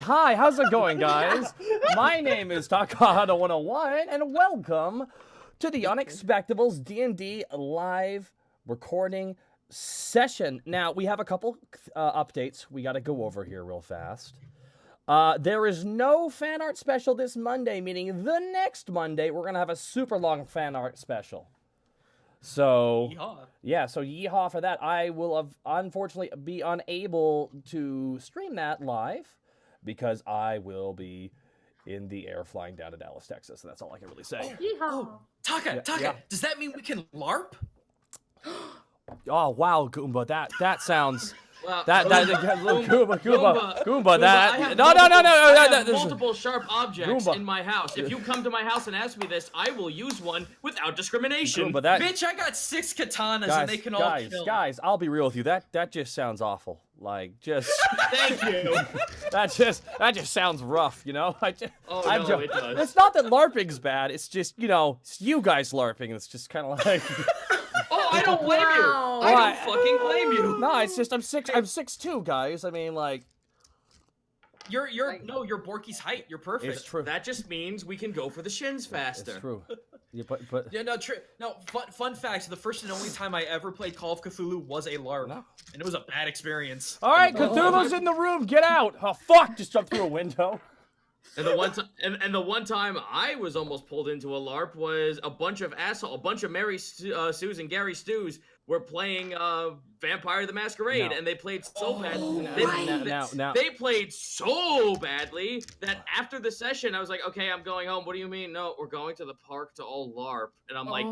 Hi, how's it going, guys? My name is Takahata101, and welcome to the Unexpectables D&D live recording session. Now, we have a couple updates we got to go over here real fast. There is no fan art special this Monday, meaning the next Monday we're going to have a super long fan art special. So, yeah, so yeehaw for that. I will unfortunately be unable to stream that live because I will be in the air flying down to Dallas, Texas. And that's all I can really say. Oh, Taka, does that mean we can LARP? Oh, wow, Goomba, that sounds... Well, Goomba, that... I have multiple sharp objects in my house. If you come to my house and ask me this, I will use one without discrimination. Goomba, that... Bitch, I got 6 katanas and they can all kill. Guys, I'll be real with you. That just sounds awful. Like, just... Thank you. That just sounds rough, you know? It does. It's not that LARPing's bad. It's just, you know, it's you guys LARPing. It's just kind of like... Oh, I don't blame you. I don't fucking blame you. No, it's just I'm 6'2", guys. I mean, like, You're Borky's height. You're perfect. it's true. That just means we can go for the shins faster. It's true. Yeah, but Yeah, no, true. No, fun fact. The first and only time I ever played Call of Cthulhu was a LARP. No. And it was a bad experience. All right, Cthulhu's in the room. Get out. Oh, fuck. Just jumped through a window. And the one time I was almost pulled into a LARP was a bunch of Mary Sues and Gary Stews were playing Vampire the Masquerade, and they played so bad. They played so badly that after the session, I was like, okay, I'm going home. What do you mean? No, we're going to the park to all LARP. And I'm like,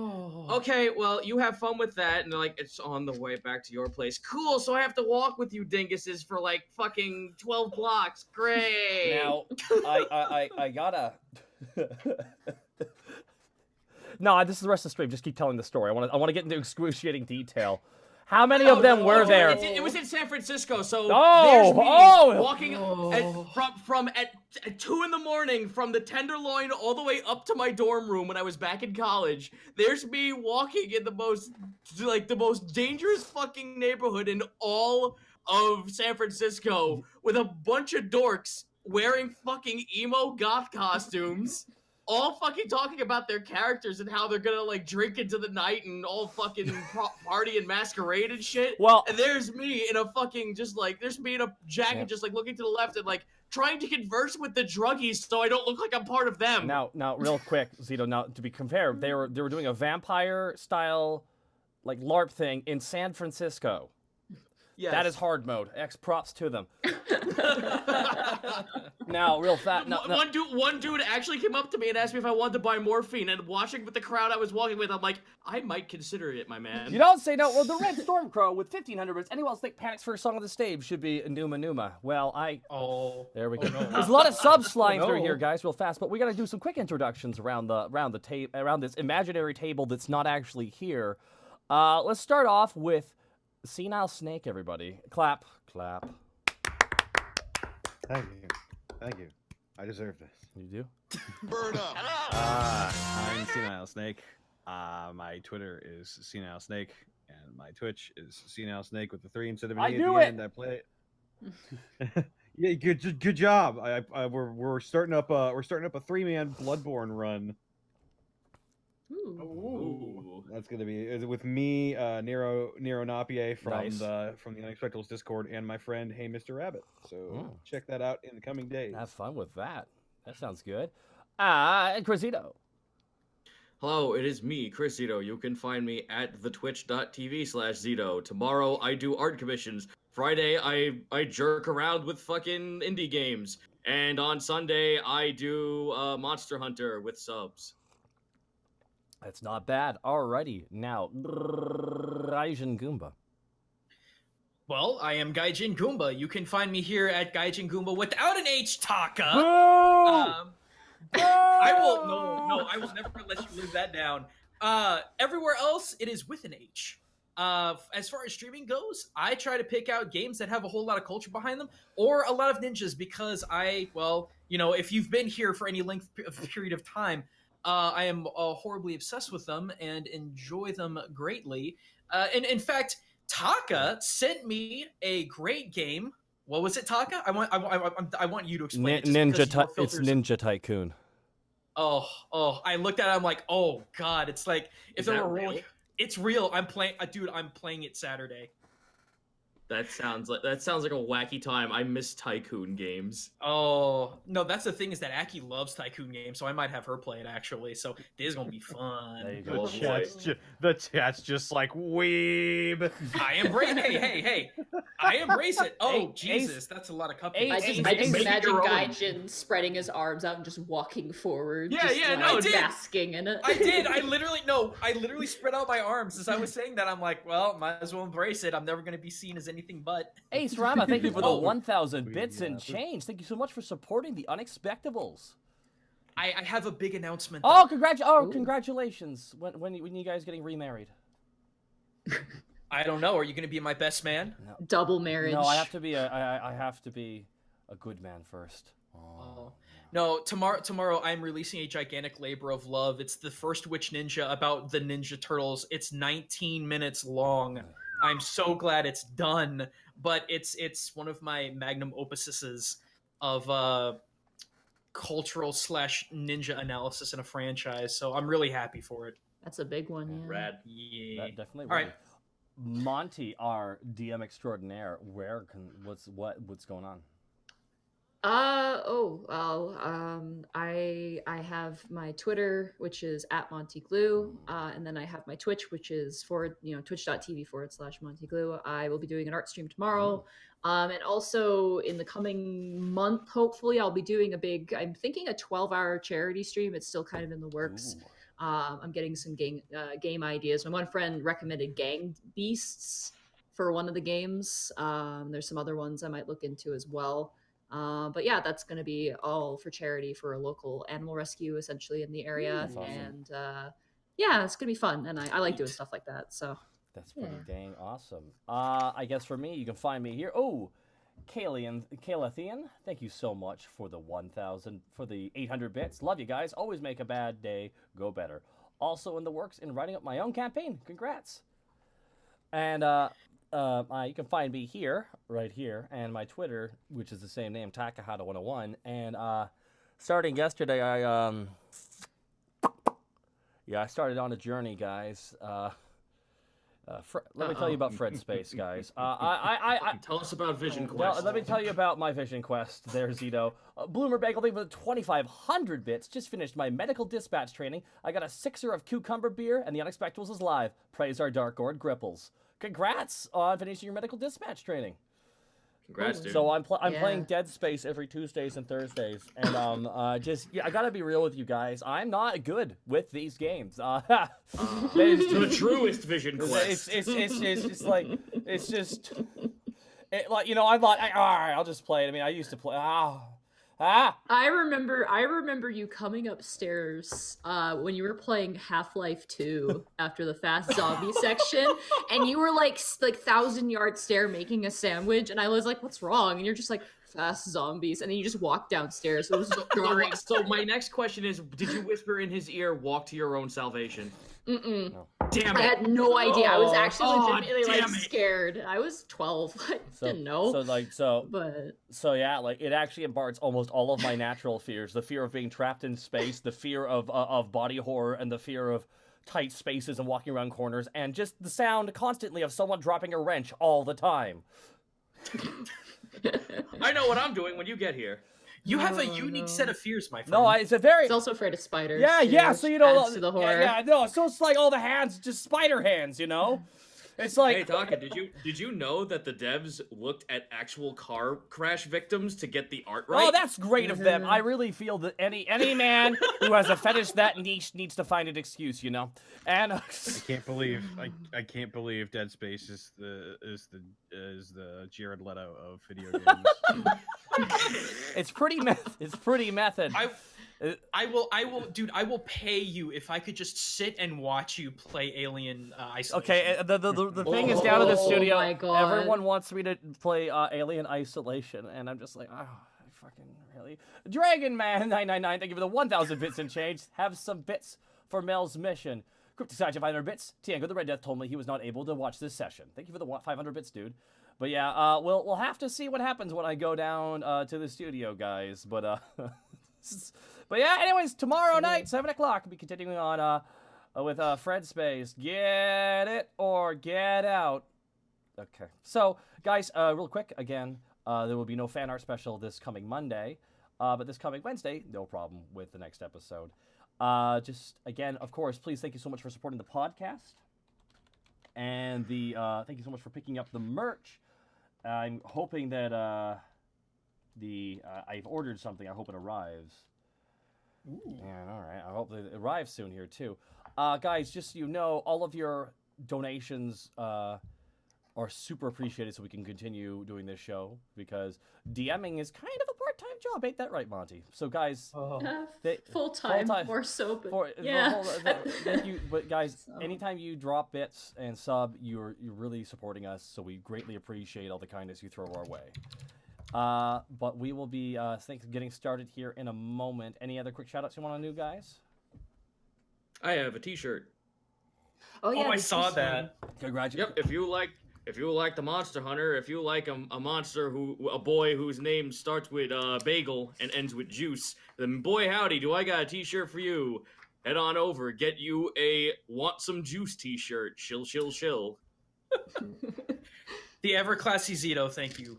okay, well, you have fun with that. And they're like, it's on the way back to your place. Cool, so I have to walk with you dinguses for like fucking 12 blocks. Great. Now, I gotta... No, this is the rest of the stream. Just keep telling the story. I want to get into excruciating detail. How many of them were there? It was in San Francisco, so there's me walking at 2 in the morning from the Tenderloin all the way up to my dorm room when I was back in college. There's me walking in the most dangerous fucking neighborhood in all of San Francisco with a bunch of dorks wearing fucking emo goth costumes. All fucking talking about their characters and how they're gonna like drink into the night and all fucking party and masquerade and shit. Well, and there's me in a fucking there's me in a jacket just like looking to the left and like trying to converse with the druggies so I don't look like I'm part of them. Now, real quick, Zito. Now, to be fair, they were doing a vampire style like LARP thing in San Francisco. Yes. That is hard mode. X props to them. Now, real fat. No. One dude actually came up to me and asked me if I wanted to buy morphine. And watching with the crowd I was walking with, I'm like, I might consider it, my man. You don't say no. Well, the Red Stormcrow with 1,500 bits. Anyone else think Panic's first song on the stage should be Numa Numa? Well, there we go. No. There's a lot of subs flying through here, guys, real fast. But we got to do some quick introductions around this imaginary table that's not actually here. Let's start off with Senile Snake, everybody. Clap. Thank you. I deserve this. You do? Burn up. I'm Senile Snake. My Twitter is Senile Snake, and my Twitch is Senile Snake with the 3 instead of an E at the end. I play it. Yeah, good job. We're starting up a 3-man Bloodborne run. Ooh. That's gonna be with me, Nero Napier from the Unexpectables Discord, and my friend Hey Mr. Rabbit. So check that out in the coming days. Have fun with that. That sounds good. And Chrisito. Hello, it is me, Chris Zito. You can find me at thetwitch.tv/Zito. Tomorrow I do art commissions. Friday I jerk around with fucking indie games. And on Sunday I do Monster Hunter with subs. That's not bad. Alrighty, now Gaijin Goomba. Well, I am Gaijin Goomba. You can find me here at Gaijin Goomba without an H, Taka. I will never let you live that down. Everywhere else, it is with an H. As far as streaming goes, I try to pick out games that have a whole lot of culture behind them, or a lot of ninjas, because if you've been here for any length of period of time, I am horribly obsessed with them and enjoy them greatly. And in fact, Taka sent me a great game What was it, Taka? I want you to explain it. Just Ninja, because your it's filters- Ninja Tycoon. Oh, I looked at it. I'm like, oh god, it's like if Is there that were real? It's real. I'm playing, dude. I'm playing it Saturday. That sounds like a wacky time. I miss Tycoon games. Oh no, that's the thing is that Aki loves Tycoon games, so I might have her play it actually. So this is gonna be fun. There you The go. chat's just like weeb. I embrace. hey, I embrace it. Oh Hey, Jesus, Ace- that's a lot of cupcakes. Ace- I Ace- just make it imagine your own. Gaijin spreading his arms out and just walking forward. Yeah, just, yeah, like, no, I did. basking in it. I did. I literally spread out my arms as I was saying that. I'm like, well, might as well embrace it. I'm never gonna be seen as anything but. Ace Rama, thank you for the Oh. 1,000 bits and change. Thank you so much for supporting the Unexpectables. I have a big announcement. Oh, Ooh. congratulations! When you guys getting remarried? I don't know. Are you gonna be my best man? Double marriage. No, I have to be I have to be a good man first. Oh. No, tomorrow I'm releasing a gigantic labor of love. It's the first Witch Ninja about the Ninja Turtles. It's 19 minutes long. I'm so glad it's done, but it's one of my magnum opuses of cultural / ninja analysis in a franchise. So I'm really happy for it. That's a big one. Yeah. Rad. Yeah. That definitely. All right. Monty, our DM extraordinaire, what's going on? I have my Twitter, which is @MontyGlue, and then I have my Twitch, which is twitch.tv/MontyGlue. I will be doing an art stream tomorrow, and also in the coming month, hopefully, I'll be doing I'm thinking a 12-hour charity stream. It's still kind of in the works. Ooh. I'm getting some game ideas. My one friend recommended Gang Beasts for one of the games. There's some other ones I might look into as well. But yeah, that's going to be all for charity for a local animal rescue, essentially, in the area. That's awesome. And yeah, it's going to be fun. And I like doing stuff like that. So That's pretty dang awesome. I guess for me, you can find me here. Oh, Kaylathian, thank you so much for the 1,000, for the 800 bits. Love you guys. Always make a bad day go better. Also in the works in writing up my own campaign. Congrats. And you can find me here, right here, and my Twitter, which is the same name, Takahata101. And starting yesterday, I started on a journey, guys. Let me tell you about Fred Space, guys. Tell us about Vision Quest. Well, let me tell you about my Vision Quest there, Zito. Bloomer Bagel, thank you for the 2,500 bits. Just finished my medical dispatch training. I got a 6er of cucumber beer, and the Unexpectables is live. Praise our Dark Lord Greckles. Congrats on finishing your medical dispatch training. Congrats, dude. So I'm playing Dead Space every Tuesdays and Thursdays, and I gotta be real with you guys. I'm not good with these games. The truest Vision Quest. It's like I'm like, all right, I'll just play it. I mean, I used to play. I remember you coming upstairs when you were playing Half-Life 2 after the fast zombie section, and you were like 1,000-yard stare making a sandwich, and I was like, "What's wrong?" And you're just like, "Fast zombies," and then you just walked downstairs. It was great. So my next question is, did you whisper in his ear, "Walk to your own salvation"? Mm-mm. No. Damn it! I had no idea. I was actually Oh, legitimately damn it. scared. I was 12. I didn't know. So yeah, like it actually imparts almost all of my natural fears: the fear of being trapped in space, the fear of body horror, and the fear of tight spaces and walking around corners, and just the sound constantly of someone dropping a wrench all the time. I know what I'm doing when you get here. You have a unique set of fears, my friend. No, it's a very He's also afraid of spiders. yeah. too, So which you know, adds to the horror. no. So it's like all the hands, just spider hands. You know, it's like Hey, Taka, did you know that the devs looked at actual car crash victims to get the art right? oh, that's great of them. I really feel that any man who has a fetish that niche needs to find an excuse. You know, and I can't believe Dead Space is the Jared Leto of video games. it's pretty method. I will pay you if I could just sit and watch you play Alien Isolation. Okay, the thing is down in the studio. my God. Everyone wants me to play Alien Isolation, and I'm just like, oh, fucking really. Dragon Man 999, thank you for the 1,000 bits and change. Have some bits for Mel's mission. Cryptosage 500 bits. Tiango the Red Death told me he was not able to watch this session. Thank you for the 500 bits, dude. But yeah, we'll have to see what happens when I go down to the studio, guys. But but yeah, anyways, tomorrow night, 7 o'clock, we'll be continuing on with Fred Space. Get it or get out. Okay. So, guys, real quick, again, there will be no fan art special this coming Monday. But this coming Wednesday, no problem with the next episode. Just, again, of course, please thank you so much for supporting the podcast. And thank you so much for picking up the merch. I'm hoping that I've ordered something. I hope it arrives. Ooh. Yeah, all right. I hope it arrives soon here, too. Guys, just so you know, all of your donations are super appreciated so we can continue doing this show, because DMing is kind of a part-time job. Ain't that right, Monty? So, guys... Full-time, more so, but yeah. Thank you. But, guys, anytime you drop bits and sub, you're really supporting us, so we greatly appreciate all the kindness you throw our way. But we will be getting started here in a moment. Any other quick shout-outs you want to do, guys? I have a t-shirt. Oh, yeah. I saw that. Congratulations. Yep, if you like the Monster Hunter, if you like a boy whose name starts with bagel and ends with juice, then boy howdy, do I got a t-shirt for you. Head on over, get you a want some juice t-shirt. Shill, shill, shill. The ever classy Zito, thank you.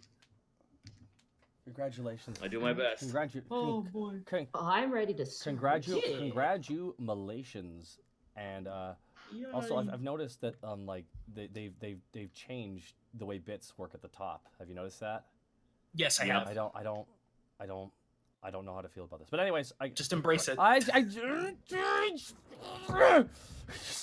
Congratulations. I do my best. Oh boy. I'm ready to Congratulations. And also, I've noticed that they've changed the way bits work at the top. Have you noticed that? Yes, I have. I don't know how to feel about this. But anyways, I just embrace it. I just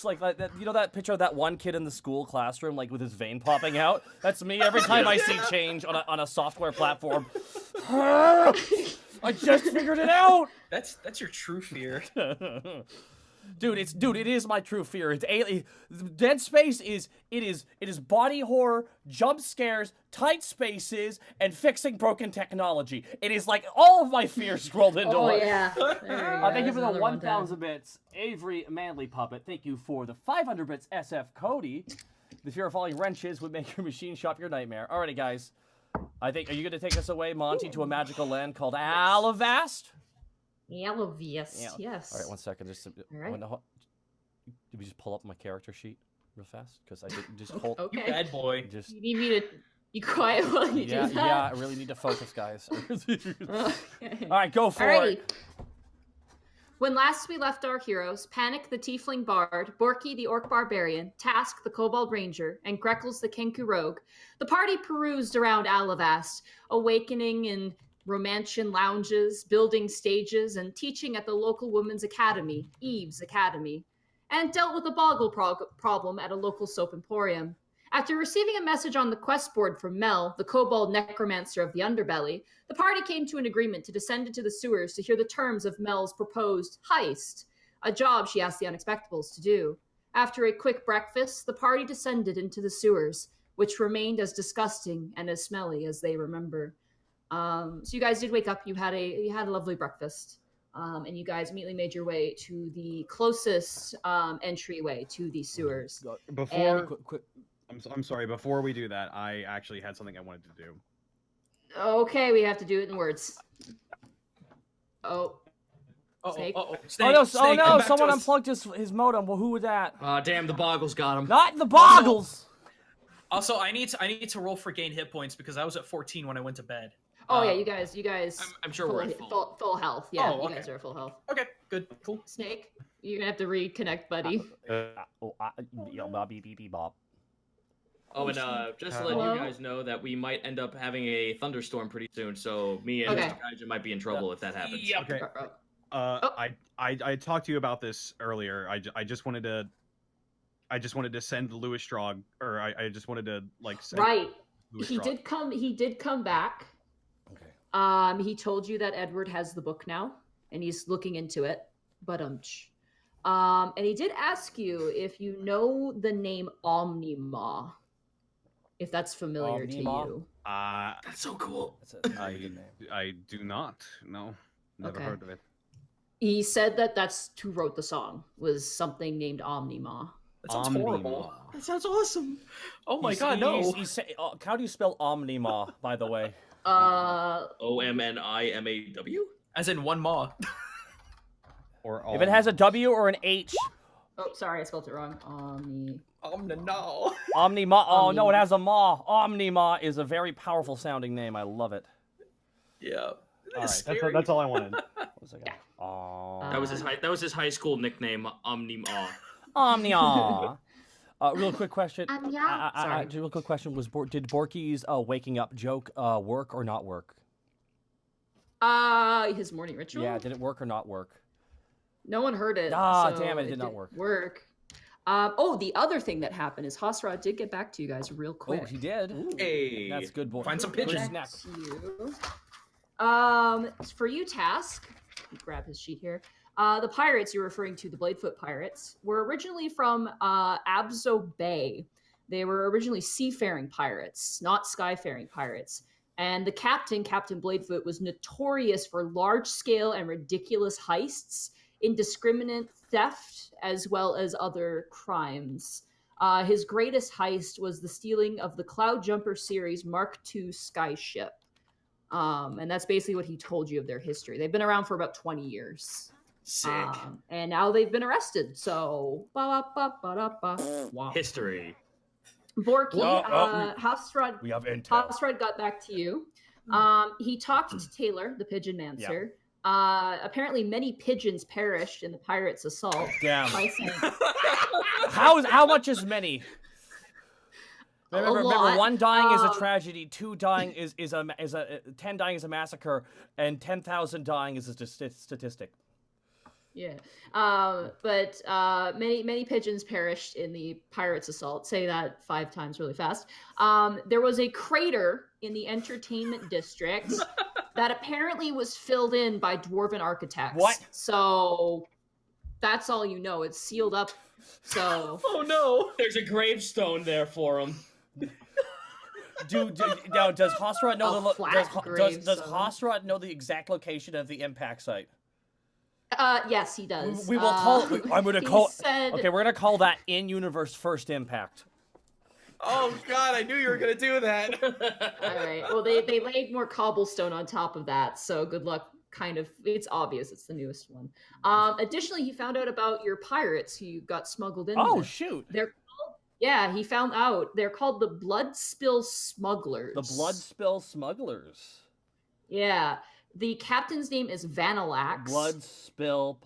like that. You know that picture of that one kid in the school classroom, like with his vein popping out? That's me every time I see change on a software platform. I just figured it out. That's your true fear. Dude, it is my true fear. It's alien. Dead Space is body horror, jump scares, tight spaces, and fixing broken technology. It is like all of my fears rolled into one. Oh yeah. Thank you for the 1,000 bits, Avery Manley Puppet. Thank you for the 500 bits, SF Cody. The fear of falling wrenches would make your machine shop your nightmare. Alrighty, guys. Are you going to take us away, Monty, to a magical land called Alivast? Alivast, yes. All right, 1 second. Just did we just pull up my character sheet real fast? Because I didn't just hold. Okay. You bad boy. You need me to be quiet while you do that? Yeah, I really need to focus, guys. All right, go for it. When last we left our heroes, Panic the Tiefling Bard, Borky the Orc Barbarian, Task the Kobold Ranger, and Greckles the Kenku Rogue, the party perused around Alivast, awakening in Romantian lounges, building stages, and teaching at the local women's academy, Eve's Academy, and dealt with a boggle problem at a local soap emporium. After receiving a message on the quest board from Mel, the kobold necromancer of the underbelly, the party came to an agreement to descend into the sewers to hear the terms of Mel's proposed heist, a job she asked the Unexpectables to do. After a quick breakfast, the party descended into the sewers, which remained as disgusting and as smelly as they remember. So you guys did wake up. You had a lovely breakfast, and you guys immediately made your way to the closest entryway to the sewers. I'm sorry. Before we do that, I actually had something I wanted to do. Okay, we have to do it in words. Snake. Snake, oh no! Someone unplugged his modem. Well, who was that? Damn, the Boggles got him. Not the Boggles. Also, I need to roll for gain hit points because I was at 14 when I went to bed. Oh yeah, you guys. I'm sure we're at full health. Yeah, okay. You guys are at full health. Okay, good, cool. Snake, you're gonna have to reconnect, buddy. Bob. Oh, and just to let you guys know that we might end up having a thunderstorm pretty soon, so me and Mr. Kaija might be in trouble if that happens. Yep. Okay. I talked to you about this earlier. I just wanted to send Louis Strog, or I just wanted to send right. Louis He Strog. did come back. Okay. He told you that Edward has the book now, and he's looking into it. And he did ask you if you know the name Omnimaw, if that's familiar to you. That's so cool. I do not. No, never heard of it. He said that's who wrote the song, was something named Omnimaw. That sounds horrible. That sounds awesome. Oh my god, no. How do you spell Omnimaw, by the way? OMNIMAW? As in one maw. Or if it has a W or an H. Oh, sorry, I spelled it wrong. Omnimaw. Omnimaw. Oh, no, it has a maw. Omnimaw is a very powerful sounding name. I love it. Yeah. All right, that's all I wanted. That was his high school nickname, Omnimaw. Omnimaw. Real quick question. Sorry. Real quick question did Borky's waking up joke work or not work? His morning ritual? Yeah, did it work or not work? No one heard it. So damn it, did not work. The other thing that happened is Hosrod did get back to you guys real quick. Oh, he did? Ooh. Hey. That's good, boy. Find some pigeons. For you, Task, grab his sheet here. The pirates you're referring to, the Bladefoot pirates, were originally from Abzo Bay. They were originally seafaring pirates, not skyfaring pirates. And the captain, Captain Bladefoot, was notorious for large-scale and ridiculous heists, indiscriminate theft, as well as other crimes. His greatest heist was the stealing of the Cloud Jumper series Mark II skyship. And that's basically what he told you of their history. They've been around for about 20 years. Sick. And now they've been arrested, so... History. Borky, Hofstrad, we have intel. Hofstrad got back to you. He talked to Taylor, the pigeon mancer. Apparently many pigeons perished in the pirates' assault. Damn. How much is many? Remember, 1 dying is a tragedy, 2 dying is 10 dying is a massacre, and 10,000 dying is a statistic. Yeah, but many pigeons perished in the pirates' assault. Say that 5 times really fast. There was a crater in the entertainment district that apparently was filled in by dwarven architects. What? So that's all you know. It's sealed up. So oh no, there's a gravestone there for him. Now, does Hosrod know does Hosrod know the exact location of the impact site? Yes, he does. We will call. I'm going to call. Okay, we're going to call that in-universe first impact. Oh God, I knew you were going to do that. All right. Well, they laid more cobblestone on top of that, so good luck. Kind of, it's obvious it's the newest one. Additionally, he found out about your pirates who got smuggled in. Oh shoot! He found out they're called the Blood Spill Smugglers. The Blood Spill Smugglers. Yeah. The captain's name is Vanalax. Blood Spill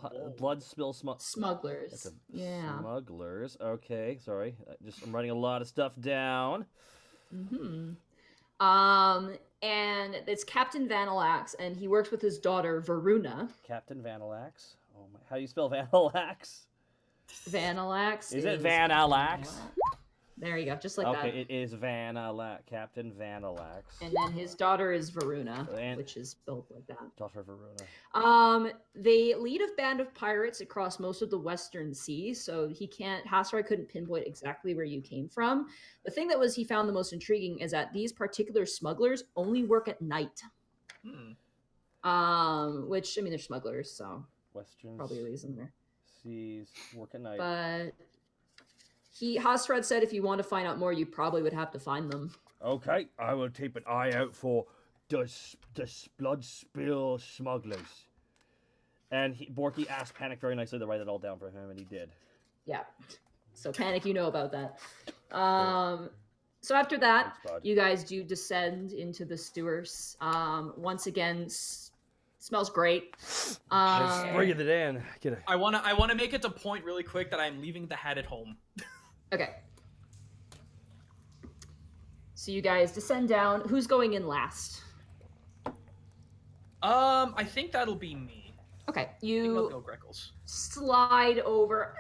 Smugglers. Yeah. Smugglers. Okay, sorry. I'm writing a lot of stuff down. Mm-hmm. And it's Captain Vanalax, and he works with his daughter Varuna. Captain Vanalax. Oh my! How do you spell Vanalax? Vanalax. Is it Vanalax? There you go, just like that. Okay, it is Vanalax, Captain Vanalax. And then his daughter is Varuna, which is spelled like that. Daughter Varuna. They lead a band of pirates across most of the Western Sea, so Hasrai couldn't pinpoint exactly where you came from. The thing that he found the most intriguing is that these particular smugglers only work at night. Which, I mean, they're smugglers, so Western probably a reason there. Seas, work at night. But Hasrad said if you want to find out more, you probably would have to find them. Okay, I will keep an eye out for the blood spill smugglers. And Borky asked Panic very nicely to write it all down for him, and he did. Yeah. So Panic, you know about that. So after that, you guys do descend into the sewers. Once again, smells great. Just breathe it in. I wanna make it a point really quick that I'm leaving the hat at home. Okay. So you guys descend down. Who's going in last? I think that'll be me. Okay, I'll go Greckles. Slide over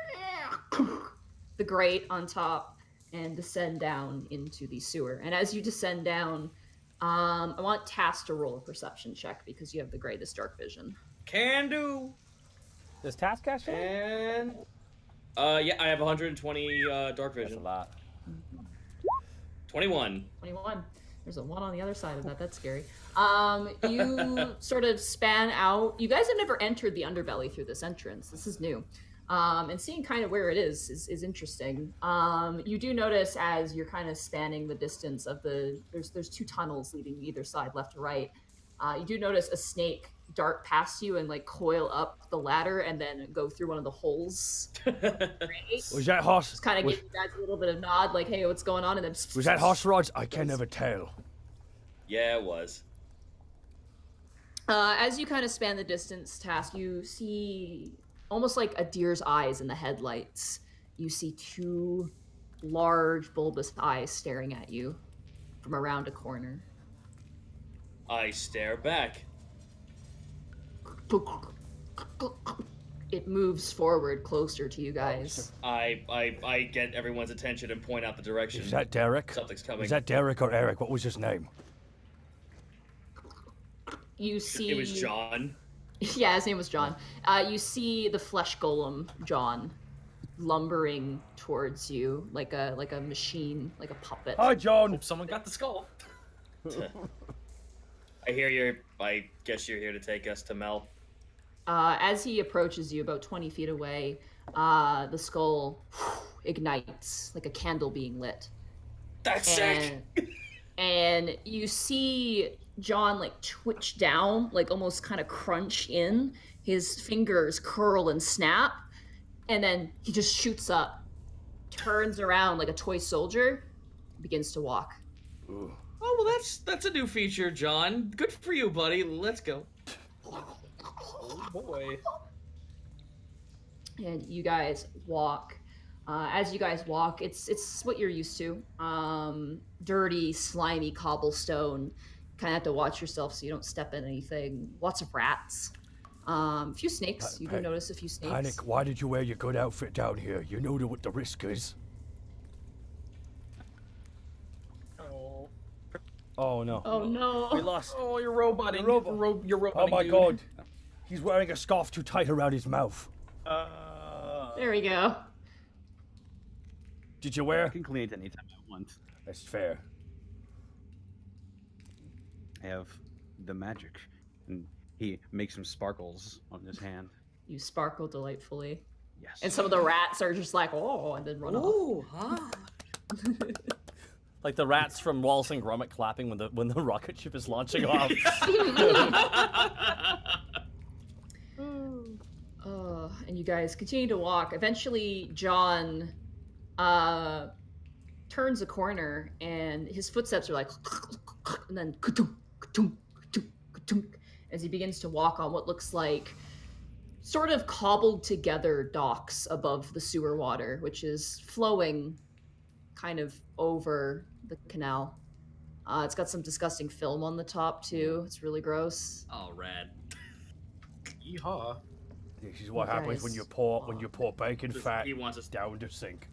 the grate on top and descend down into the sewer. And as you descend down, I want Task to roll a perception check because you have the greatest dark vision. Can do. Does Task cast it? And yeah, I have 120 dark vision. That's a lot. 21. There's a 1 on the other side of that. That's scary. You sort of span out. You guys have never entered the underbelly through this entrance. This is new. and seeing kind of where it is interesting. You do notice as you're kind of spanning the distance of there's 2 tunnels leading either side, left to right. You do notice a snake dart past you and like coil up the ladder and then go through one of the holes. Was that horse? Just kind of give you guys a little bit of nod, like, "Hey, what's going on?" And then was that horse rods? I can never tell. Yeah, it was. As you kind of span the distance, Task, you see almost like a deer's eyes in the headlights. You see 2 large, bulbous eyes staring at you from around a corner. I stare back. It moves forward closer to you guys. I get everyone's attention and point out the direction. Is that Derek? Something's coming. Is that Derek or Eric? What was his name? You see... It was John. Yeah, his name was John. You see the flesh golem, John, lumbering towards you like a machine, like a puppet. Hi, John. Hope someone got the skull. I guess you're here to take us to Mel. As he approaches you about 20 feet away, the skull ignites like a candle being lit. That's sick! And you see John like twitch down, like almost kind of crunch in. His fingers curl and snap, and then he just shoots up, turns around like a toy soldier, begins to walk. Ooh. Oh, well, that's a new feature, John. Good for you, buddy. Let's go. Oh boy. And you guys walk. As you guys walk, it's what you're used to. Dirty, slimy cobblestone. Kind of have to watch yourself so you don't step in anything. Lots of rats. A few snakes. You do notice a few snakes. Panic, why did you wear your good outfit down here? You know what the risk is. Oh no. Oh no. We lost. Oh, you're roboting. You're roboting. Oh my dude. god. He's wearing a scarf too tight around his mouth. There we go. Did you I wear? can clean it anytime I want. That's fair. I have the magic, and he makes some sparkles on his hand. You sparkle delightfully. Yes. And some of the rats are just like, oh, and then run off. Ooh, huh? Like the rats from Wallace and Gromit clapping when the rocket ship is launching off. And you guys continue to walk. Eventually, John turns a corner, and his footsteps are like, and then as he begins to walk on what looks like sort of cobbled together docks above the sewer water, which is flowing kind of over the canal. It's got some disgusting film on the top too. It's really gross. Oh, rad. Yeehaw. This is what You happens guys- when you pour bacon fat He wants us down the sink.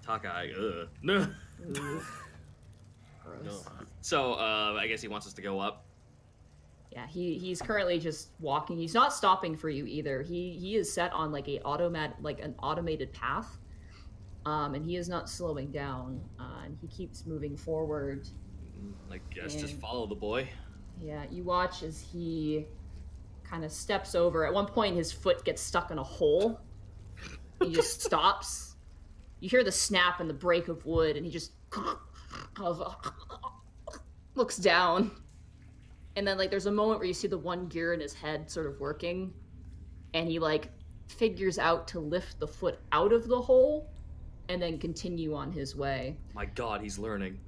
Taka. No. Ooh. No. Gross. So, I guess he wants us to go up. Yeah, he's currently just walking. He's not stopping for you either. He is set on like an automated path, and he is not slowing down. And he keeps moving forward. I guess just And- follow the boy. Yeah, you watch as he kind of steps over. At one point, his foot gets stuck in a hole. He just stops. You hear the snap and the break of wood, and he just looks down. And then, like, there's a moment where you see the one gear in his head sort of working, and he, like, figures out to lift the foot out of the hole and then continue on his way. My God, he's learning.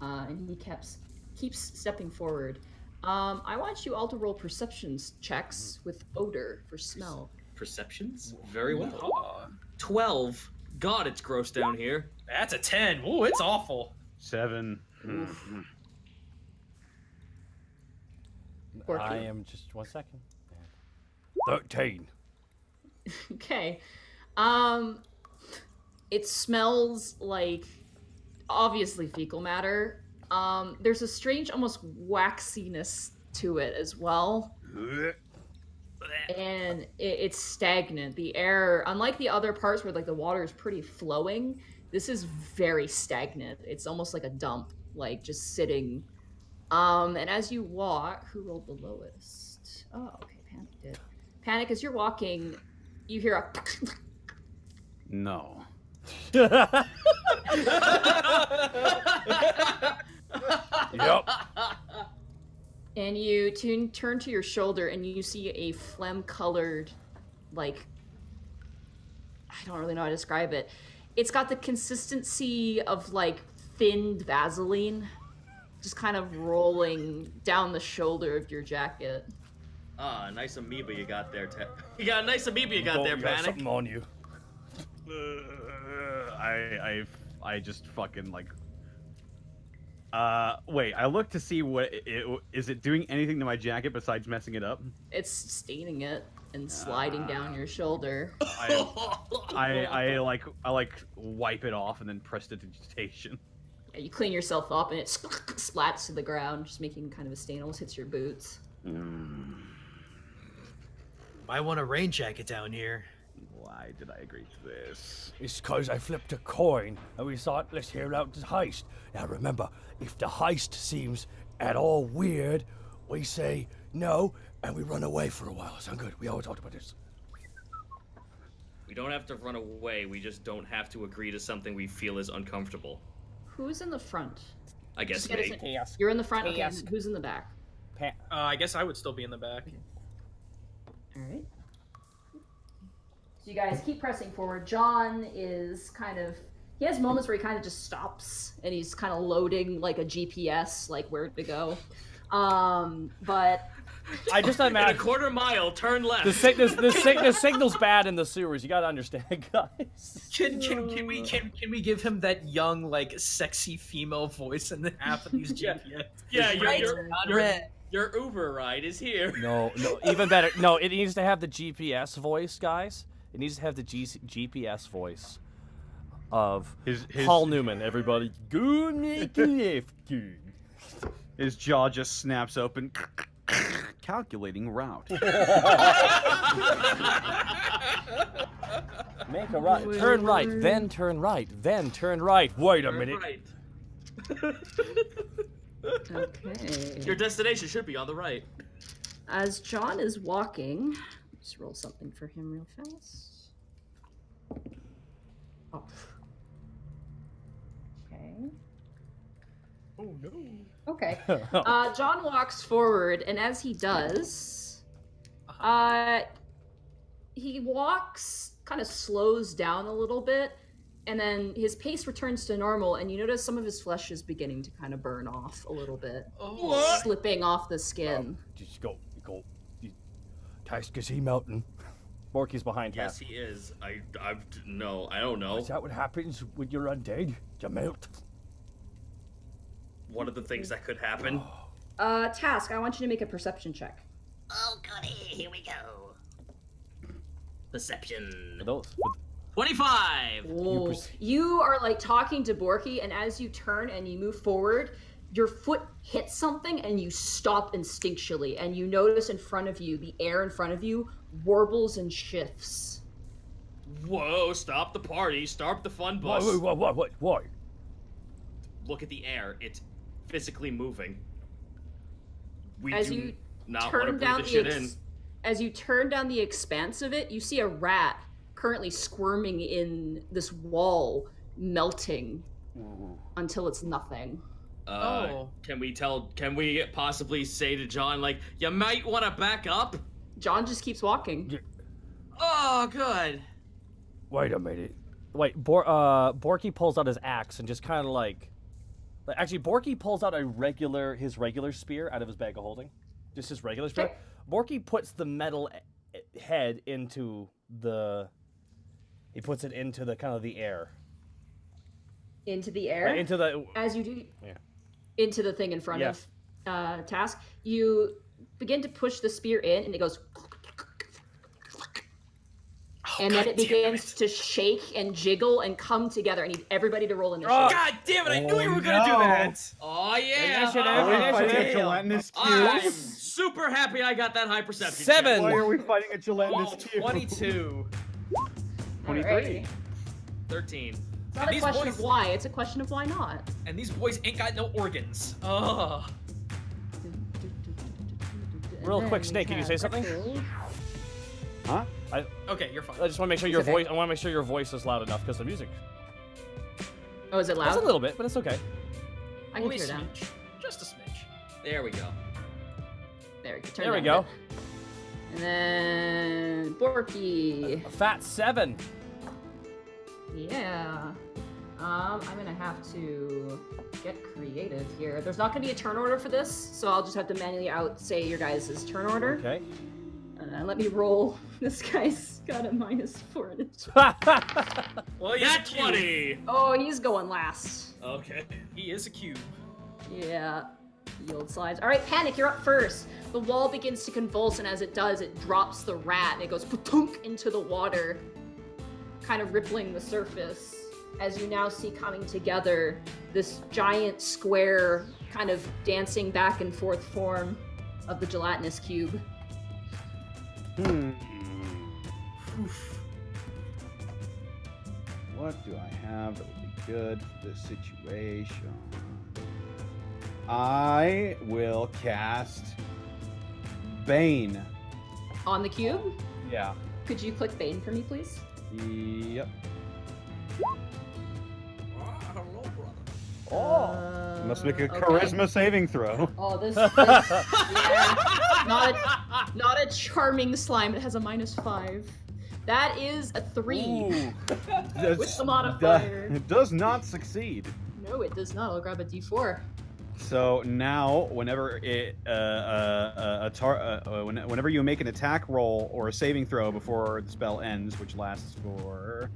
And he keeps stepping forward. I want you all to roll perceptions checks with odor for smell. Perceptions? Very well. Yeehaw. 12. God, it's gross down here. That's a 10. Ooh, it's awful. 7. Oof. Mhm. Borky. I am just 1 second. 13. Okay. It smells like obviously fecal matter. There's a strange almost waxiness to it as well. And it's stagnant. The air, unlike the other parts where like the water is pretty flowing, this is very stagnant. It's almost like a dump, like just sitting And as you walk, who rolled the lowest? Oh, okay, Panic did. Panic, as you're walking, you hear a... No. Yep. And you turn to your shoulder and you see a phlegm-colored, like... I don't really know how to describe it. It's got the consistency of, like, thinned Vaseline. Just kind of rolling down the shoulder of your jacket. Ah, nice amoeba you got there, You got a nice amoeba you got there, You got Panic. something on you. I just fucking like. Wait. I look to see what is it doing anything to my jacket besides messing it up? It's staining it and sliding down your shoulder. I like wipe it off and then prestidigitation. Yeah, you clean yourself up and it splats to the ground, just making kind of a stain. Almost hits your boots. Might want a rain jacket down here. Why did I agree to this? It's because I flipped a coin and we thought, let's hear out the heist. Now remember, if the heist seems at all weird, we say no and we run away for a while. Sound good? We always talked about this. We don't have to run away, we just don't have to agree to something we feel is uncomfortable. Who's in the front? I guess Just me. get us You're in the front? Okay, Task. who's in the back? I guess I would still be in the back. Alright. So you guys keep pressing forward. John is kind of... He has moments where he kind of just stops, and he's kind of loading, like, a GPS, like, where to go. But... I just In a imagine quarter mile, turn left. the signal's bad in the sewers. You gotta understand, guys. Can we give him that young, like, sexy female voice in the half of these GPS? Yeah, Right. your Uber ride is here. No, even better. No, it needs to have the GPS voice, guys. It needs to have the GPS voice of His Paul Newman. Everybody, go make a left turn. His jaw just snaps open. Calculating route. Make a right. Turn right, then turn right, then turn right. Wait a minute. Right. Okay. Your destination should be on the right. As John is walking... Just roll something for him real fast. Oh. Okay. Oh no. Okay. John walks forward, and as he does, he walks, kind of slows down a little bit, and then his pace returns to normal, and you notice some of his flesh is beginning to kind of burn off a little bit. Oh. Slipping off the skin. Just go. Task, is he melting? Borky's behind Yes, Task. he is. No, I don't know. Is that what happens when you're undead? You melt? One of the things that could happen. Task, I want you to make a perception check. Oh, goody, here we go. Perception. Those, 25! Whoa. You are like talking to Borky, and as you turn and you move forward, your foot hits something and you stop instinctually, and you notice in front of you, the air in front of you warbles and shifts. Whoa, stop the party, stop the fun bus. Why? Look at the air, it's physically moving. We As do you not want to turn breathe down this shit in. As you turn down the expanse of it, you see a rat currently squirming in this wall, melting until it's nothing. Can we possibly say to John, like, you might want to back up? John just keeps walking. Oh, good. Wait a minute. Wait, Borky pulls out his axe and just kind of like... Actually, Borky pulls out his regular spear out of his bag of holding. Just his regular spear. Okay. Borky puts the metal head into the... He puts it into the kind of the air. Into the air? Into the... As you do... Yeah. Into the thing in front of Task. You begin to push the spear in, and it goes... and then it begins to shake and jiggle and come together. I need everybody to roll initiative. God damn it! I knew you were gonna do that. Oh, yeah. Are we fighting a gelatinous I'm cube? super happy I got that high perception. 7. Why are we fighting a gelatinous Whoa, cube? 22. 23. Alrighty. 13. It's not a These question boys- of why, it's a question of why not. And these boys ain't got no organs. Ugh. Real quick, Snake, can you say something? Huh? Okay, you're fine. I just want to make sure your voice. I want to make sure your voice is loud enough because the music. Oh, is it loud? It's a little bit, but it's okay. I can Only hear it down. smidge. Just a smidge. There we go. There, There we go. And then Borky. A fat 7. Yeah. I'm gonna have to get creative here. There's not gonna be a turn order for this, so I'll just have to manually say your guys' turn order. Okay. Let me roll. This guy's got a -4 in it. Well, he's Nat 20! Oh, he's going last. Okay. He is a cube. Yeah. Yield slides. All right, Panic, you're up first. The wall begins to convulse, and as it does, it drops the rat, and it goes patunk into the water, kind of rippling the surface. As you now see coming together, this giant square, kind of dancing back and forth form of the gelatinous cube. Oof. What do I have that would be good for this situation? I will cast Bane. On the cube? Yeah. Could you click Bane for me, please? Yep. Hello, brother. Oh. You must make a Okay. charisma saving throw. Oh, this yeah, not a charming slime. It has a -5. That is a 3. Ooh. With the modifier. It does not succeed. No, it does not. I'll grab a D4. So now, whenever whenever you make an attack roll or a saving throw before the spell ends, which lasts for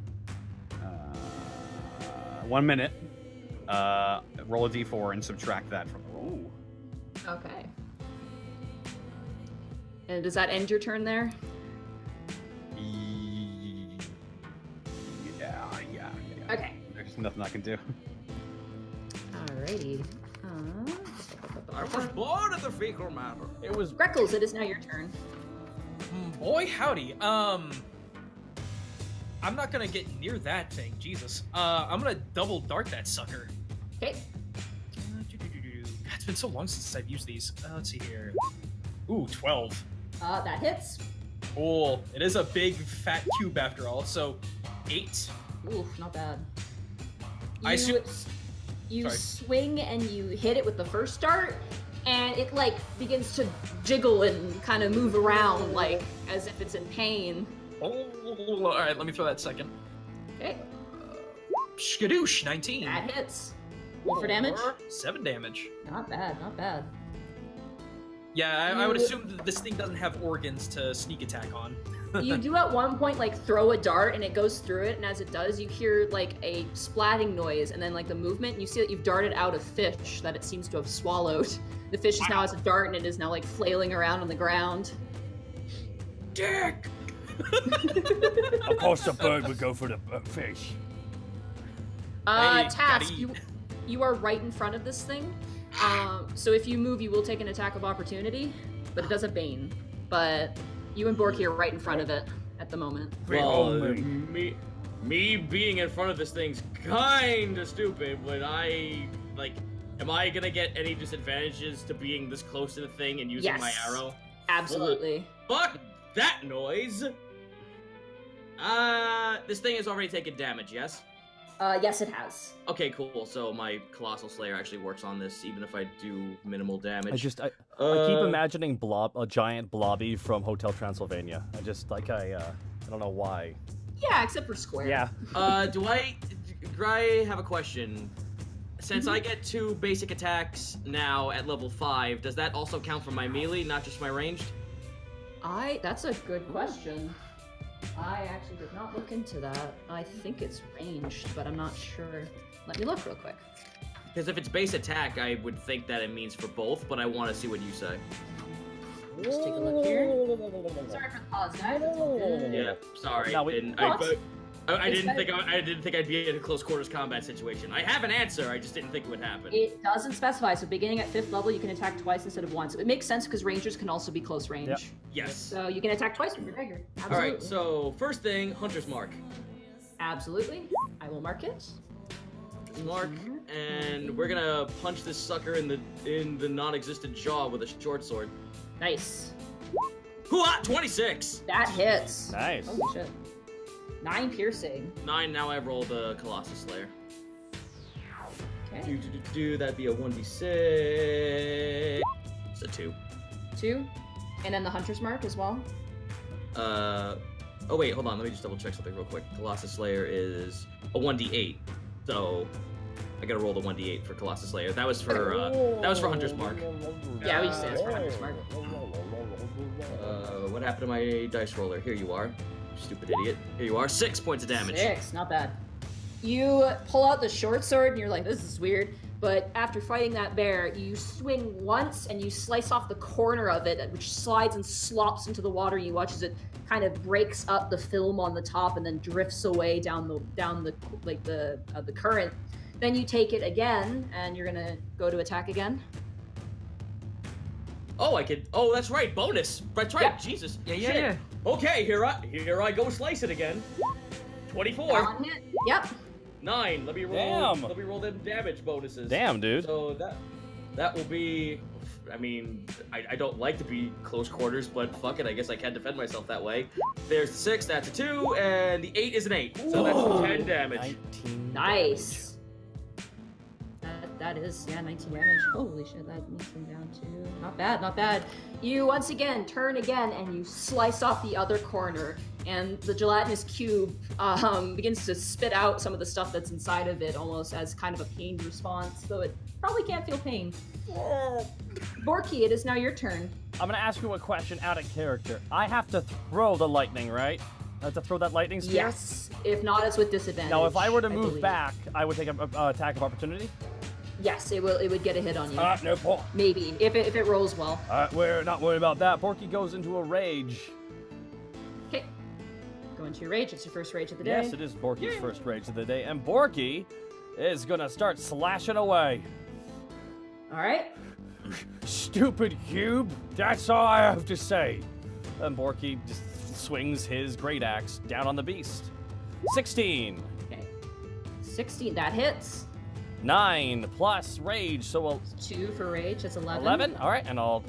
1 minute, roll a d4 and subtract that from the roll. Okay. And does that end your turn there? Yeah. Okay. There's nothing I can do. Alrighty. I was born in the fecal matter. It was. Greckles, it is now your turn. Boy, howdy. I'm not gonna get near that thing. Jesus. I'm gonna double dart that sucker. Okay. It's been so long since I've used these. Let's see here. Ooh, 12. That hits. Cool. It is a big fat cube after all. So 8. Ooh, not bad. I assume. You Sorry. swing and you hit it with the first dart, and it like begins to jiggle and kind of move around like as if it's in pain. Oh, all right. Let me throw that second. Okay. Skadoosh, 19. That hits. Roll for damage. 7 damage. Not bad, not bad. Yeah, I would assume that this thing doesn't have organs to sneak attack on. You do at one point like throw a dart and it goes through it, and as it does, you hear like a splatting noise, and then like the movement, and you see that you've darted out a fish that it seems to have swallowed. The fish is now as a dart, and it is now like flailing around on the ground. Dick! Of course, the bird would go for the fish. Hey, Task, gotta eat. you are right in front of this thing. So if you move, you will take an attack of opportunity, but it does a bane. But you and Borky are right in front of it at the moment. Well, me being in front of this thing's kinda stupid, but am I gonna get any disadvantages to being this close to the thing and using my Yes. arrow? Absolutely. Fuck that noise! This thing has already taken damage, yes? Yes, it has. Okay, cool. So my Colossal Slayer actually works on this, even if I do minimal damage. I keep imagining a giant blobby from Hotel Transylvania. I don't know why. Yeah, except for square. Yeah. Do I have a question? Since I get 2 basic attacks now at level 5, does that also count for my melee, not just my ranged? That's a good question. I actually did not look into that. I think it's ranged, but I'm not sure. Let me look real quick. Because if it's base attack, I would think that it means for both, but I want to see what you say. Just take a look here. Sorry for the pause, guys. It's all good. Yeah, sorry. No, I didn't think I'd be in a close quarters combat situation. I have an answer, I just didn't think it would happen. It doesn't specify, so beginning at 5th level, you can attack twice instead of once. So it makes sense because rangers can also be close range. Yep. Yes. So you can attack twice with your dagger. Absolutely. Alright, so first thing, Hunter's Mark. Absolutely. I will mark it. Hunter's Mark, and we're gonna punch this sucker in the non-existent jaw with a short sword. Nice. Hoo-ah! 26! That hits. Nice. Holy shit. 9 piercing. 9, now I've rolled a Colossus Slayer. Okay. That'd be a 1d6. It's a 2. 2. And then the Hunter's Mark as well. Oh wait, hold on, let me just double check something real quick. Colossus Slayer is a 1d8. So I gotta roll the 1d8 for Colossus Slayer. That was for Hunter's Mark. Yeah, we say it's for Hunter's Mark. What happened to my dice roller? Here you are. Stupid idiot. Here you are. 6 points of damage. 6, not bad. You pull out the short sword and you're like, this is weird. But after fighting that bear, you swing once and you slice off the corner of it, which slides and slops into the water. You watch as it kind of breaks up the film on the top and then drifts away down the current. Then you take it again and you're gonna go to attack again. Oh, I could. Oh, that's right. Bonus. That's right. Yeah. Jesus. Yeah. Okay, here I go. Slice it again. 24. Yep. 9. Let me roll. Damn. Let me roll them damage bonuses. Damn, dude. So that will be. I mean, I don't like to be close quarters, but fuck it. I guess I can defend myself that way. There's the 6. That's a 2, and the 8 is an 8. So that's 10 damage. 19 Nice. That is, 19 damage. Holy shit, that makes him down to... Not bad, not bad. You, once again, turn again, and you slice off the other corner, and the gelatinous cube begins to spit out some of the stuff that's inside of it, almost as kind of a pained response, though it probably can't feel pain. Borky, it is now your turn. I'm gonna ask you a question out of character. I have to throw the lightning, right? I have to throw that lightning spear? Yes. If not, it's with disadvantage. Now, if I were to move believe. back, I would take an attack of opportunity? Yes, it would get a hit on you. No point. Maybe, if it rolls well. We're not worried about that. Borky goes into a rage. Okay. Go into your rage. It's your first rage of the day. Yes, it is Borky's first rage of the day. And Borky is gonna start slashing away. Alright. Stupid cube. That's all I have to say. And Borky just swings his great axe down on the beast. 16. Okay. 16, that hits. 9 plus rage, so 2 for rage, that's 11. 11. All right, and I'll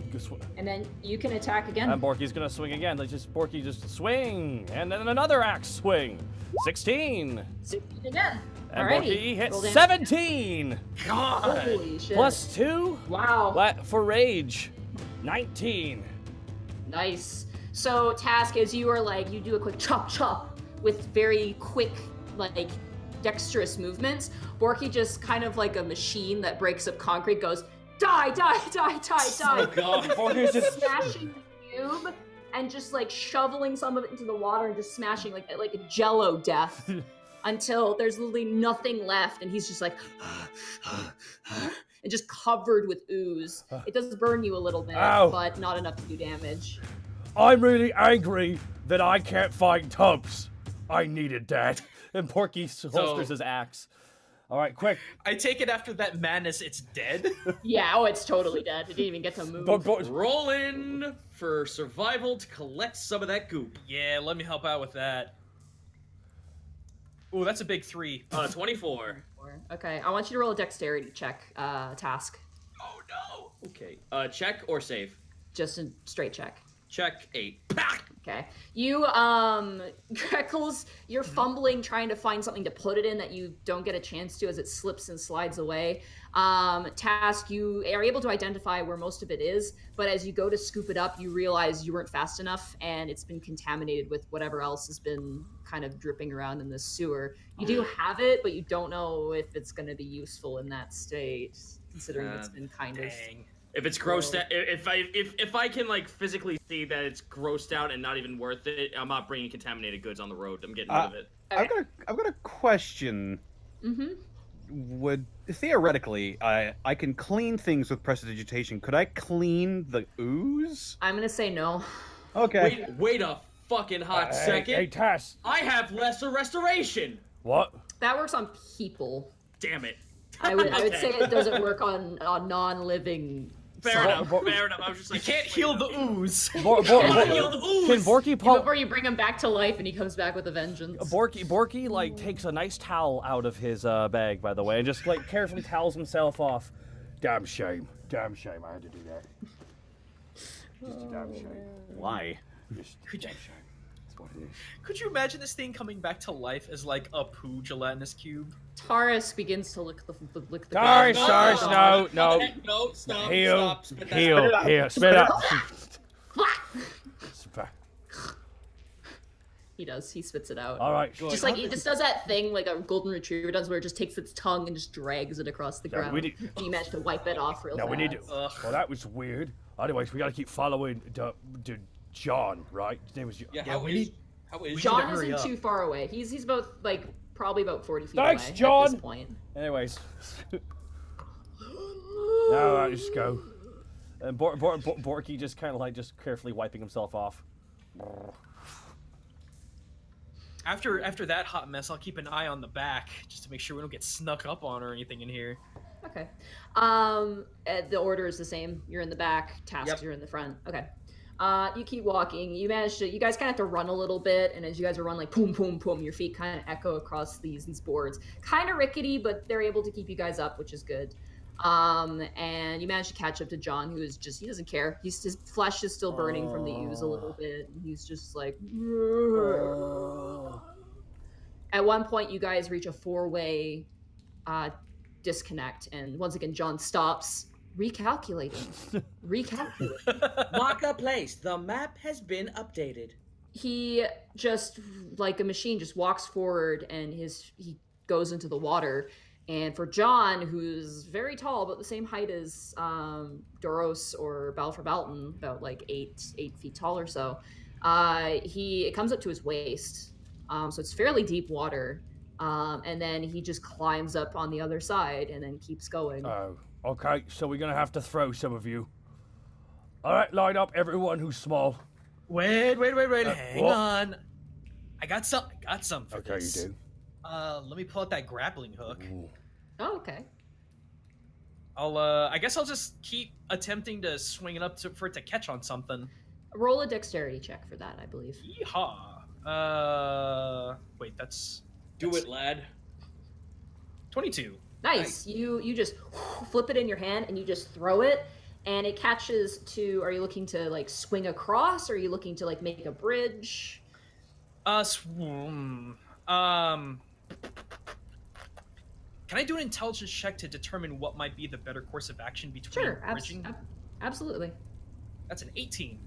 And then you can attack again. and Borky's gonna swing again. Borky just swing, and then another axe swing. 16. 16 again. And Alrighty. Borky hits Roll damage. 17. Holy shit. Plus 2 Wow. for rage. 19. Nice. So, Task, as you are like, you do a quick chop with very quick, like, dexterous movements. Borky just kind of like a machine that breaks up concrete goes, die. Oh god. Borky's just Smashing the cube and just like shoveling some of it into the water and just smashing like a jello death until there's literally nothing left and he's just like and just covered with ooze. It does burn you a little bit, Ow. but not enough to do damage. I'm really angry that I can't find tubs. I needed that. And Borky holsters his axe. All right, quick. I take it after that madness, it's dead. Yeah, it's totally dead. It didn't even get to move. Roll in for survival to collect some of that goop. Yeah, let me help out with that. Ooh, that's a big 3. 24. Okay, I want you to roll a dexterity check, Task. Oh no. Okay. Check or save? Just a straight check. Check 8. Okay. You, Greckles, you're fumbling trying to find something to put it in that you don't get a chance to as it slips and slides away. Task, you are able to identify where most of it is, but as you go to scoop it up, you realize you weren't fast enough and it's been contaminated with whatever else has been kind of dripping around in the sewer. You do have it, but you don't know if it's going to be useful in that state, considering it's been kind of... If it's grossed out, if I can like physically see that it's grossed out and not even worth it, I'm not bringing contaminated goods on the road. I'm getting rid of it. I've got a question. Would theoretically, I can clean things with prestidigitation. Could I clean the ooze? I'm gonna say no. Okay. Wait a fucking hot second. Hey, Tass. I have lesser restoration. What? That works on people. Damn it. I would say it doesn't work on non-living Fair enough. Fair enough. I was just You like, can't heal the ooze. Can Ooze. Borky pull? Before you bring him back to life and he comes back with a vengeance. Borky like takes a nice towel out of his bag, by the way, and just like carefully towels himself off. Damn shame I had to do that. Just a damn shame. Why? Just a damn shame. That's what it is. Could you imagine this thing coming back to life as like a poo gelatinous cube? Taurus begins to lick the Taurus, ground. no. No, stop. Heal, Stop. Spit that heal, out. heal, spit up. He does. He spits it out. All right. Just like he just does that thing like a golden retriever does, where it just takes its tongue and just drags it across the ground. we need- And you manage to wipe it off real Now fast. we need to. Well, that was weird. Anyways, we gotta keep following the John, right? His name was. Yeah, Yeah, how we is- need- How is John hurry isn't up. too far away. He's about like probably about 40 feet Thanks, away John. at this point. Anyways. Now I just go. And Borky just kind of like just carefully wiping himself off. After that hot mess, I'll keep an eye on the back just to make sure we don't get snuck up on or anything in here. Okay. The order is the same. You're in the back. Tasks, you're in the front. Okay. You keep walking. You guys kind of have to run a little bit, and as you guys are running, like boom, boom, boom, your feet kind of echo across these boards. Kind of rickety, but they're able to keep you guys up, which is good. And you manage to catch up to John, who is he doesn't care. His flesh is still burning from the ooze a little bit, and he's just like. At one point, you guys reach a 4-way disconnect, and once again, John stops. Recalculating. Marker placed. The map has been updated. He just, like a machine, just walks forward and he goes into the water. And for John, who's very tall, about the same height as Doros or Balfour Balton, about like 8 feet tall or so, it comes up to his waist. So it's fairly deep water. And then he just climbs up on the other side and then keeps going. Oh, okay. So we're gonna have to throw some of you. All right, line up, everyone who's small. Wait. Hang what? on. I got some for Okay, this. you do. Let me pull out that grappling hook. Ooh. Oh, okay. I guess I'll just keep attempting to swing it up for it to catch on something. Roll a dexterity check for that, I believe. Yeehaw. Wait, that's Do it, lad. 22. Nice. You just flip it in your hand and you just throw it, and it catches to. Are you looking to like swing across, or are you looking to like make a bridge? Can I do an intelligence check to determine what might be the better course of action between Sure, bridging? absolutely. That's an 18.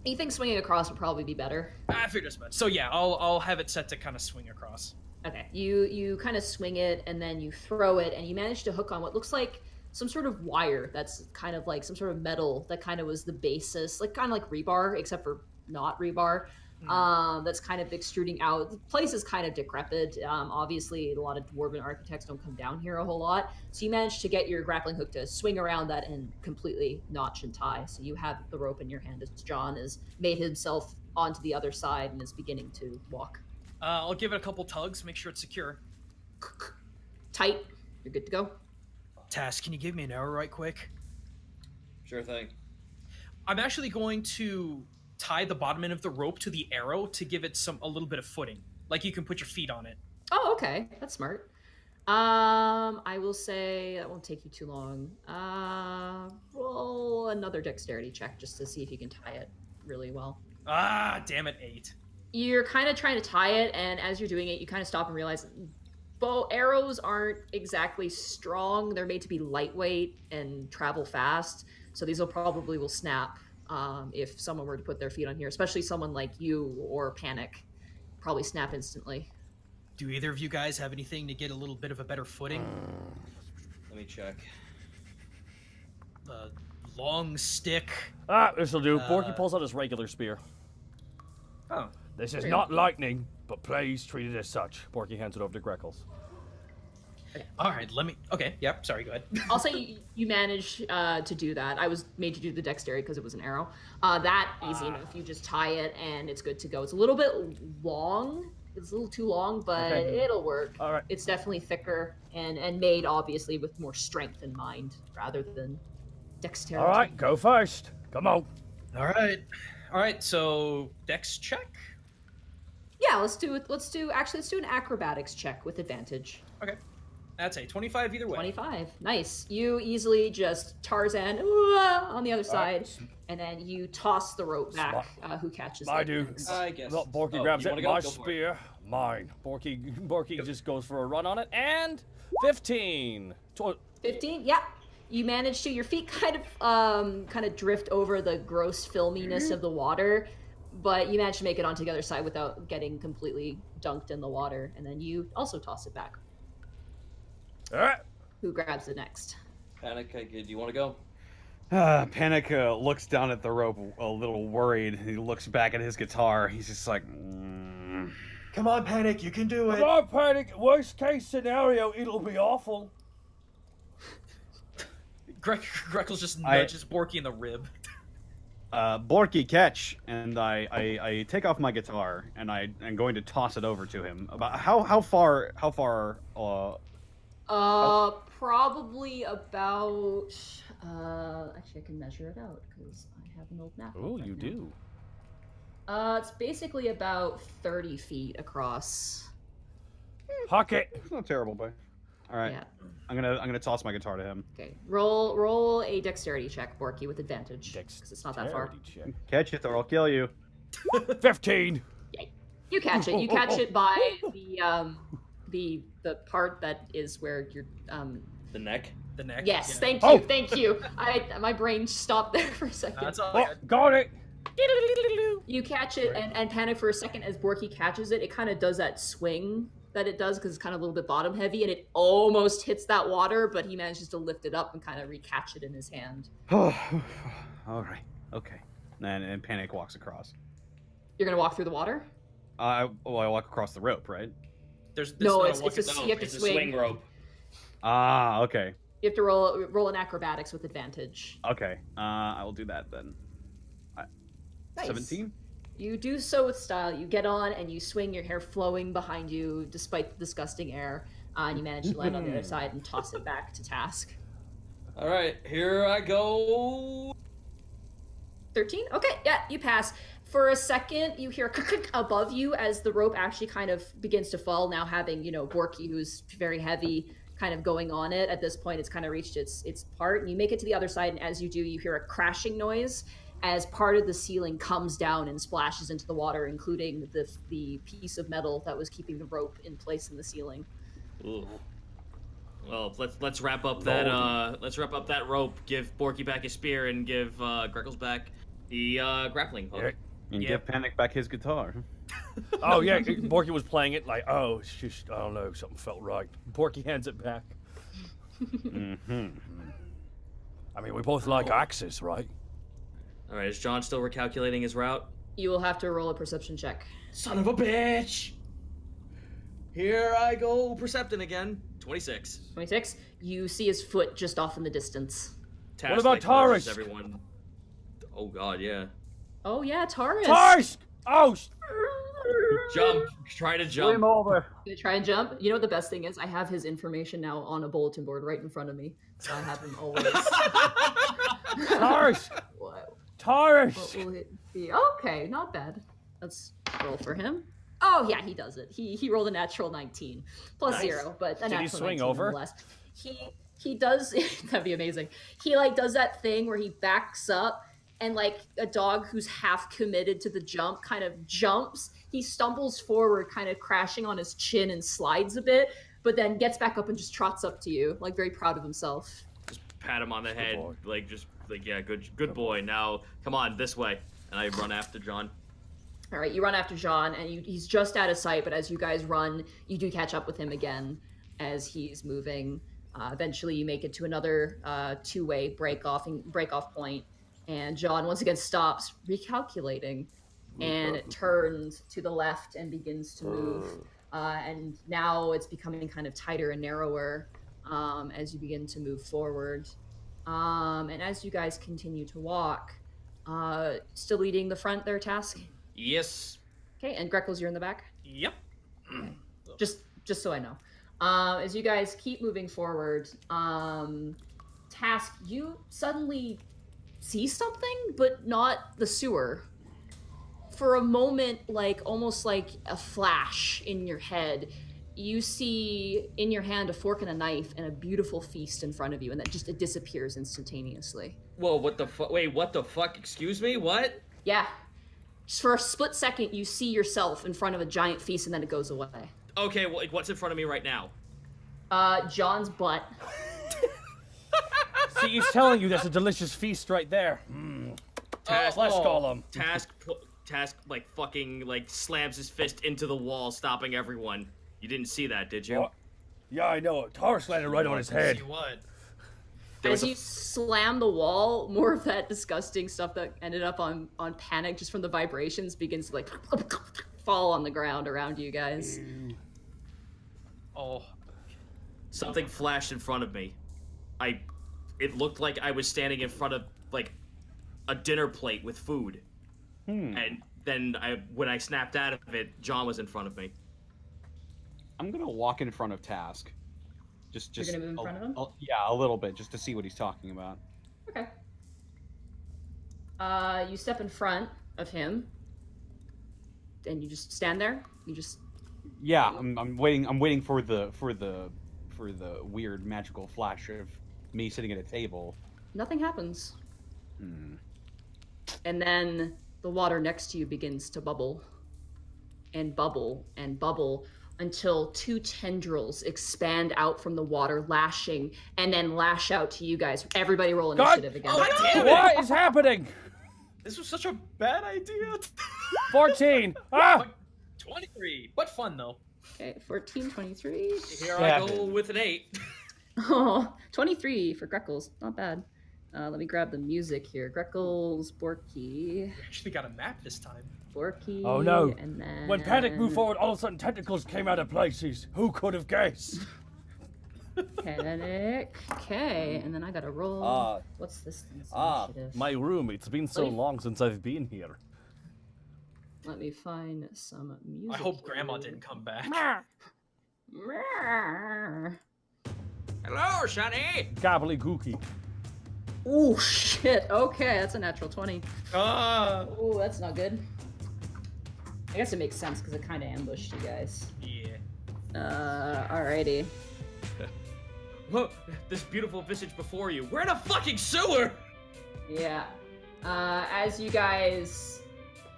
You think swinging across would probably be better? I figured as much. So yeah, I'll have it set to kind of swing across. Okay. You kind of swing it and then you throw it, and you manage to hook on what looks like some sort of wire that's kind of like some sort of metal that kind of was the basis, like kind of like rebar, except for not rebar. That's kind of extruding out. The place is kind of decrepit. Obviously, a lot of dwarven architects don't come down here a whole lot. So you manage to get your grappling hook to swing around that and completely notch and tie. So you have the rope in your hand as John has made himself onto the other side and is beginning to walk. I'll give it a couple tugs, make sure it's secure. Tight. You're good to go. Task, can you give me an arrow right quick? Sure thing. I'm actually going to tie the bottom end of the rope to the arrow to give it a little bit of footing. Like you can put your feet on it. Oh, okay. That's smart. I will say that won't take you too long. Roll another dexterity check just to see if you can tie it really well. Ah, damn it, 8. You're kind of trying to tie it, and as you're doing it, you kind of stop and realize arrows aren't exactly strong. They're made to be lightweight and travel fast, so these will snap if someone were to put their feet on here, especially someone like you or Panic. Probably snap instantly. Do either of you guys have anything to get a little bit of a better footing? Let me check. A long stick. This'll do. Borky pulls out his regular spear. Oh. This is not lightning, but please treat it as such. Borky hands it over to Greckles. All right, Okay, yep, sorry, go ahead. I'll say you manage to do that. I was made to do the dexterity because it was an arrow. That easy enough. You just tie it and it's good to go. It's a little bit long. It's a little too long, but it'll work. All right. It's definitely thicker and made, obviously, with more strength in mind rather than Dexterity. All right, go first. Come on. All right. So Dex check. Yeah, let's do an acrobatics check with advantage. Okay, that's a 25 either way. 25. Nice. You easily just Tarzan on the other side, and then you toss the rope back. Who catches I it? do. I guess. Borky grabs it. My spear, mine. Borky just goes for a run on it, and 15. 15. Yeah. You manage to. Your feet kind of drift over the gross filminess of the water, but you manage to make it onto the other side without getting completely dunked in the water, and then you also toss it back. All right. Who grabs it next? Panic, do you want to go? Panic looks down at the rope a little worried. He looks back at his guitar. He's just like, Come on, Panic, you can do it. Come on, Panic. Worst case scenario, it'll be awful. Greckles just nudges Borky in the rib. Borky, catch, and I take off my guitar and I am going to toss it over to him. About how far? Probably about. Actually, I can measure it out because I have an old map. Oh, you do. It's basically about 30 feet across. Huck it. It's not terrible, boy. All right. Yeah. I'm gonna toss my guitar to him. Okay. Roll a dexterity check, Borky, with advantage. Because it's not that far. Check. Catch it or I'll kill you. 15. Yay. You catch it. You catch it by the part that is where you're The neck. The neck. Yes, yeah. thank you. My brain stopped there for a second. That's all. Oh, got it. You catch it and panic for a second as Borky catches it. It kind of does that swing that it does because it's kind of a little bit bottom heavy, and it almost hits that water, but he manages to lift it up and kind of recatch it in his hand. All right. Okay. And Panic walks across. You're gonna walk through the water? I walk across the rope, right? There's No, not it's a you have to It's a swing. swing rope. Ah, okay. You have to roll an acrobatics with advantage. Okay. I will do that then. Nice. 17? You do so with style. You get on and you swing, your hair flowing behind you despite the disgusting air, and you manage to land on the other side and toss it back to Task. All right, here I go. 13? Okay, yeah, you pass. For a second, you hear above you as the rope actually kind of begins to fall, now having, Borky, who's very heavy, kind of going on it. At this point, it's kind of reached its part, and you make it to the other side, and as you do, you hear a crashing noise as part of the ceiling comes down and splashes into the water, including the piece of metal that was keeping the rope in place in the ceiling. Ooh. Well, let's wrap up that rope. Give Borky back his spear and give Greckles back the grappling hook. And give Panic back his guitar. Oh yeah, Borky was playing it like, oh, it's just, I don't know, something felt right. Borky hands it back. Mm-hmm. I mean, we both like axes, right? All right, is John still recalculating his route? You will have to roll a perception check. Son of a bitch! Here I go, percepting again. 26. 26. You see his foot just off in the distance. What about Tarisk? Everyone. Oh god, yeah. Oh yeah, Tarisk. Tarisk! Oh! Jump. Try to jump. Swim over. Gonna try and jump. You know what the best thing is? I have his information now on a bulletin board right in front of me, so I have him always. Tarisk! What Tarisk! will it be? Okay, not bad. Let's roll for him. Oh yeah, he does it. He rolled a natural 19 plus Nice. 0, but a Did natural he swing 19 over? nonetheless. He does. That'd be amazing. He does that thing where he backs up and like a dog who's half committed to the jump kind of jumps. He stumbles forward, kind of crashing on his chin and slides a bit, but then gets back up and just trots up to you, like very proud of himself. Just pat him on the head, boy. yeah, good boy. Now, come on, this way. And I run after John. All right, you run after John, and he's just out of sight, but as you guys run, you do catch up with him again as he's moving. Eventually, you make it to another two-way break-off point, and John once again stops, recalculating, and turns to the left and begins to move. And now it's becoming kind of tighter and narrower as you begin to move forward. And as you guys continue to walk, still leading the front there, Task? Yes. Okay, and Greckles, you're in the back? Yep. Just so I know. As you guys keep moving forward, Task, you suddenly see something, but not the sewer. For a moment, like almost like a flash in your head, you see in your hand a fork and a knife and a beautiful feast in front of you, and that just it disappears instantaneously. Whoa, what the fuck? Wait, what the fuck? Excuse me? What? Yeah. Just for a split second, you see yourself in front of a giant feast, and then it goes away. Okay, well, like, what's in front of me right now? John's butt. See, he's telling you there's a delicious feast right there. Task, Let's call him. Task, like, fucking, like, slams his fist into the wall, stopping everyone. You didn't see that, did you? What? Yeah, I know. Taurus landed right on his head. See what? As you slam the wall, more of that disgusting stuff that ended up on Panic just from the vibrations begins to, like, fall on the ground around you guys. Oh. Something flashed in front of me. It looked like I was standing in front of, like, a dinner plate with food. And then when I snapped out of it, John was in front of me. I'm gonna walk in front of Task. You're gonna move in front of him? Yeah, a little bit, just to see what he's talking about. Okay. You step in front of him, and you just stand there. You just. Yeah, I'm waiting. I'm waiting for the weird magical flash of me sitting at a table. Nothing happens. And then the water next to you begins to bubble, and bubble, and bubble, until two tendrils expand out from the water, lashing, and then lash out to you guys. Everybody roll initiative again. Oh, damn it. What is happening? This was such a bad idea. 14. Ah! 23. What fun, though. Okay, 14, 23. Here I go with an 8. Oh, 23 for Greckles. Not bad. Let me grab the music here. Greckles, Borky. We actually got a map this time. Borky. Oh no. And then... When Panic moved forward, all of a sudden tentacles came out of places. Who could have guessed? Panic. Okay, and then I gotta roll. What's this thing's initiative? My room. It's been so long since I've been here. Let me find some music. I hope Grandma didn't come back. Hello, Shani! Gobbledygooky. Oh shit. Okay, that's a natural 20. Oh, that's not good. I guess it makes sense because it kind of ambushed you guys. yeah. Alrighty. Whoa, this beautiful visage before you. We're in a fucking sewer! Yeah. As you guys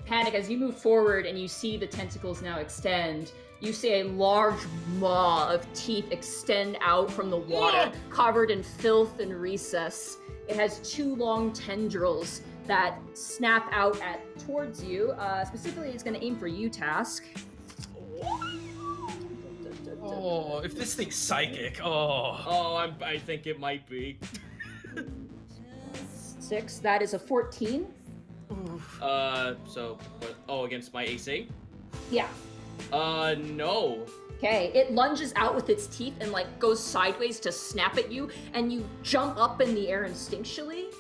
panic, as you move forward and you see the tentacles now extend, you see a large maw of teeth extend out from the water, covered in filth and recess. It has two long tendrils that snap out towards you. Specifically, it's going to aim for you, Task. Oh, if this thing's psychic, I think it might be. 6. That is a 14. Against my AC? Yeah. No. Okay, it lunges out with its teeth and like goes sideways to snap at you, and you jump up in the air instinctually,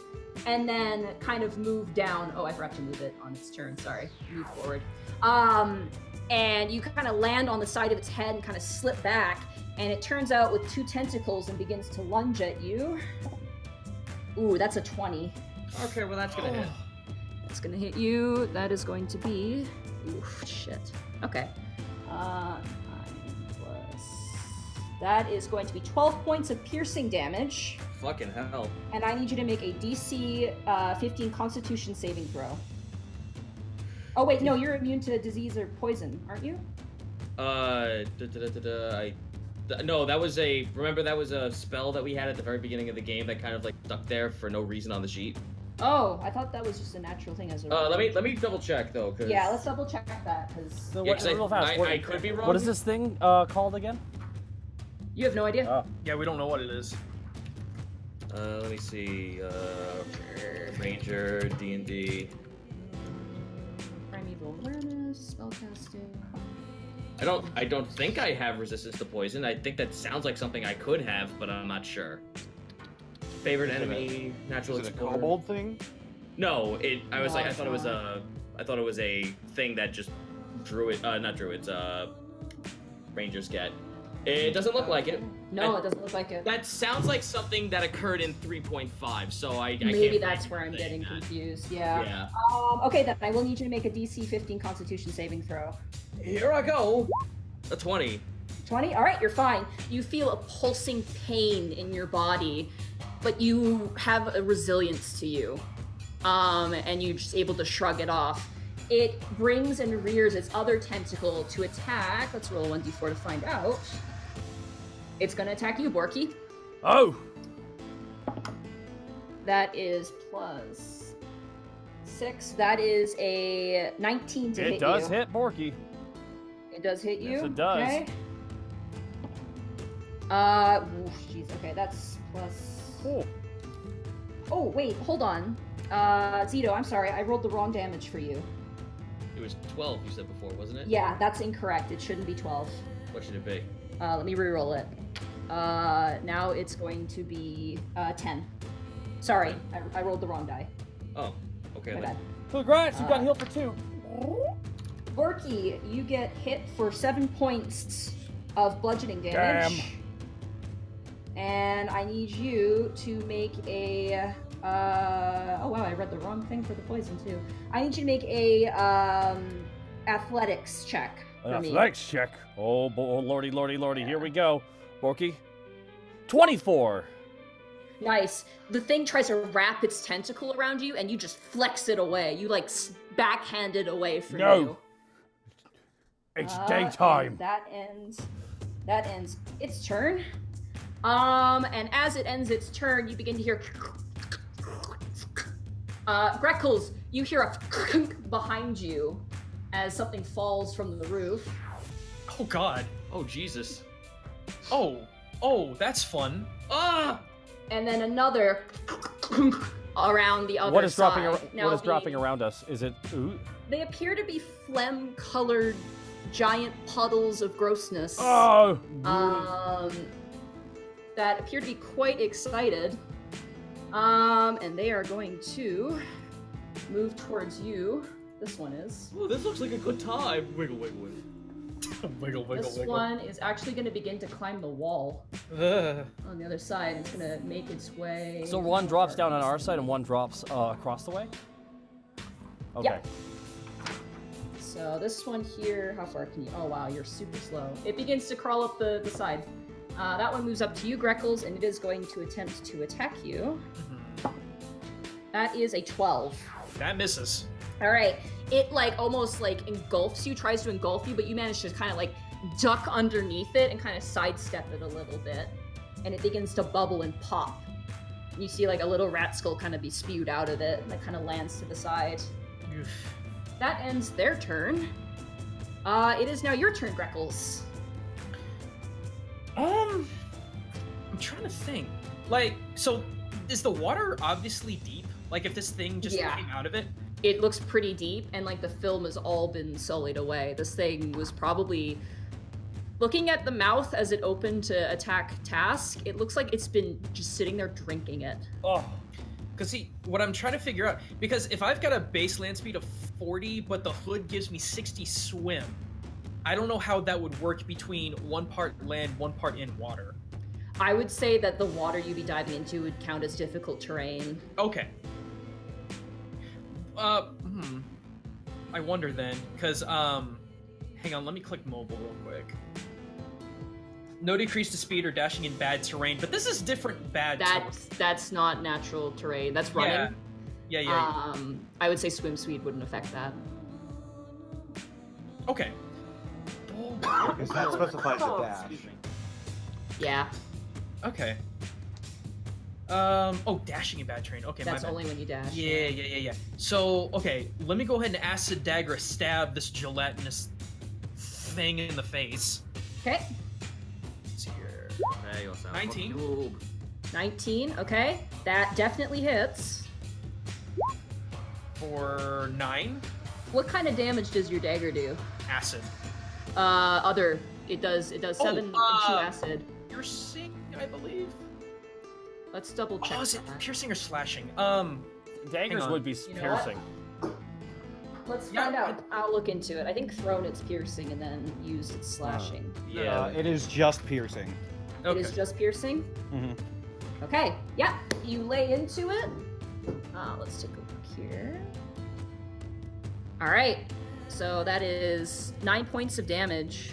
and then kind of move down. Oh, I forgot to move it on its turn, sorry. Move forward. And you kind of land on the side of its head and kind of slip back, and it turns out with two tentacles and begins to lunge at you. Ooh, that's a 20. Okay, well that's gonna hit. That's gonna hit you. That is going to be... Oof, shit. Okay. 9 plus... That is going to be 12 points of piercing damage. Fucking hell. And I need you to make a DC 15 Constitution saving throw. Oh wait, no, you're immune to disease or poison, aren't you? No, that was a... Remember that was a spell that we had at the very beginning of the game that kind of like stuck there for no reason on the sheet? Oh, I thought that was just a natural thing as a... let me double check though, cause... Yeah, let's double check that, because... So real fast. I could be wrong. What is this thing called again? You have no idea? Yeah, we don't know what it is. Let me see. Ranger, D&D. Primeval awareness, spellcasting... I don't think I have resistance to poison. I think that sounds like something I could have, but I'm not sure. Favorite enemy, natural explorer. Is it a kobold thing? No, I thought it was a thing that just druid, not druids, rangers get. It doesn't look like it. No, it doesn't look like it. That sounds like something that occurred in 3.5, so I Maybe can't that's where I'm getting confused. Yeah. Yeah. Okay, then I will need you to make a DC 15 Constitution saving throw. Here I go. A 20. 20? All right, you're fine. You feel a pulsing pain in your body, but you have a resilience to you, and you're just able to shrug it off. It brings and rears its other tentacle to attack. Let's roll a 1d4 to find out. It's going to attack you, Borky. Oh! That is plus 6. That is a 19 to hit you. It does hit Borky. It does hit you? Yes, it does. Okay. Jeez. Okay, that's plus... Oh. Oh, wait, hold on. Zito, I'm sorry. I rolled the wrong damage for you. It was 12, you said before, wasn't it? Yeah, that's incorrect. It shouldn't be 12. What should it be? Let me re-roll it. Now it's going to be 10. Sorry, I rolled the wrong die. Oh, okay. My Then. bad. Congrats, you got healed for 2. Borky, you get hit for 7 points of bludgeoning damage. Damn. And I need you to make a... oh wow, I read the wrong thing for the poison too. I need you to make a athletics check for me. Athletics check. Oh, lordy, here we go. Borky. 24. Nice. The thing tries to wrap its tentacle around you, and you just flex it away. You like backhand it away from you. It's daytime. And that ends its turn. And as it ends its turn, you begin to hear Greckles, you hear a behind you as something falls from the roof. Oh god. Oh, Jesus. Oh, that's fun. Ah! And then another around the other What is side. dropping around us? Is it ooh? They appear to be phlegm-colored giant puddles of grossness. Oh! That appear to be quite excited. And they are going to move towards you. This one is. Oh, this looks like a good time. Wiggle, wiggle, wiggle. Wiggle, wiggle, This wiggle. one is actually going to begin to climb the wall Ugh. on the other side. It's going to make its way. So one drops down on our side and one drops across the way? Okay. Yeah. So this one here, how far can you? Oh wow, you're super slow. It begins to crawl up the side. That one moves up to you, Greckles, and it is going to attempt to attack you. That is a 12. That misses. All right. It almost engulfs you, tries to engulf you, but you manage to kind of duck underneath it and kind of sidestep it a little bit. And it begins to bubble and pop. And you see a little rat skull kind of be spewed out of it, and it kind of lands to the side. Oof. That ends their turn. It is now your turn, Greckles. I'm trying to think. So is the water obviously deep? If this thing just came out of it? It looks pretty deep, and the film has all been sullied away. This thing was probably looking at the mouth as it opened to attack Task. It looks like it's been just sitting there drinking it. Oh. Because see, what I'm trying to figure out, because if I've got a base land speed of 40, but the hood gives me 60 swim, I don't know how that would work between one part land, one part in water. I would say that the water you'd be diving into would count as difficult terrain. Okay. I wonder then, because, hang on, let me click mobile real quick. No decrease to speed or dashing in bad terrain, but this is different bad terrain. That's not natural terrain. That's running. Yeah. I would say swim speed wouldn't affect that. Okay. Because that specifies a dash. Yeah. Okay. Dashing in bad terrain. Okay, That's my bad. only when you dash. Yeah. So, okay, let me go ahead and acid dagger stab this gelatinous thing in the face. Okay. Let's see here. Hey, you'll sound 19. fucking 19, okay. That definitely hits. For 9. What kind of damage does your dagger do? Acid. It does 7 and 2 acid. Piercing, I believe. Let's double check. Oh, is it piercing or slashing? Daggers on. would be You know piercing. Let's find out. I'll look into it. I think thrown it's piercing and then used it's slashing. It is just piercing. Okay. It is just piercing? Mm-hmm. Okay, yeah. You lay into it. Let's take a look here. Alright. So that is 9 points of damage.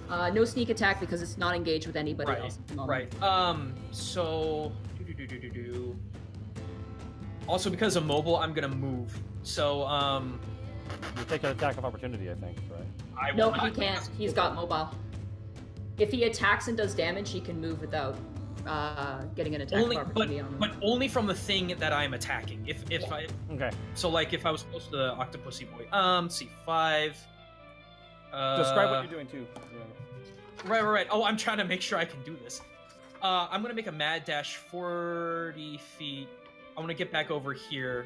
No sneak attack because it's not engaged with anybody else at the moment. Right. So... Also, because of mobile, I'm gonna move. So, You take an attack of opportunity, I think, right? No, he can't. He's got mobile. If he attacks and does damage, he can move without getting an attack of opportunity on him. But only from the thing that I'm attacking. If I... Okay. So, like, if I was close to the Octopussy Boy. See, 5... Describe what you're doing, too. Yeah. Right. Oh, I'm trying to make sure I can do this. I'm gonna make a mad dash 40 feet. I want to get back over here.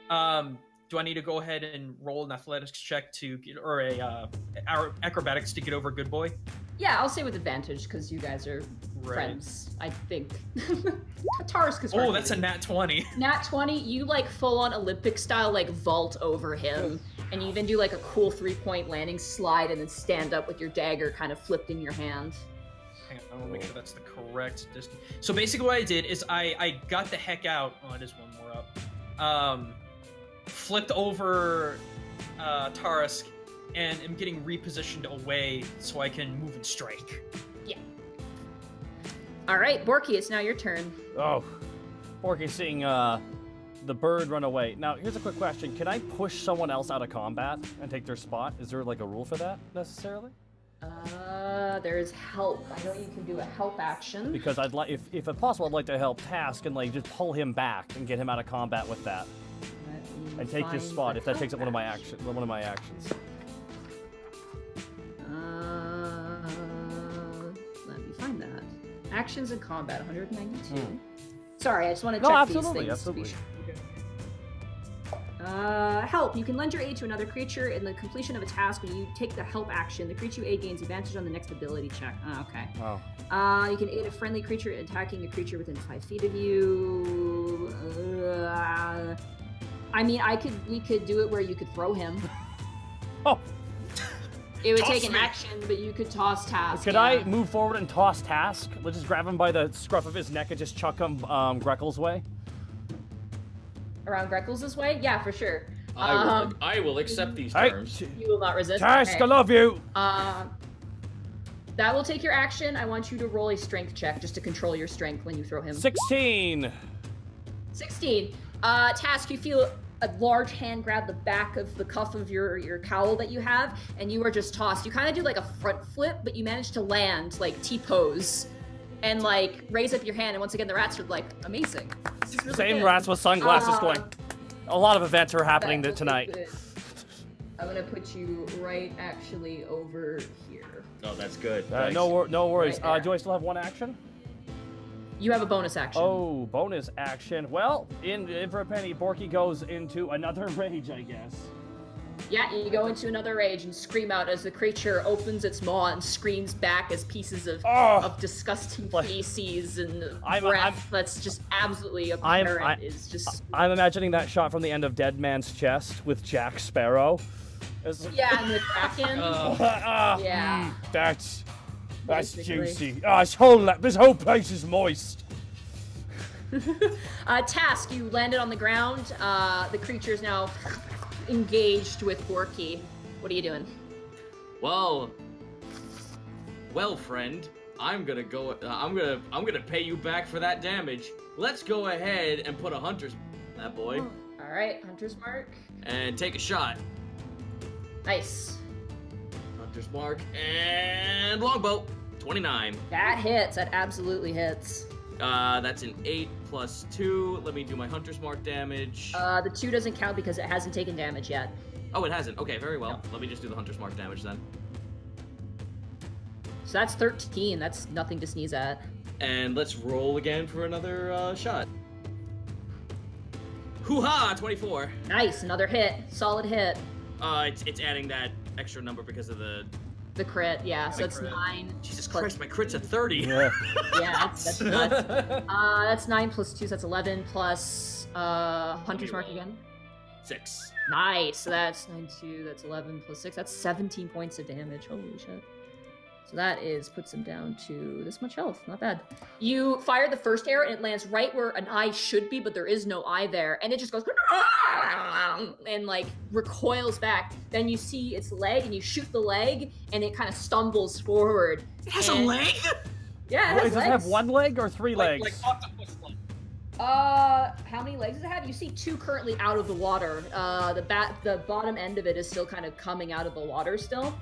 Do I need to go ahead and roll an athletics check or acrobatics to get over Good Boy? Yeah, I'll say with advantage because you guys are friends, I think. Tarisk is Oh, that's a nat 20. Nat 20, you like full on Olympic style like vault over him. And you even do like a cool 3-point landing slide and then stand up with your dagger kind of flipped in your hand. Hang on, I want to make sure that's the correct distance. So basically what I did is I got the heck out. Oh, it is one more up. Flipped over Tarisk and am getting repositioned away so I can move and strike. Yeah. Alright, Borky, it's now your turn. Oh. Borky's seeing the bird run away. Now, here's a quick question. Can I push someone else out of combat and take their spot? Is there like a rule for that, necessarily? There's help. I know you can do a help action. Because I'd like, if possible, I'd like to help Task and like just pull him back and get him out of combat with that, and take his spot if that takes up one of my actions. Let me find that. Actions in combat, 192. Sorry, I just want to check these things. Absolutely. Help. You can lend your aid to another creature in the completion of a task. When you take the help action, the creature you aid gains advantage on the next ability check. Okay. Oh. You can aid a friendly creature attacking a creature within 5 feet of you. I mean, we could do it where you could throw him. Oh. It would take an action, but you could toss Task. Could I move forward and toss Task? Let's just grab him by the scruff of his neck and just chuck him Greckles' way. Around Greckles' way? Yeah, for sure. I will accept these terms. You will not resist. Task, okay. I love you! That will take your action. I want you to roll a strength check just to control your strength when you throw him. 16! 16. Task, you feel a large hand grab the back of the cuff of your cowl that you have, and you are just tossed. You kind of do like a front flip, but you manage to land, like T-pose, and like raise up your hand, and once again the rats are like, amazing. This is really Same good. rats with sunglasses going. A lot of events are happening That tonight. good. I'm gonna put you right actually over here. Oh, that's good. No worries. Right Do I still have one action? You have a bonus action. Oh, bonus action. Well, in for a penny, Borky goes into another rage, I guess. Yeah, you go into another rage and scream out as the creature opens its maw and screams back as pieces of disgusting feces and breath that's just absolutely apparent. I'm imagining that shot from the end of Dead Man's Chest with Jack Sparrow. Yeah, and the Kraken. Yeah. That's Basically. juicy. This whole place is moist. Task, you landed on the ground. The creature is now engaged with Borky. What are you doing? Well, friend, I'm gonna go. I'm gonna pay you back for that damage. Let's go ahead and put a hunter's on that boy. All right, hunter's mark. And take a shot. Nice. Hunter's mark and longbow. 29. That hits. That absolutely hits. That's an 8 plus 2. Let me do my hunter's mark damage. The 2 doesn't count because it hasn't taken damage yet. Oh, it hasn't. Okay, very well. Let me just do the hunter's mark damage then. So that's 13. That's nothing to sneeze at. And let's roll again for another shot. Hoo-ha! 24. Nice. Another hit. Solid hit. It's adding that extra number because of the crit, yeah. So it's crit. 9. Jesus Christ, my crit's at 30. Yeah. Yeah, that's nuts. That's 9 plus 2, so that's 11 plus hunter's mark again. 6. Nice. So that's 9, 2, that's 11 plus 6. That's 17 points of damage. Holy shit. So that puts him down to this much health. Not bad. You fire the first arrow and it lands right where an eye should be, but there is no eye there. And it just goes and like recoils back. Then you see its leg and you shoot the leg and it kind of stumbles forward. It has a leg? Yeah, Does it have one leg or 3 legs? Like octopus leg. How many legs does it have? You see 2 currently out of the water. The bottom end of it is still kind of coming out of the water still.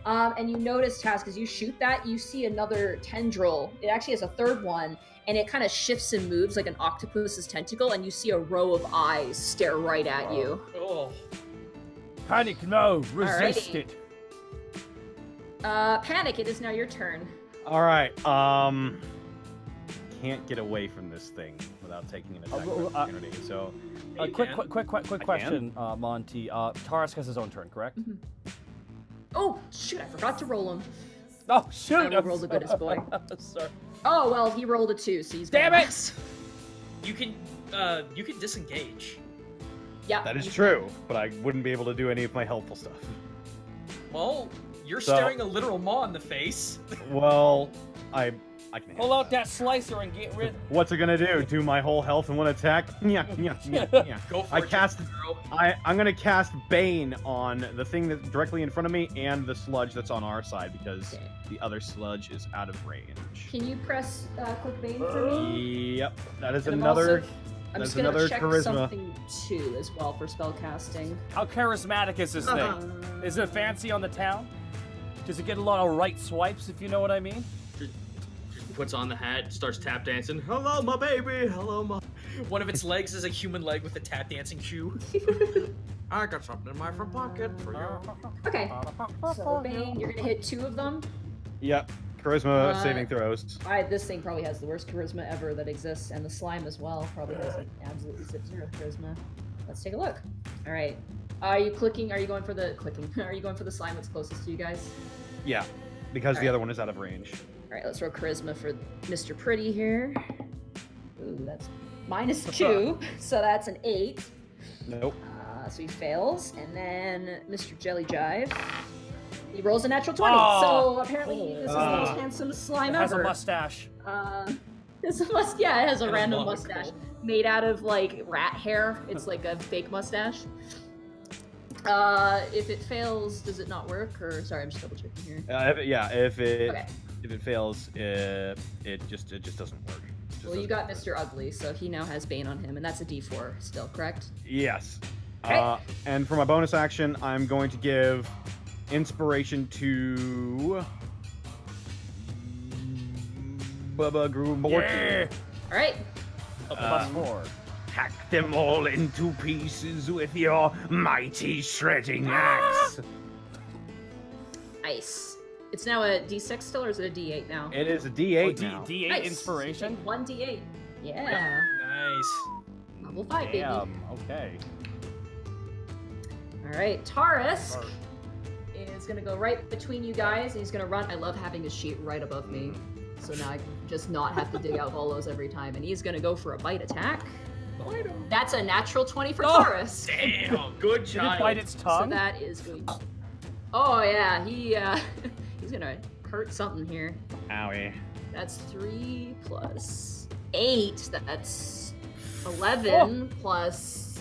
And you notice, Task, as you shoot that, you see another tendril. It actually has a third one, and it kind of shifts and moves like an octopus's tentacle, and you see a row of eyes stare right at you. Oh. Panic, no. Resist it. Panic, it is now your turn. All right. Can't get away from this thing without taking an attack of opportunity. So, quick question, Monty. Tarisk has his own turn, correct? Mm-hmm. Oh, shoot, I forgot to roll him. Oh, shoot! I rolled the goodest boy. Sorry. Oh, well, he rolled a 2, so he's Damn gone. it! You can disengage. Yeah. that is true, but I wouldn't be able to do any of my helpful stuff. Well, you're So- staring a literal maw in the face. Well, I can Pull handle out that slicer and get rid. What's it gonna do? Do my whole health in one attack? Yeah. Go for I it, cast. girl. I'm gonna cast Bane on the thing that's directly in front of me and the sludge that's on our side because Okay. the other sludge is out of range. Can you press quick Bane for me? Yep, that is And I'm another. also- I'm That's just gonna another check charisma. something too as well for spell casting. How charismatic is this thing? Is it fancy on the town? Does it get a lot of right swipes, if you know what I mean? Just puts on the hat, starts tap dancing. Hello, my baby. Hello, my. One of its legs is a human leg with a tap dancing shoe. I got something in my front pocket for you. Okay, so Bane, you're gonna hit 2 of them. Yep, charisma Uh, saving throws. This thing probably has the worst charisma ever that exists, and the slime as well probably has an absolutely zero charisma. Let's take a look. All right, are you going for the Are you going for the slime that's closest to you guys? Yeah, because the Alright. other one is out of range. All right, let's roll charisma for Mr. Pretty here. Ooh, that's -2, so that's an 8. Nope. So he fails, and then Mr. Jelly Jive. He rolls a natural 20, Oh. so apparently this is the most handsome slime It has ever. a mustache. It's a it has a And a random monocle. mustache made out of like rat hair. It's like a fake mustache. If it fails, does it not work? Or sorry, I'm just double checking here. If it Okay. fails, it just doesn't work. It just Well, you doesn't got Mr. Ugly, so he now has Bane on him, and that's a D4 still, correct? Yes. Okay. And for my bonus action, I'm going to give inspiration to Bubba Borky. All right. A +4. Hack them all into pieces with your mighty shredding axe. Nice. It's now a D6 still, or is it a D8 now? It is a D8 now. D8 Nice. inspiration. 1 D8. Yeah. Nice. Level 5, baby. Damn. Okay. All right, Tarisk is gonna go right between you guys, and he's gonna run. I love having his sheet right above me, so now I can just not have to dig out hollows every time. And he's gonna go for a bite attack. That's a natural 20 for Oh, Tarisk. Damn, good Did it child. bite its So tongue? that is going. Oh yeah, he's gonna hurt something here. Owie. That's 3 plus 8. That's 11 plus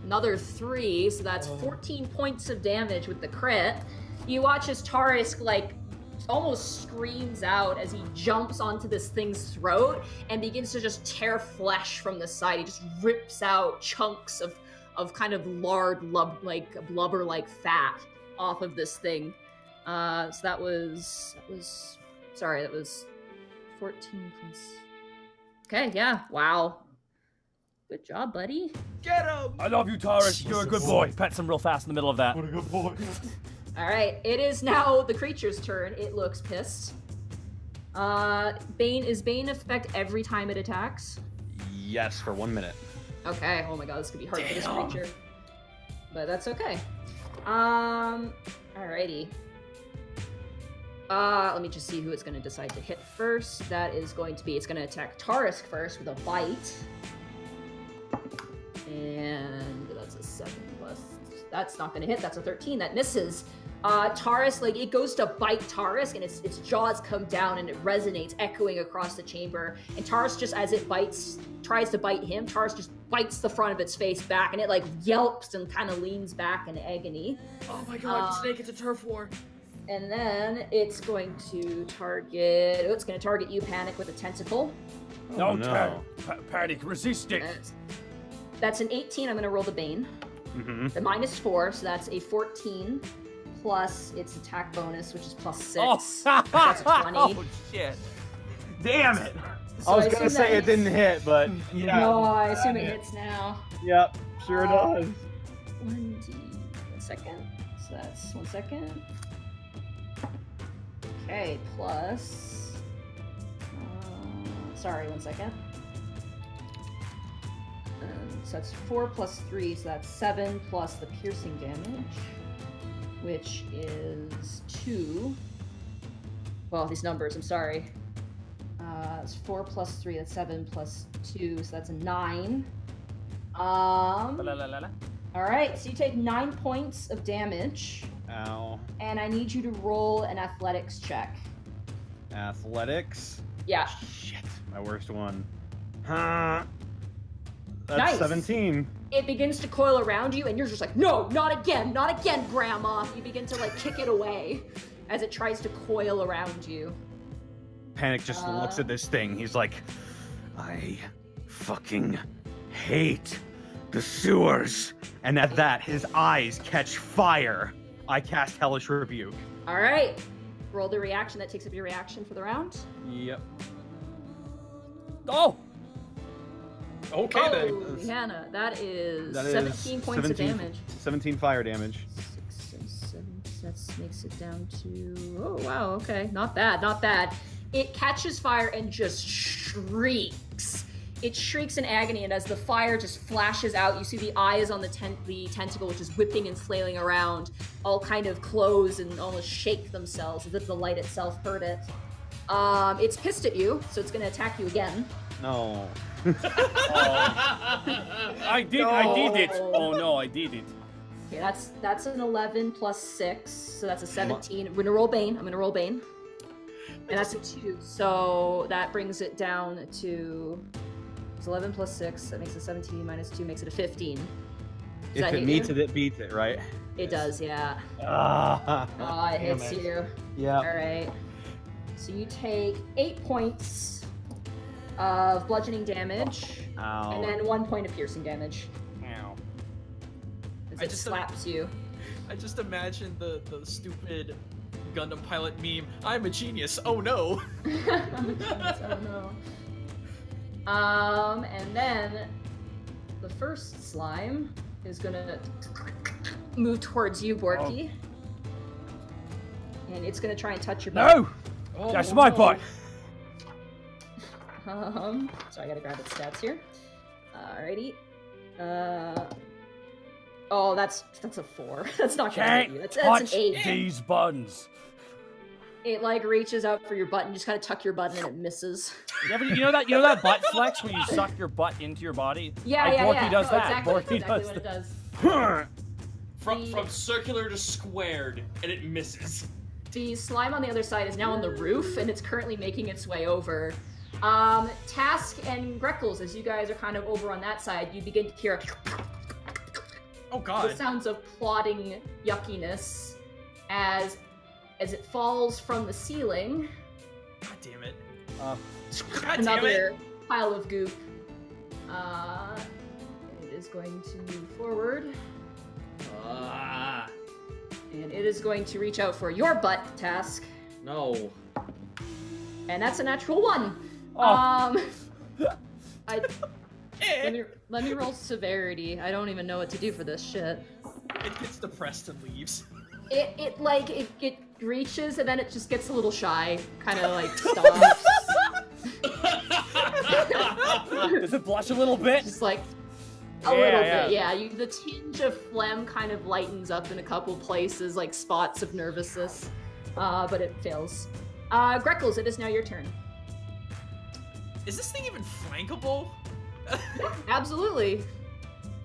another 3, so that's 14 points of damage with the crit. You watch as Tarisk like almost screams out as he jumps onto this thing's throat and begins to just tear flesh from the side. He just rips out chunks of kind of lard, blubber-like fat off of this thing. So that was 14 plus. Okay, yeah, wow. Good job, buddy. Get him! I love you, Tarisk. You're a good boy. Pets him real fast in the middle of that. What a good boy. All right, it is now the creature's turn. It looks pissed. Is Bane affect every time it attacks? Yes, for 1 minute. Okay. Oh my god, this could be hard for this Damn. creature. But that's okay. Alrighty. Let me just see who it's going to decide to hit first. That is going to be, it's going to attack Tarisk first with a bite. And that's a 7 That's not gonna hit. That's a 13. That misses. Taurus, like, it goes to bite Taurus, and its jaws come down, and it resonates, echoing across the chamber. And Taurus, just as it tries to bite him, Taurus just bites the front of its face back, and it, like, yelps and kind of leans back in agony. Oh my god, Snake, it's a turf war. And then it's going to target... Oh, it's going to target you, Panic, with a tentacle. No. Panic, resist it. That's an 18. I'm going to roll the Bane. Mm-hmm. The -4, so that's a 14. Plus its attack bonus, which is +6. Oh, That's a 20. Oh, shit. Damn it. So I was gonna say it didn't hit, but yeah. No, I assume it hits now. Yep, sure does. 1D. 1 second. So that's 1 second. Okay, plus... sorry, 1 second. So that's 4 plus 3, so that's 7 plus the piercing damage, which is 2. Well, these numbers, I'm sorry. It's 4 plus 3, that's 7 plus 2, so that's a 9. Alright, so you take 9 points of damage. Ow. And I need you to roll an athletics check. Athletics? Yeah. Shit, my worst one. Huh. That's Nice. 17. It begins to coil around you, and you're just like, no, not again, Grandma. You begin to, like, kick it away as it tries to coil around you. Panic just looks at this thing. He's like, I fucking hate the sewers. And at that, his eyes catch fire. I cast Hellish Rebuke. All right. Roll the reaction. That takes up your reaction for the round. Yep. Oh! Okay, then. Oh, Hannah, that is 17 points of damage. 17 fire damage. 6 and 7. That makes it down to... Oh, wow, okay. Not bad, not bad. It catches fire and just shrieks. It shrieks in agony, and as the fire just flashes out, you see the eyes on the tentacle, which is whipping and flailing around, all kind of close and almost shake themselves as if the light itself hurt it. It's pissed at you, so it's going to attack you again. No. I did it. Oh no, I did it. Okay, that's an 11 plus 6, so that's a 17. I'm gonna roll Bane. And that's a 2, so that brings it down to... It's 11 plus 6, that makes it 17, minus 2 makes it a 15. If it meets it, it beats it, right? It does, yeah. It hits you. Yeah. Alright. So you take 8 points of bludgeoning damage, Ow. and then 1 point of piercing damage. Ow. As it slaps you. I just imagine the stupid Gundam pilot meme. I'm a genius. Oh no. Oh no. And then the first slime is gonna move towards you, Borky. And it's gonna try and touch your butt. No! That's my butt! So I gotta grab its stats here. Alrighty. Oh, that's a 4. That's not gonna hit you. That's an 8. These buttons. It like reaches out for your butt and just kind of tuck your butt in and it misses. You know that butt flex where you suck your butt into your body? Borky does that. Exactly, Borky exactly does what it that. does. From circular to squared, and it misses. The slime on the other side is now on the roof, and it's currently making its way over. Task and Greckles, as you guys are kind of over on that side, you begin to hear Oh god. the sounds of plodding yuckiness as it falls from the ceiling. God damn it. Uh, God damn it. Another pile of goop. It is going to move forward. And it is going to reach out for your butt, Task. No. And that's a natural 1. Oh. Let me roll severity. I don't even know what to do for this shit. It gets depressed and leaves. It reaches and then it just gets a little shy, kind of like stops. Does it blush a little bit? Just like a little bit, yeah. The tinge of phlegm kind of lightens up in a couple places, like spots of nervousness, but it fails. Greckles, it is now your turn. Is this thing even flankable? Absolutely.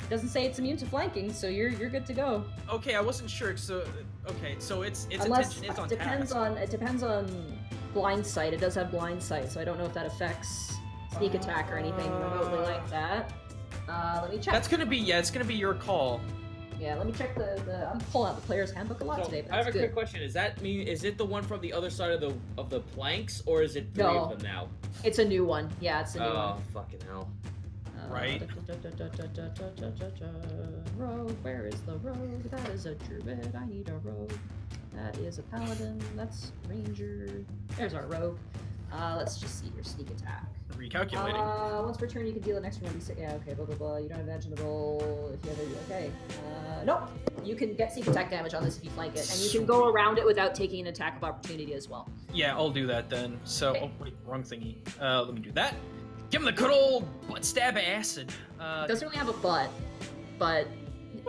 It doesn't say it's immune to flanking, so you're good to go. Okay, I wasn't sure. So its Unless attention is on it depends on blind sight. It does have blind sight, so I don't know if that affects sneak attack or anything remotely like that. Let me check. It's gonna be your call. Yeah, let me check the I'm pulling out the player's handbook a lot today. But I have a good. quick question. Is it the one from the other side of the planks, or is it 3 of them now? It's a new one. Yeah, it's a new one. Oh, fucking hell. Right. Rogue, where is the rogue? That is a druid. I need a rogue. That is a paladin. That's ranger. There's our rogue. Let's just see your sneak attack. Recalculating. Once per turn, you can deal an extra 1d6. Yeah, okay, blah blah blah. You don't have advantage on the roll if you have a. Okay. Nope. You can get sneak attack damage on this if you flank it, and you can go around it without taking an attack of opportunity as well. Yeah, I'll do that then. So, oh wait, wrong thingy. Let me do that. Give him the good old butt stab acid. It doesn't really have a butt, but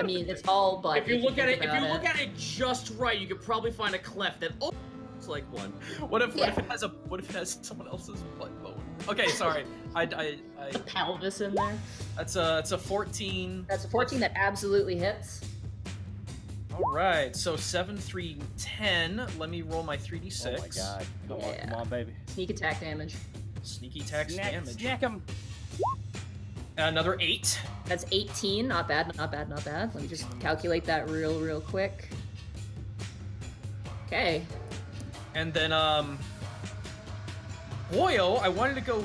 I mean it's all butt. If you look at it just right, you could probably find a cleft that looks like one. What if it has someone else's butt bone? Okay, sorry. I pelvis in there. That's a 14. That's a 14 that absolutely hits. All right, so 7, 3, 10. Let me roll my 3d6. Oh my god! Come on, baby. Sneak attack damage. Sneaky attack damage. Snack him. Another 8. That's 18. Not bad. Not bad. Not bad. Let me just calculate that real quick. Okay. And then Boyle, I wanted to go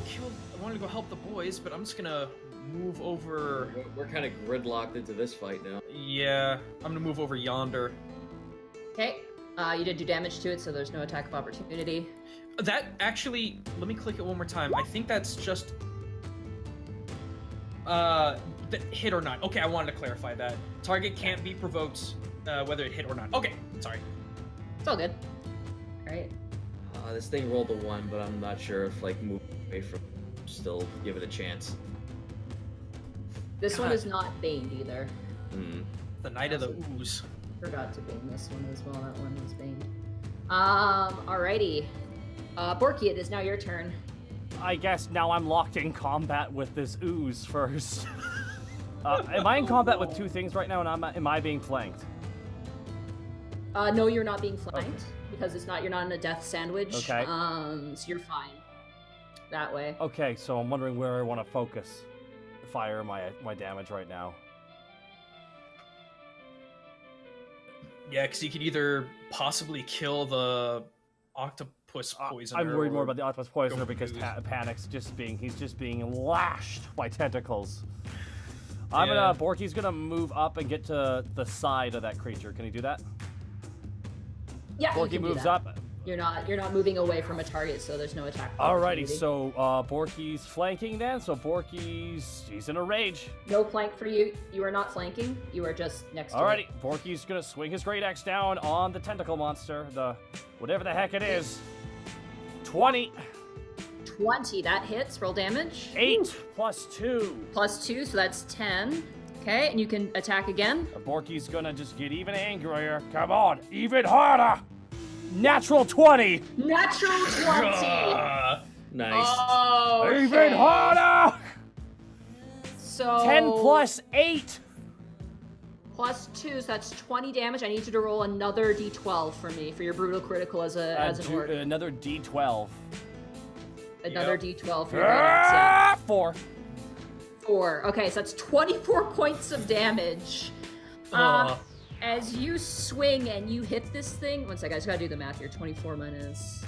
help the boys, but I'm just gonna move over. We're kind of gridlocked into this fight now. Yeah, I'm gonna move over yonder. Okay. You did do damage to it, so there's no attack of opportunity. That actually, let me click it one more time. I think that's just the hit or not. Okay, I wanted to clarify that. Target can't be provoked whether it hit or not. Okay, sorry. It's all good. All right. This thing rolled a 1, but I'm not sure if moving away from still give it a chance. This one is not baned either. The Knight of the Ooze. Forgot to bane this one as well. That one was baned. Alrighty. Borky, it is now your turn. I guess now I'm locked in combat with this ooze first. Am I in combat with 2 things right now, and am I being flanked? No, you're not being flanked because you're not in a death sandwich. Okay. So you're fine that way. Okay, so I'm wondering where I want to fire my damage right now. Yeah, because you could either possibly kill the octopus poisoner. I'm worried more about the octopus poisoner because Panic's he's just being lashed by tentacles. Borky's gonna move up and get to the side of that creature. Can he do that? Yeah, Borky moves up. You're not moving away from a target, so there's no attack. Alrighty, so Borky's flanking then. So he's in a rage. No flank for you. You are not flanking. You are just next to it. Alrighty, Borky's gonna swing his great axe down on the tentacle monster, the whatever the heck it is. 20. 20. That hits. Roll damage. 8 plus 2. Plus 2, so that's 10. Okay, and you can attack again. Borky's gonna just get even angrier. Come on, even harder. Natural 20! Natural 20! Nice. Okay. Even harder! So 10 plus 8! Plus 2, so that's 20 damage. I need you to roll another d12 for me, for your brutal critical as an orc. Another d12. Another d12 for your great axe. 4. 4. Okay, so that's 24 points of damage. As you swing and you hit this thing, one second, I just gotta do the math here. 24 minus.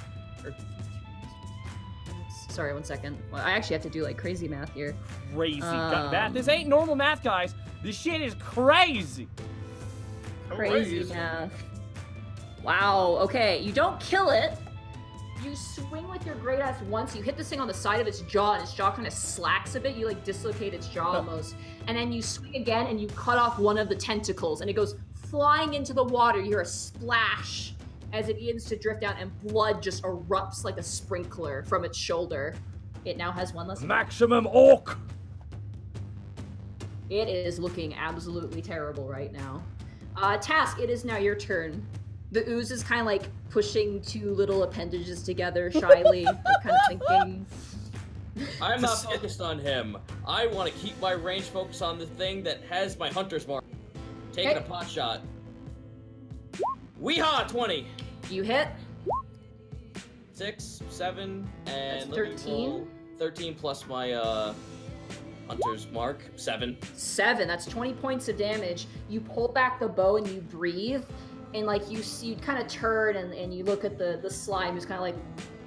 Sorry, one second. Well, I actually have to do crazy math here. Crazy math. This ain't normal math, guys. This shit is crazy. Crazy math. Wow. Okay, you don't kill it. You swing with your great axe once. You hit this thing on the side of its jaw, and its jaw kind of slacks a bit. You dislocate its jaw almost, and then you swing again, and you cut off one of the tentacles, and it goes flying into the water. You hear a splash as it begins to drift down, and blood just erupts like a sprinkler from its shoulder. It now has one less. Maximum orc. It is looking absolutely terrible right now. Task, it is now your turn. The ooze is kind of pushing 2 little appendages together shyly, kind of thinking. I'm not focused on him. I want to keep my range focus on the thing that has my hunter's mark. Taking a pot shot. Weehaw, 20. You hit. 6, 7, and That's 13. 13 plus my hunter's mark. 7. 7. That's 20 points of damage. You pull back the bow and you breathe, and like you kind of turn and you look at the slime who's kind of like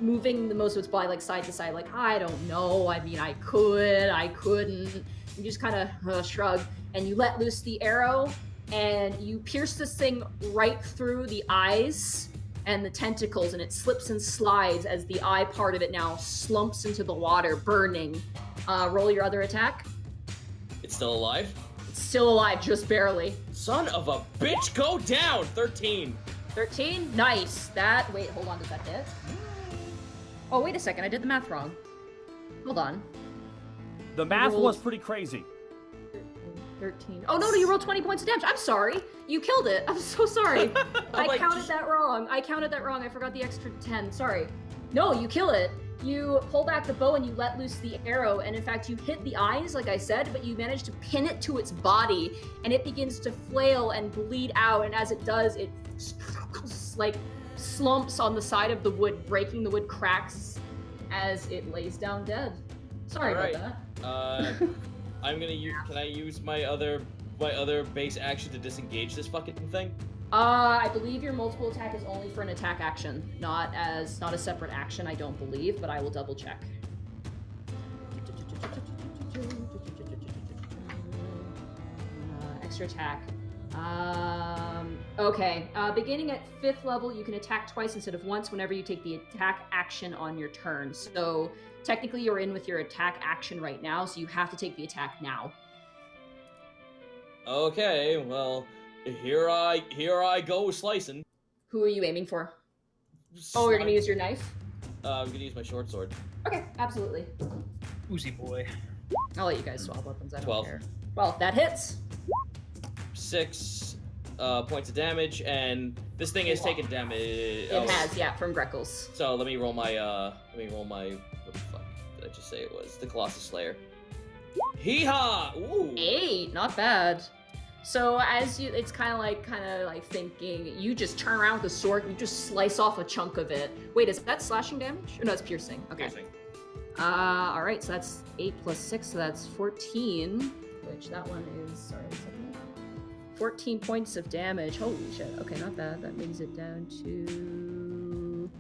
moving the most of its body like side to side, like I don't know. I mean, I couldn't. You just kind of shrug, and you let loose the arrow, and you pierce this thing right through the eyes and the tentacles, and it slips and slides as the eye part of it now slumps into the water, burning. Roll your other attack. It's still alive? It's still alive, just barely. Son of a bitch, go down! 13. 13? Nice. Wait, hold on, does that hit? Oh, wait a second, I did the math wrong. Hold on. The math was pretty crazy. 13. Oh, no, you rolled 20 points of damage. I'm sorry. You killed it. I'm so sorry. I counted that wrong. I forgot the extra 10. Sorry. No, you kill it. You pull back the bow and you let loose the arrow, and in fact, you hit the eyes, like I said, but you manage to pin it to its body, and it begins to flail and bleed out, and as it does, it like slumps on the side of the wood, breaking the wood cracks as it lays down dead. Sorry about that. I'm gonna use. Can I use my other base action to disengage this fucking thing? I believe your multiple attack is only for an attack action, not a separate action. I don't believe, but I will double check. Extra attack. Okay. Beginning at 5th level, you can attack twice instead of once whenever you take the attack action on your turn. So technically, you're in with your attack action right now, so you have to take the attack now. Okay, well, here I go slicing. Who are you aiming for? Oh, you're gonna use your knife? I'm gonna use my short sword. Okay, absolutely. Uzi boy. I'll let you guys swap weapons. I don't 12. care. Well, that hits. 6 points of damage, and this thing has taken damage. It has, yeah, from Greckles. So let me roll my what the fuck did I just say it was? The Colossus Slayer. Hee-haw! Ooh! 8, not bad. So as it's kind of like thinking, you just turn around with the sword and you just slice off a chunk of it. Wait, is that slashing damage? Or no, it's piercing. Okay. Piercing. All right, so that's 8 plus 6, so that's 14, which that one is, sorry, 14 points of damage. Holy shit. Okay, not bad. That brings it down to...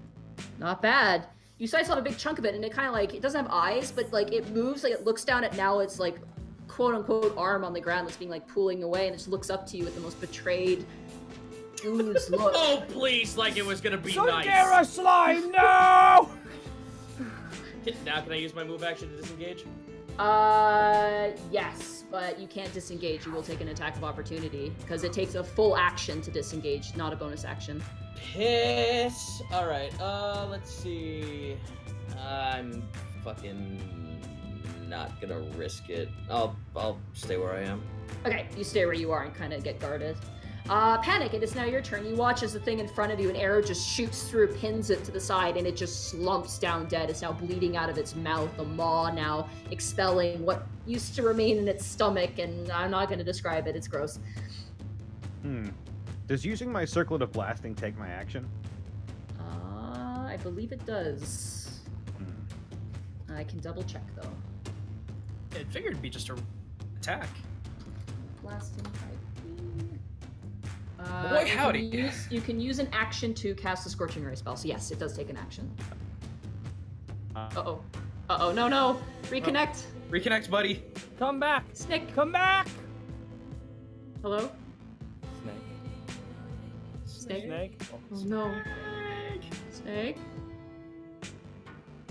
Not bad. You slice off a big chunk of it, and it kind of like, it doesn't have eyes, but like it moves, like it looks down at now its like quote-unquote arm on the ground that's being like pulling away, and it just looks up to you with the most betrayed ooze look. Oh, please, like it was gonna be nice. Sundara slime, no! Now can I use my move action to disengage? Yes, but you can't disengage. You will take an attack of opportunity, because it takes a full action to disengage, not a bonus action. Piss. Alright, let's see. I'm fucking not gonna risk it. I'll stay where I am. Okay, you stay where you are and kind of get guarded. Panic, it is now your turn. You watch as the thing in front of you, an arrow just shoots through, pins it to the side, and it just slumps down dead. It's now bleeding out of its mouth, the maw now expelling what used to remain in its stomach, and I'm not going to describe it. It's gross. Does using my Circlet of Blasting take my action? I believe it does. I can double check, though. It figured it'd be just a attack. Blasting type. Boy, howdy. You can use an action to cast a Scorching Ray spell, so yes, it does take an action. Uh-oh. Uh-oh, no. Reconnect. Reconnect, buddy. Come back. Snake. Come back. Hello? Snake. Snake? Oh, no. Snake?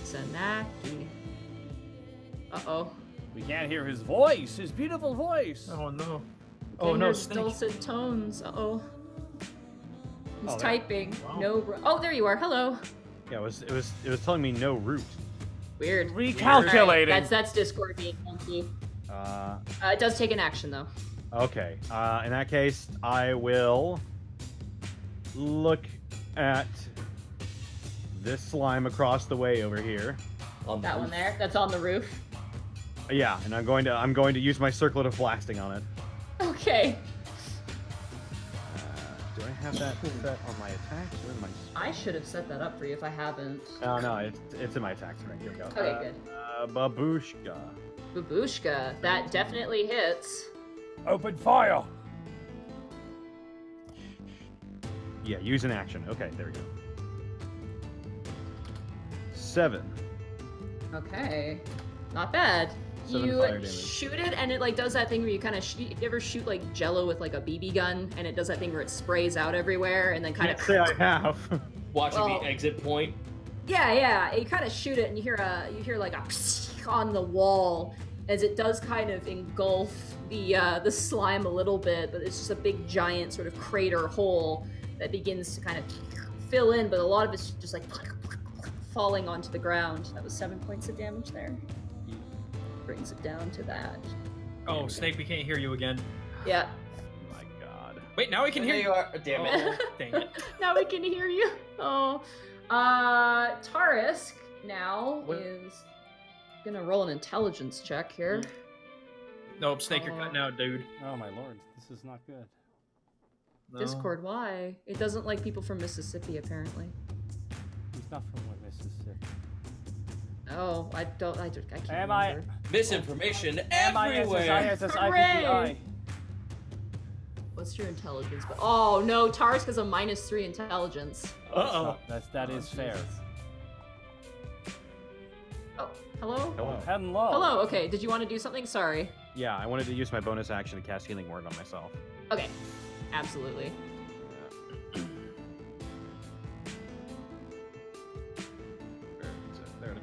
Sanaki. Uh-oh. We can't hear his voice, his beautiful voice. Oh, no. Oh no, Snake. dulcet tones. Uh-oh. He's Oh, typing. wow. No. Oh, there you are. Hello. Yeah, it was telling me no route. Weird. Recalculating. Right, that's Discord being funky. It does take an action though. Okay. In that case, I will look at this slime across the way over here. On That one there. That's on the roof. Yeah, and I'm going to use my circlet of blasting on it. Okay. Do I have that set on my attacks or in my? I should have set that up for you if I haven't. Oh no, it's in my attacks right here. We go. Okay, good. Babushka. Babushka. That definitely hits. Open fire. Yeah, use an action. Okay, there we go. 7. Okay. Not bad. 7 You fire damage. shoot it, and it like does that thing where you kind of you ever shoot like Jello with like a BB gun, and it does that thing where it sprays out everywhere, and then kind of. Can't say I have. Watching Well- the exit point. Yeah. You kind of shoot it, and you hear like a on the wall as it does kind of engulf the slime a little bit, but it's just a big giant sort of crater hole that begins to kind of fill in, but a lot of it's just like falling onto the ground. That was 7 points of damage there. Brings it down to that. Oh, Snake, we can't hear you again. Yeah. My God. Wait, now we can hear There you. you are. Damn it. Oh, dang it. Now we can hear you. Oh. Tarisk now What? is gonna roll an intelligence check here. Nope, Snake, you're cutting out, dude. Oh my lord, this is not good. No. Discord, why? It doesn't like people from Mississippi, apparently. He's not from Mississippi. Oh, I can't Am I- remember. Misinformation everywhere. Hooray! What's your intelligence? Oh no, Tarisk has a -3 intelligence. Uh-oh. That is fair. Oh, hello? Hello. Hello. Hello, okay, did you want to do something? Sorry. Yeah, I wanted to use my bonus action to cast Healing Word on myself. Okay, absolutely. There it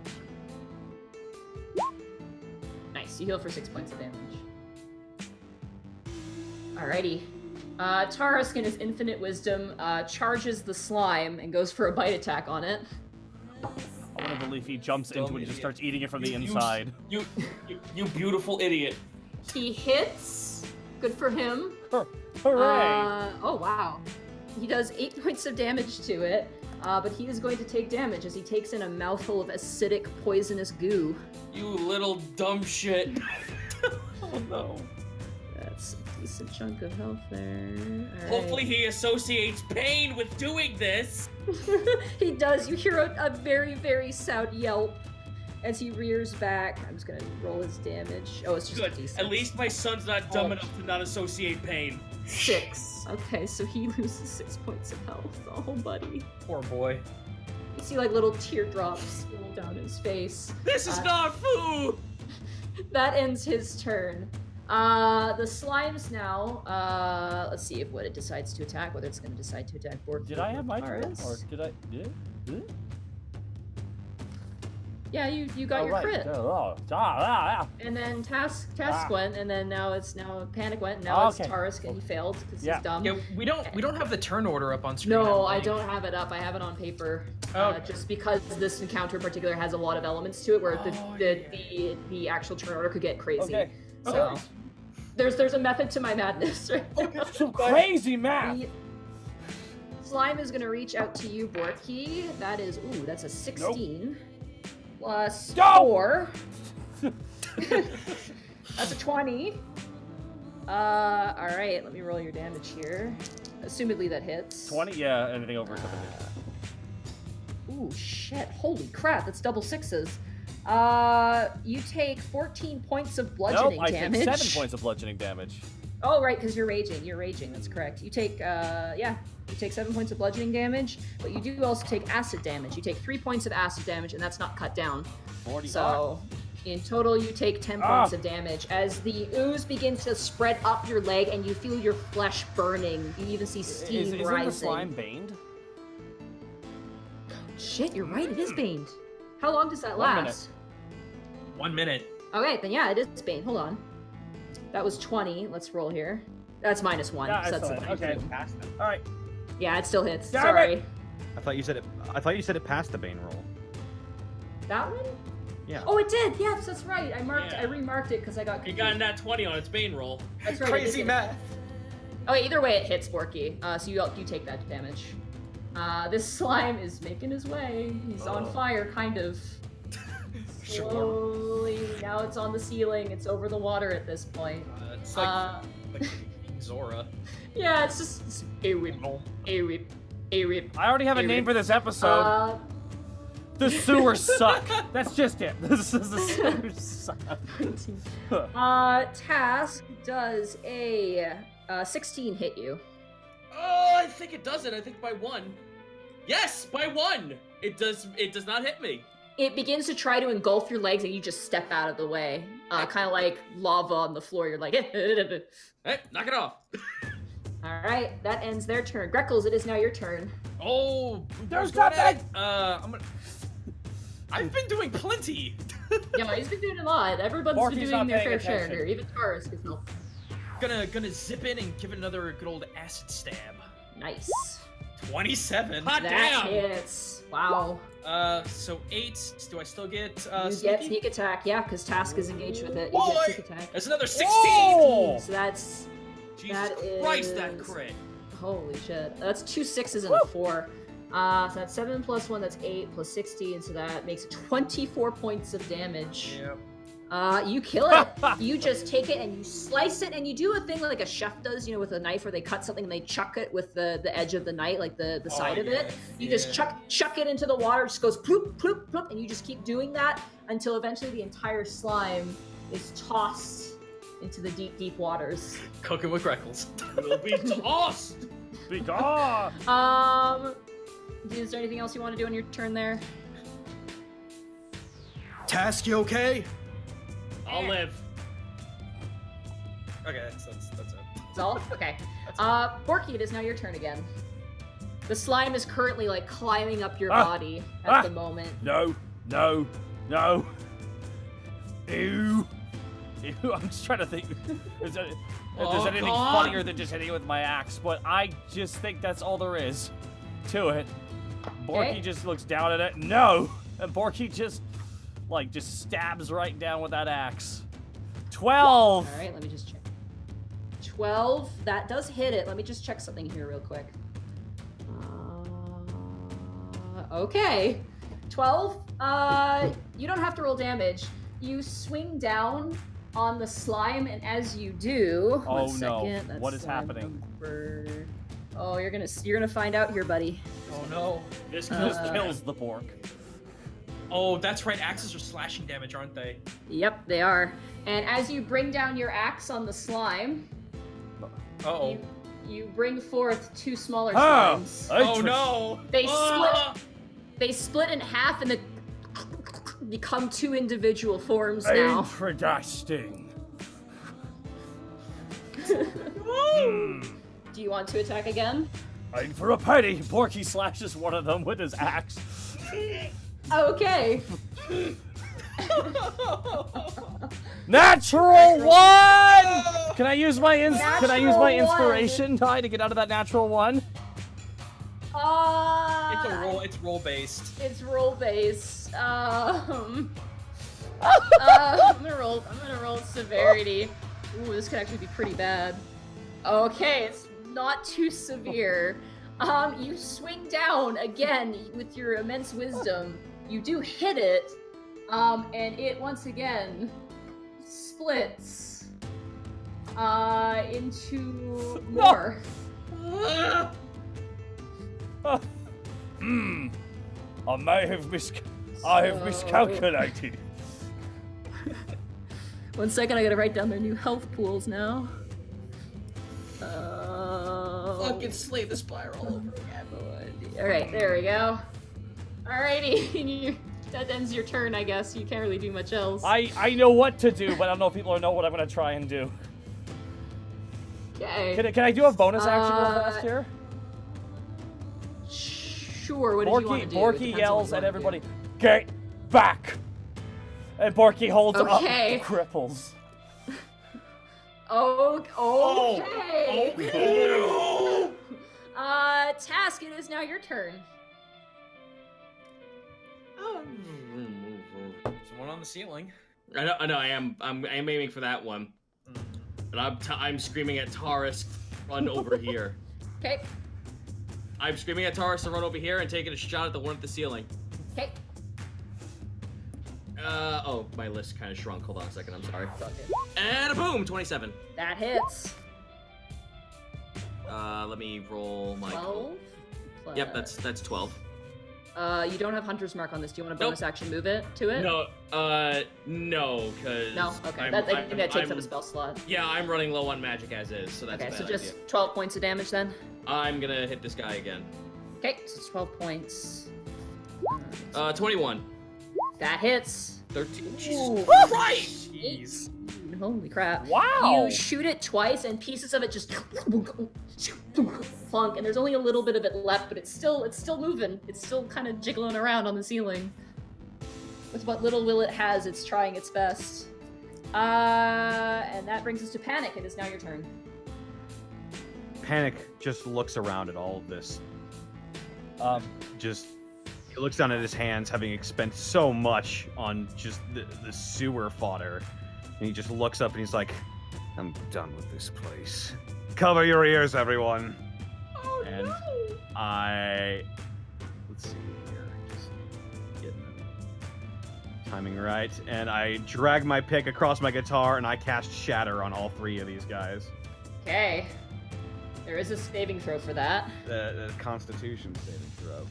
is. Nice, you heal for 6 points of damage. Alrighty. Tarisk in his infinite wisdom charges the slime and goes for a bite attack on it. I want to believe he jumps Still into it and an just idiot. starts eating it from the You- inside. You beautiful idiot. He hits. Good for him. Hooray! Oh wow. He does 8 points of damage to it, but he is going to take damage as he takes in a mouthful of acidic, poisonous goo. You little dumb shit. Oh no. That's a decent chunk of health there. All right. Hopefully he associates pain with doing this. He does. You hear a very, very loud yelp as he rears back. I'm just gonna roll his damage. Oh, it's just Good. a D6. At least my son's not dumb Oh. enough to not associate pain. 6. Okay, so he loses 6 points of health. Oh, buddy. Poor boy. You see like little teardrops roll down his face. This is not food. That ends his turn. The slimes now. Let's see what it decides to attack. Whether it's going to decide to attack Borky. Did I have my turn? Taurus. Or did I? Did it? Yeah, you got your crit. And then Task went, and then now Panic went, and now it's Okay. Tarisk, and he failed because Yeah. he's dumb. Yeah, we don't have the turn order up on screen. No, I think. don't have it up. I have it on paper. Okay. Just because this encounter in particular has a lot of elements to it, where Oh, the actual turn order could get crazy. Okay. So there's a method to my madness, right? Some crazy math. The slime is gonna reach out to you, Borky. That's a 16 plus No! 4. That's a 20. All right, let me roll your damage here. Assumedly that hits. 20? Yeah, anything over something. Ooh, shit. Holy crap, that's double 6s. You take 14 points of bludgeoning Nope, I damage. take 7 points of bludgeoning damage. Oh, right, because you're raging. You're raging, that's correct. You take, you take 7 points of bludgeoning damage, but you do also take acid damage. You take 3 points of acid damage, and that's not cut down. 40. So, in total, you take 10 points of damage as the ooze begins to spread up your leg, and you feel your flesh burning. You even see steam Isn't rising. the slime baned? Shit, you're right, it is baned. How long does that 1 minute. last? 1 minute. Okay, then yeah, it is Bane. Hold on. That was 20. Let's roll here. That's -1. Yeah, so that's excellent. a 22. Okay. All right. Yeah, it still hits. Damn Sorry. I thought you said it passed the Bane roll. That one? Yeah. Oh, it did. Yes, that's right. I Yeah. remarked it because I got He confused. got a nat 20 on its Bane roll. That's right. Crazy math. Oh, either way, it hits Borky. So you take that damage. This slime is making his way. He's on fire, kind of. slowly. Now it's on the ceiling. It's over the water at this point. It's like King Zora. Yeah, it's just a rip. I already have a name for this episode. The sewers suck. That's just it. This is the sewers suck. Task, does a 16 hit you? Oh, I think it doesn't. I think by 1. Yes, by 1. It does not hit me. It begins to try to engulf your legs, and you just step out of the way, kind of like lava on the floor. You're like, hey, knock it off. All right, that ends their turn. Greckles, it is now your turn. Oh, there's nothing. I've been doing plenty. Yeah, he's been doing a lot. Everyone's Borky's been not doing their paying fair share attention. here. Even Taurus gets help. Gonna zip in and give it another good old acid stab. Nice. 27. Hot That damn. hits. Wow. So 8. Do I still get You get sneak attack, yeah, because Task is engaged with it. You Boy! get sneak attack. That's another 16. Oh! So that's Jesus That Christ, that is- crit. holy shit. That's 2 6s and a 4. So that's 7 plus 1. That's 8 plus 16. So that makes 24 points of damage. Yep. You kill it. You just take it and you slice it, and you do a thing like a chef does, you know, with a knife, where they cut something and they chuck it with the edge of the knife, like the side of it. You just chuck it into the water. It just goes ploop ploop ploop, and you just keep doing that until eventually the entire slime is tossed into the deep waters. Cooking with Greckles. Will be tossed. Be gone. Is there anything else you want to do on your turn there? Task, you okay? I'll live. Okay, that's it. That's all? Okay. Borky, it is now your turn again. The slime is currently, like, climbing up your body at the moment. No. Ew. I'm just trying to think if there's anything God. funnier than just hitting it with my axe, but I just think that's all there is to it. Borky Okay. just looks down at it. No! And Borky just stabs right down with that axe. 12! All right, let me just check. 12. That does hit it. Let me just check something here real quick. Okay. 12. You don't have to roll damage. You swing down on the slime, and as you do, Oh, one no. second, that's What is slime happening? number- Oh, you're gonna find out here, buddy. Oh no. This This kills the Bork. Oh, that's right. Axes are slashing damage, aren't they? Yep, they are. And as you bring down your axe on the slime, Uh-oh. you bring forth 2 smaller Ah, slimes. Oh no. They Ah! split. They split in half and they become 2 individual forms now. Interesting. Do you want to attack again? Aim for a penny. Borky slashes one of them with his axe. Okay. Natural 1! Can I use my Natural one. inspiration die to get out of that natural 1? It's roll based. It's roll based. I'm gonna roll severity. Ooh, this could actually be pretty bad. Okay, it's not too severe. You swing down again with your immense wisdom. You do hit it, and it once again splits into more. I may have miscalculated. 1 second, I gotta write down their new health pools now. Fucking slay the spiral over again. Alright, there we go. Alrighty, that ends your turn, I guess. You can't really do much else. I know what to do, but I don't know if people know what I'm gonna try and do. Okay. Can I do a bonus action real fast here? Sure, what did you want to do? It Borky depends on yells what at you everybody, "Get back!" And Borky holds Okay. up cripples. Okay. Oh. Task, it is now your turn. There's one on the ceiling. I know. I'm aiming for that one. But I'm screaming at Taurus, run over here. Okay. I'm screaming at Taurus to run over here and taking a shot at the one at the ceiling. Okay. Oh, my list kind of shrunk. Hold on a second. I'm sorry. And a boom, 27. That hits. Let me roll my. 12. Yep, that's 12. You don't have Hunter's Mark on this. Do you want to bonus action move it to it? No, no, because. No. Okay. I think that takes up a spell slot. Yeah, I'm running low on magic as is, so that's okay. a bad So just idea. 12 points of damage then. I'm gonna hit this guy again. Okay, so it's 12 points. 21. That hits. 13. Jesus Christ! Jeez. Holy crap. Wow. You shoot it twice and pieces of it just plunk, and there's only a little bit of it left, but it's still moving. It's still kind of jiggling around on the ceiling. With what little will it has, it's trying its best. And that brings us to Panic. It is now your turn. Panic just looks around at all of this. He looks down at his hands, having expended so much on just the sewer fodder. And he just looks up and he's like, I'm done with this place. Cover your ears, everyone. Oh, and no. let's see here, just getting the timing right. And I drag my pick across my guitar and I cast Shatter on all 3 of these guys. Okay. There is a saving throw for that. The Constitution saving throw.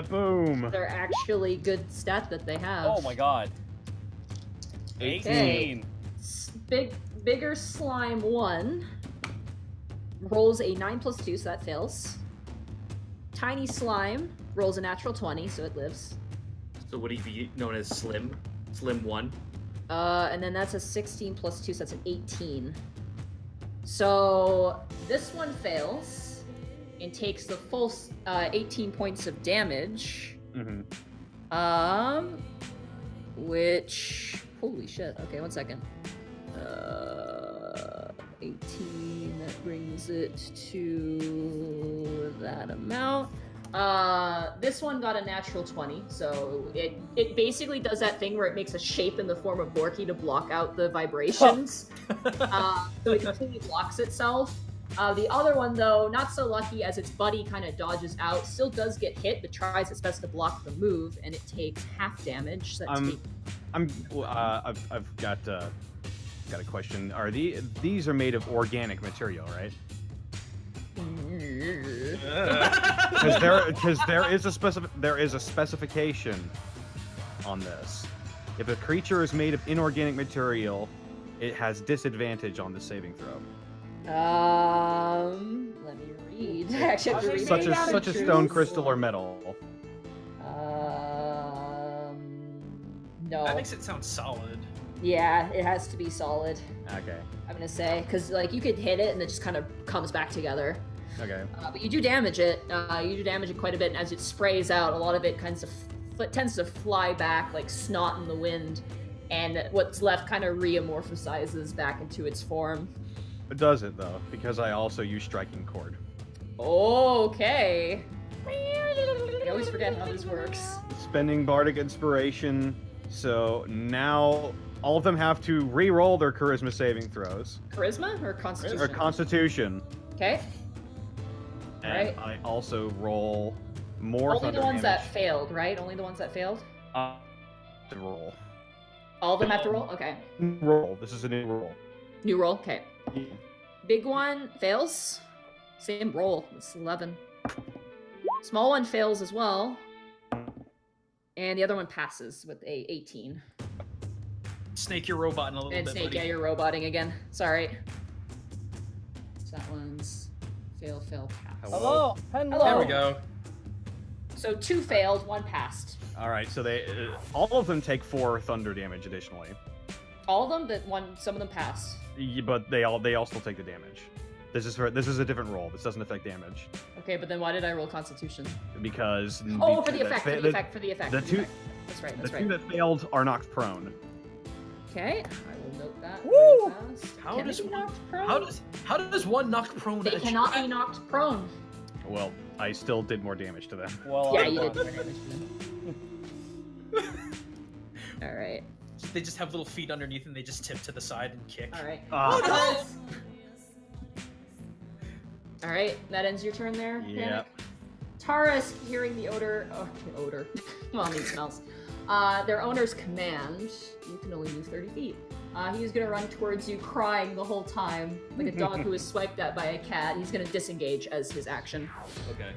Boom. They're actually good stat that they have. Oh my god. 18. Bigger Slime 1 rolls a 9 plus 2, so that fails. Tiny Slime rolls a natural 20, so it lives. So would he be known as Slim? Slim 1? And then that's a 16 plus 2, so that's an 18. So this one fails and takes the full 18 points of damage. Mm-hmm. Which... Holy shit. Okay, 1 second. 18, that brings it to that amount. This one got a natural 20, so it basically does that thing where it makes a shape in the form of Borky to block out the vibrations. So it completely blocks itself. The other one, though, not so lucky, as its buddy kind of dodges out, still does get hit, but tries its best to block the move, and it takes half damage. So I've got a question. Are these are made of organic material, right? Because there is a specification on this. If a creature is made of inorganic material, it has disadvantage on the saving throw. Let me read. Actually, I have to read such as stone, crystal, or metal. No. That makes it sound solid. Yeah, it has to be solid. Okay. I'm gonna say, because like you could hit it and it just kind of comes back together. Okay. But you do damage it. You do damage it quite a bit, and as it sprays out, a lot of it tends to fly back like snot in the wind, and what's left kind of reamorphosizes back into its form. It does it though, because I also use striking chord. Okay. I always forget how this works. Spending bardic inspiration, so now all of them have to re-roll their charisma saving throws. Charisma or Constitution? Or Constitution. Okay. And Right. I also roll more Only thunder the ones damage. that failed, right? Only the ones that failed? To roll. All of them have to roll? Okay. Roll. This is a new roll. New roll? Okay. Big one fails. Same roll. It's 11. Small one fails as well. And the other one passes with a 18. Snake, you're roboting a little And bit, Snake, buddy. yeah, you're roboting again. Sorry. So that one's fail, pass. Hello. There we go. So 2 failed, 1 passed. All right, so they all of them take 4 thunder damage additionally. All of them, but some of them passed. But they all still take the damage. This is a different roll. This doesn't affect damage Okay, but then why did I roll Constitution? because Oh, for the effect, for the effect. the two That's right, the that's two right. that failed are knocked prone. Okay, I will note that. Woo! Very fast. How Can does they be one- knocked prone? How does one knock prone? They a cannot giant- be knocked prone. Well, I still did more damage to them. Well, Yeah, you did more damage to them. Alright, They just have little feet underneath and they just tip to the side and kick. alright. Ah, Alright, that ends your turn there, yeah. Panic? Taurus, hearing the odor... Oh, the odor. Well, he smells. their owner's command, you can only move 30 feet. He's gonna run towards you crying the whole time, like a dog who is swiped at by a cat. He's gonna disengage as his action. Okay.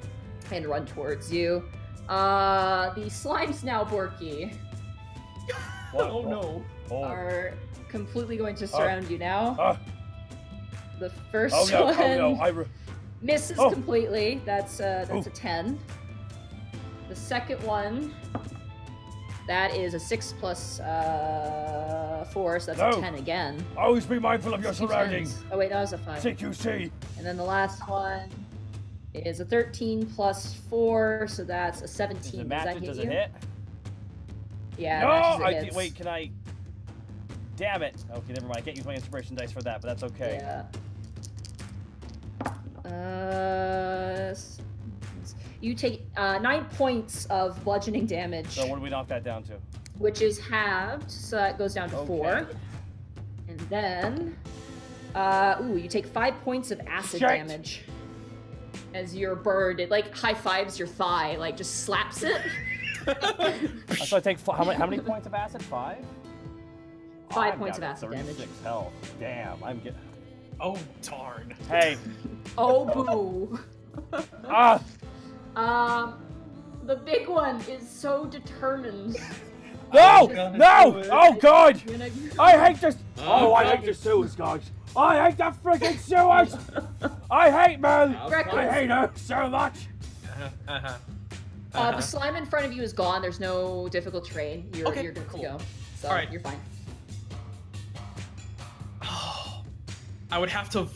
And run towards you. The slimes now, Borky, Oh no. are completely going to surround you now. The first one misses completely. That's a 10. The second one, that is a 6 plus 4, so that's a 10 again. Always be mindful of your surroundings. Oh wait, that was a 5. CQC. And then the last one is a 13 plus 4, so that's a 17. Does that hit Does you? it hit? Yeah, No, it hits. wait, can I? Damn it. Okay, never mind. I can't use my inspiration dice for that, but that's okay. Yeah. You take 9 points of bludgeoning damage. So what do we knock that down to? Which is halved, so that goes down to 4. And then, you take 5 points of acid damage. As your bird, it like high fives your thigh, like just slaps it. So I take how many points of acid? 5? 5 points of acid damage. 36 health. Damn, I'm getting. Oh darn. Hey. Oh boo. The big one is so determined. No! No! Oh god! I hate this! Oh, I hate the sewers, guys! I hate the freaking sewers! I hate man! I hate her so much! The slime in front of you is gone. There's no difficult terrain. You're good to go. So Alright. You're fine. I would have to.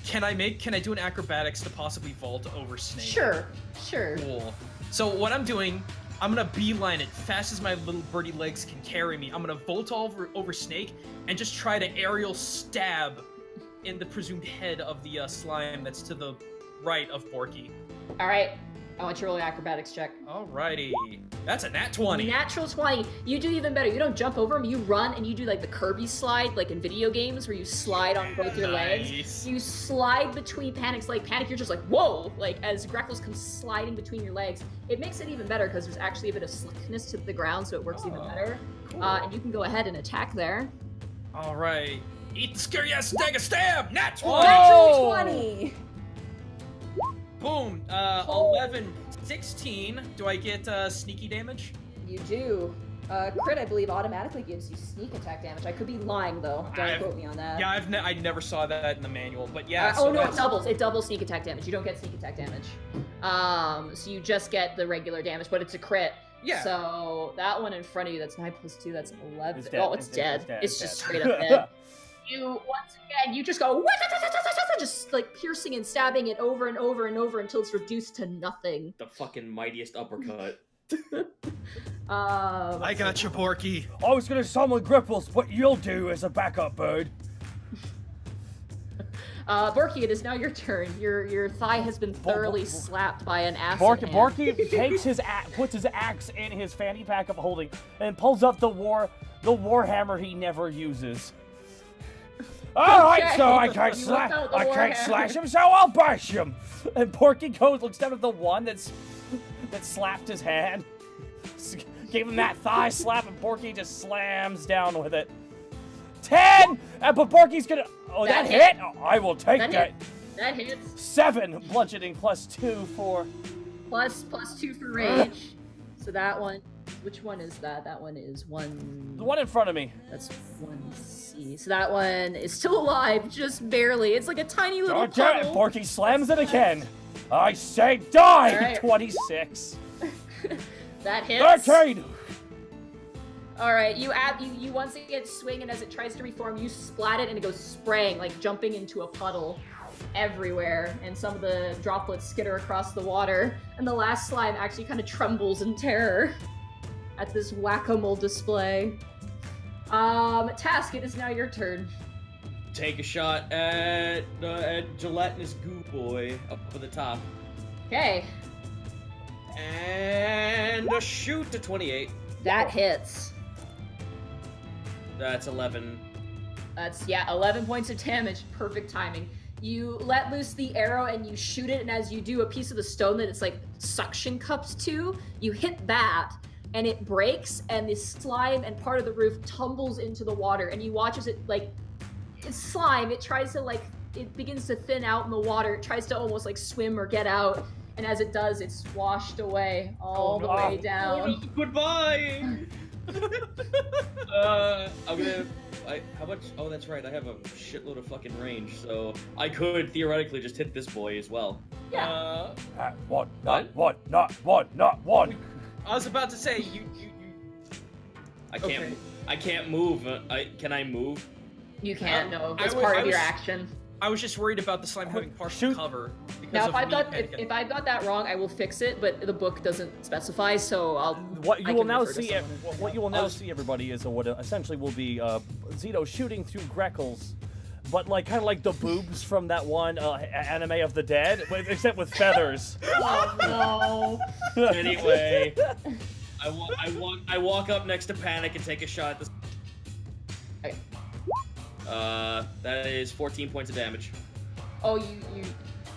Can I do an acrobatics to possibly vault over Snake? Sure. Cool. So what I'm doing, I'm gonna beeline it fast as my little birdie legs can carry me. I'm gonna vault over Snake and just try to aerial stab in the presumed head of the slime that's to the right of Borky. All right. I want you to roll an acrobatics check. Alrighty. That's a nat 20. Natural 20. You do even better. You don't jump over him. You run and you do like the Kirby slide, like in video games where you slide on both your legs. You slide between Panic's like Panic. You're just like, whoa! Like as Greckles comes sliding between your legs. It makes it even better because there's actually a bit of slickness to the ground, so it works even better. Cool. And you can go ahead and attack there. Alright. Eat the scary ass stag stab! Nat 20! Natural 20! Boom. 11, 16. Do I get sneaky damage? You do. Crit, I believe, automatically gives you sneak attack damage. I could be lying, though. Don't quote me on that. Yeah, I never saw that in the manual, but yeah. It doubles. It doubles sneak attack damage. You don't get sneak attack damage. So you just get the regular damage, but it's a crit. Yeah. So that one in front of you, that's 9 plus 2, that's 11. It's dead. Oh, it's dead. It's just straight up dead. Once again, you just go, just like piercing and stabbing it over and over and over until it's reduced to nothing. The fucking mightiest uppercut. I got you, Borky. I was gonna summon Greckles, but you'll do as a backup bird. Borky, it is now your turn. Your thigh has been thoroughly slapped by an acid hand. Borky takes puts his axe in his fanny pack of holding and pulls up the warhammer he never uses. Alright, so I can't slash him, so I'll bash him. And Borky looks down at the one that slapped his hand. Gave him that thigh slap, and Borky just slams down with it. 10! But Borky's gonna... Oh, that hit? Oh, I will take that. That hits. 7 bludgeoning plus 2 for... Plus 2 for rage. So that one... Which one is that? That one is 1... The one in front of me. That's 1C. So that one is still alive, just barely. It's like a tiny little Oh, damn it. puddle. Borky slams it again. I say die! Right. 26. That hits. 13! Alright, you once again swing, and as it tries to reform, you splat it and it goes spraying, like jumping into a puddle everywhere, and some of the droplets skitter across the water, and the last slime actually kind of trembles in terror at this whack-a-mole display. Task, it is now your turn. Take a shot at gelatinous goo boy up at the top. Okay. And a shoot to 28. That hits. That's 11. That's, 11 points of damage. Perfect timing. You let loose the arrow and you shoot it, and as you do, a piece of the stone that it's like suction cups to, you hit that, and it breaks, and the slime and part of the roof tumbles into the water, and you watch as it, like, it's slime, it tries to, like, it begins to thin out in the water, it tries to almost, like, swim or get out, and as it does, it's washed away all the way down. Oh, no, goodbye! I'm gonna... how much? Oh, that's right, I have a shitload of fucking range, so I could theoretically just hit this boy as well. Yeah. Not one. I was about to say, you... I can't... Okay. I can't move. Can I move? You can't, no. I It's was- part I of your was- action. I was just worried about the slime having partial Shoot. cover. Because Now, of if I've me got panicking. if I've got that wrong, I will fix it. But the book doesn't specify, so I'll. What I you will can now refer to see, someone who's what you will now see, everybody, is what essentially will be Zito shooting through Greckles, but like kind of like the boobs from that one anime of the dead, except with feathers. Oh no! Anyway, I walk up next to Panic and take a shot at this. Okay. That is 14 points of damage. Oh,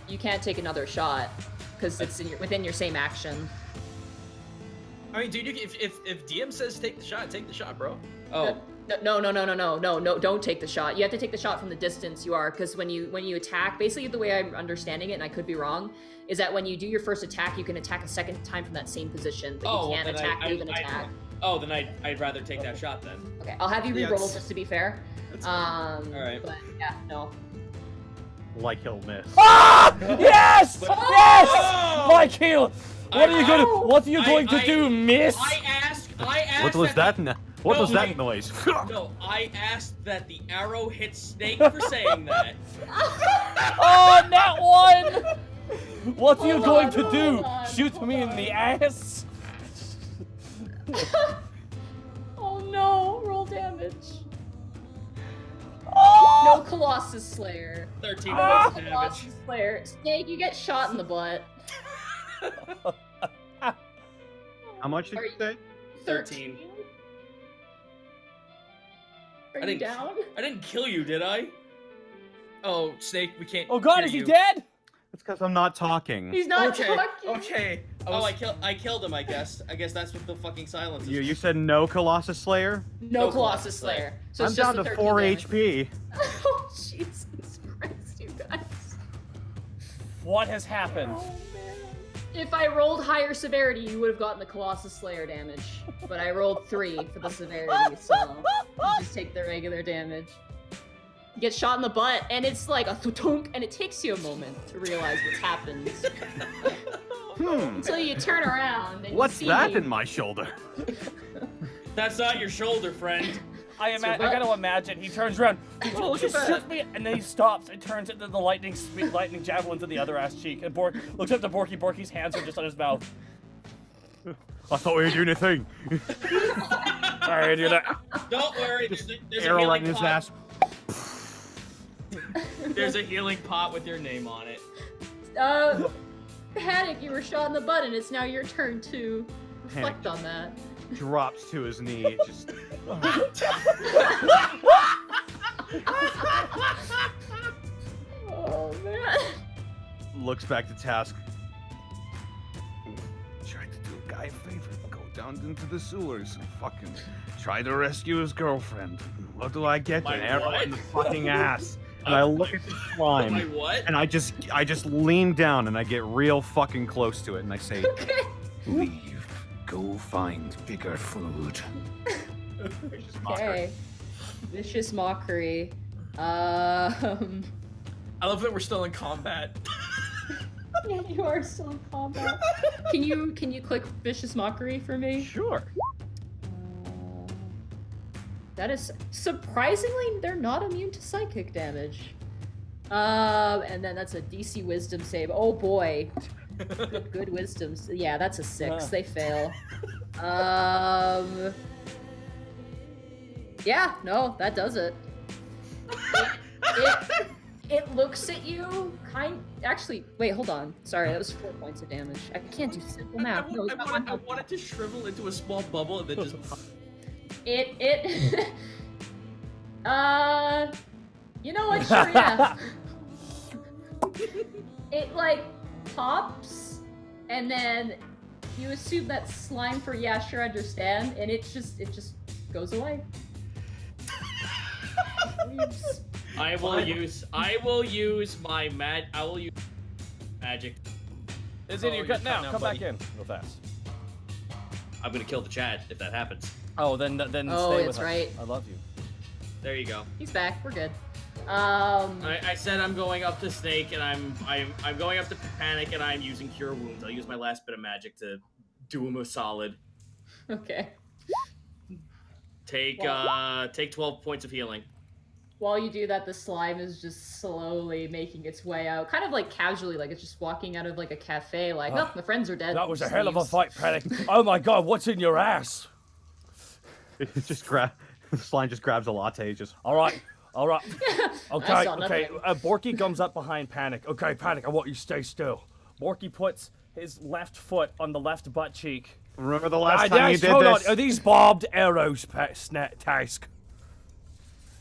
you can't take another shot because it's within your same action. I mean, dude, if DM says take the shot, bro. Oh. No, don't take the shot. You have to take the shot from the distance you are, because when you attack, basically the way I'm understanding it, and I could be wrong, is that when you do your first attack, you can attack a second time from that same position, but you can't attack. Oh, then I'd rather take that shot then. Okay, I'll have you Yeah, re-roll it's- just to be fair. All right. But yeah, no. Like he'll miss. Ah! Yes! Oh! Yes! Michael, what are you going to do, miss? I asked. What was that? What was that noise? No, I asked that the arrow hit Snake for saying that. Oh, that one! What are you going to do? hold on, Shoot hold me in on. the ass? Oh no, roll damage. Oh! No Colossus Slayer. 13 Ah! points of Colossus damage. Slayer. Snake, you get shot in the butt. How much did Are you say? 13. Are I you didn't- down? I didn't kill you, did I? Oh, Snake, we can't. Oh God, hear is he you. dead? It's because I'm not talking. He's not Okay. talking. Okay. Oh, I killed him. I guess that's what the fucking silence is. You said no Colossus Slayer? No No Colossus Colossus Slayer. So I'm it's just down the to 13 4 damage. HP. Oh Jesus Christ, you guys. What has happened? Oh man. If I rolled higher severity, you would have gotten the Colossus Slayer damage. But I rolled 3 for the severity, so you just take the regular damage. You get shot in the butt, and it's like a thunk, and it takes you a moment to realize what's happened. Until you turn around and What's you see that me. in my shoulder? That's not your shoulder, friend. I gotta imagine he turns around, Oh, look at that. shoots me, and then he stops and turns into the lightning javelin to the other ass cheek. And Bork looks up to Borky. Borky's hands are just on his mouth. I thought we were doing a thing. Sorry, I do that. Don't worry. There's a Arrow right healing in his pot. ass. There's a healing pot with your name on it. Panic, you were shot in the butt, and it's now your turn to reflect on that. Drops to his knee. Just. Oh man. Looks back to Task. Tried to do a guy a favor. Go down into the sewers and fucking try to rescue his girlfriend. What do I get? My An arrow what? in the fucking ass. And I look at the slime. My what? And I just lean down and I get real fucking close to it and I say, Okay. Leave. Go find bigger food. Vicious mockery. Okay. Vicious mockery. I love that we're still in combat. Yeah, you are still in combat. Can you click vicious mockery for me? Sure. That is surprisingly they're not immune to psychic damage. And then that's a DC Wisdom save. Oh boy. Good wisdom. Yeah, that's a 6. They fail. Yeah, no, that does it. It looks at you, actually, wait, hold on. Sorry, that was 4 points of damage. I can't do simple math. No, it's not I wanted to shrivel into a small bubble and then just. You know what, sure, yeah. It, like, pops, and then you assume that's slime for yeah, sure, understand, and it just goes away. I will use my magic. Is in your cut now. Come back in real fast. I'm gonna kill the chat if that happens. Oh, then Oh, stay with that's us. right. I love you. There you go. He's back. We're good. I said I'm going up to Snake and I'm going up to Panic and I'm using Cure Wounds. I'll use my last bit of magic to do him a solid. Okay. Take 12 points of healing. While you do that, the slime is just slowly making its way out, kind of like casually, like it's just walking out of like a cafe, like, oh, my friends are dead. That was a Just hell of a leaves. fight, Panic. Oh my god, what's in your ass? The slime just grabs a latte. Just All right. Okay, I saw okay. nothing. Borky comes up behind Panic. Okay, Panic, I want you to stay still. Borky puts his left foot on the left butt cheek. remember the last time you yes, did hold this? on. Are these barbed arrows, Task?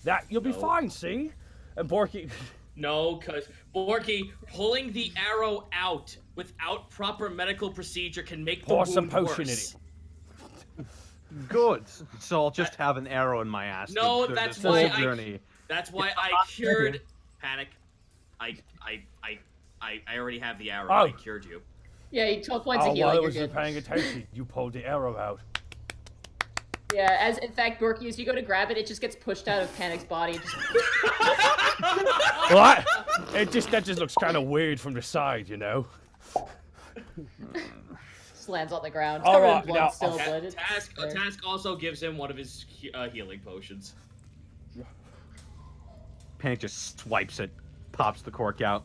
That you'll be fine. See, and Borky. No, because Borky pulling the arrow out without proper medical procedure can make the Pour wound some potion worse. in it. Good. So I'll just have an arrow in my ass. No, through that's this whole why journey. That's why I cured Panic. I already have the arrow. Oh. I cured you. Yeah, you 12 points Oh, of while I healing. was You're good. paying attention, you pulled the arrow out. Yeah, as in fact, Borky, as you go to grab it, it just gets pushed out of Panic's body. It just What? That just looks kind of weird from the side, you know. just lands on the ground. All Covered right, in blood now, still, but it's there. Task also gives him one of his healing potions. Panic just swipes it, pops the cork out.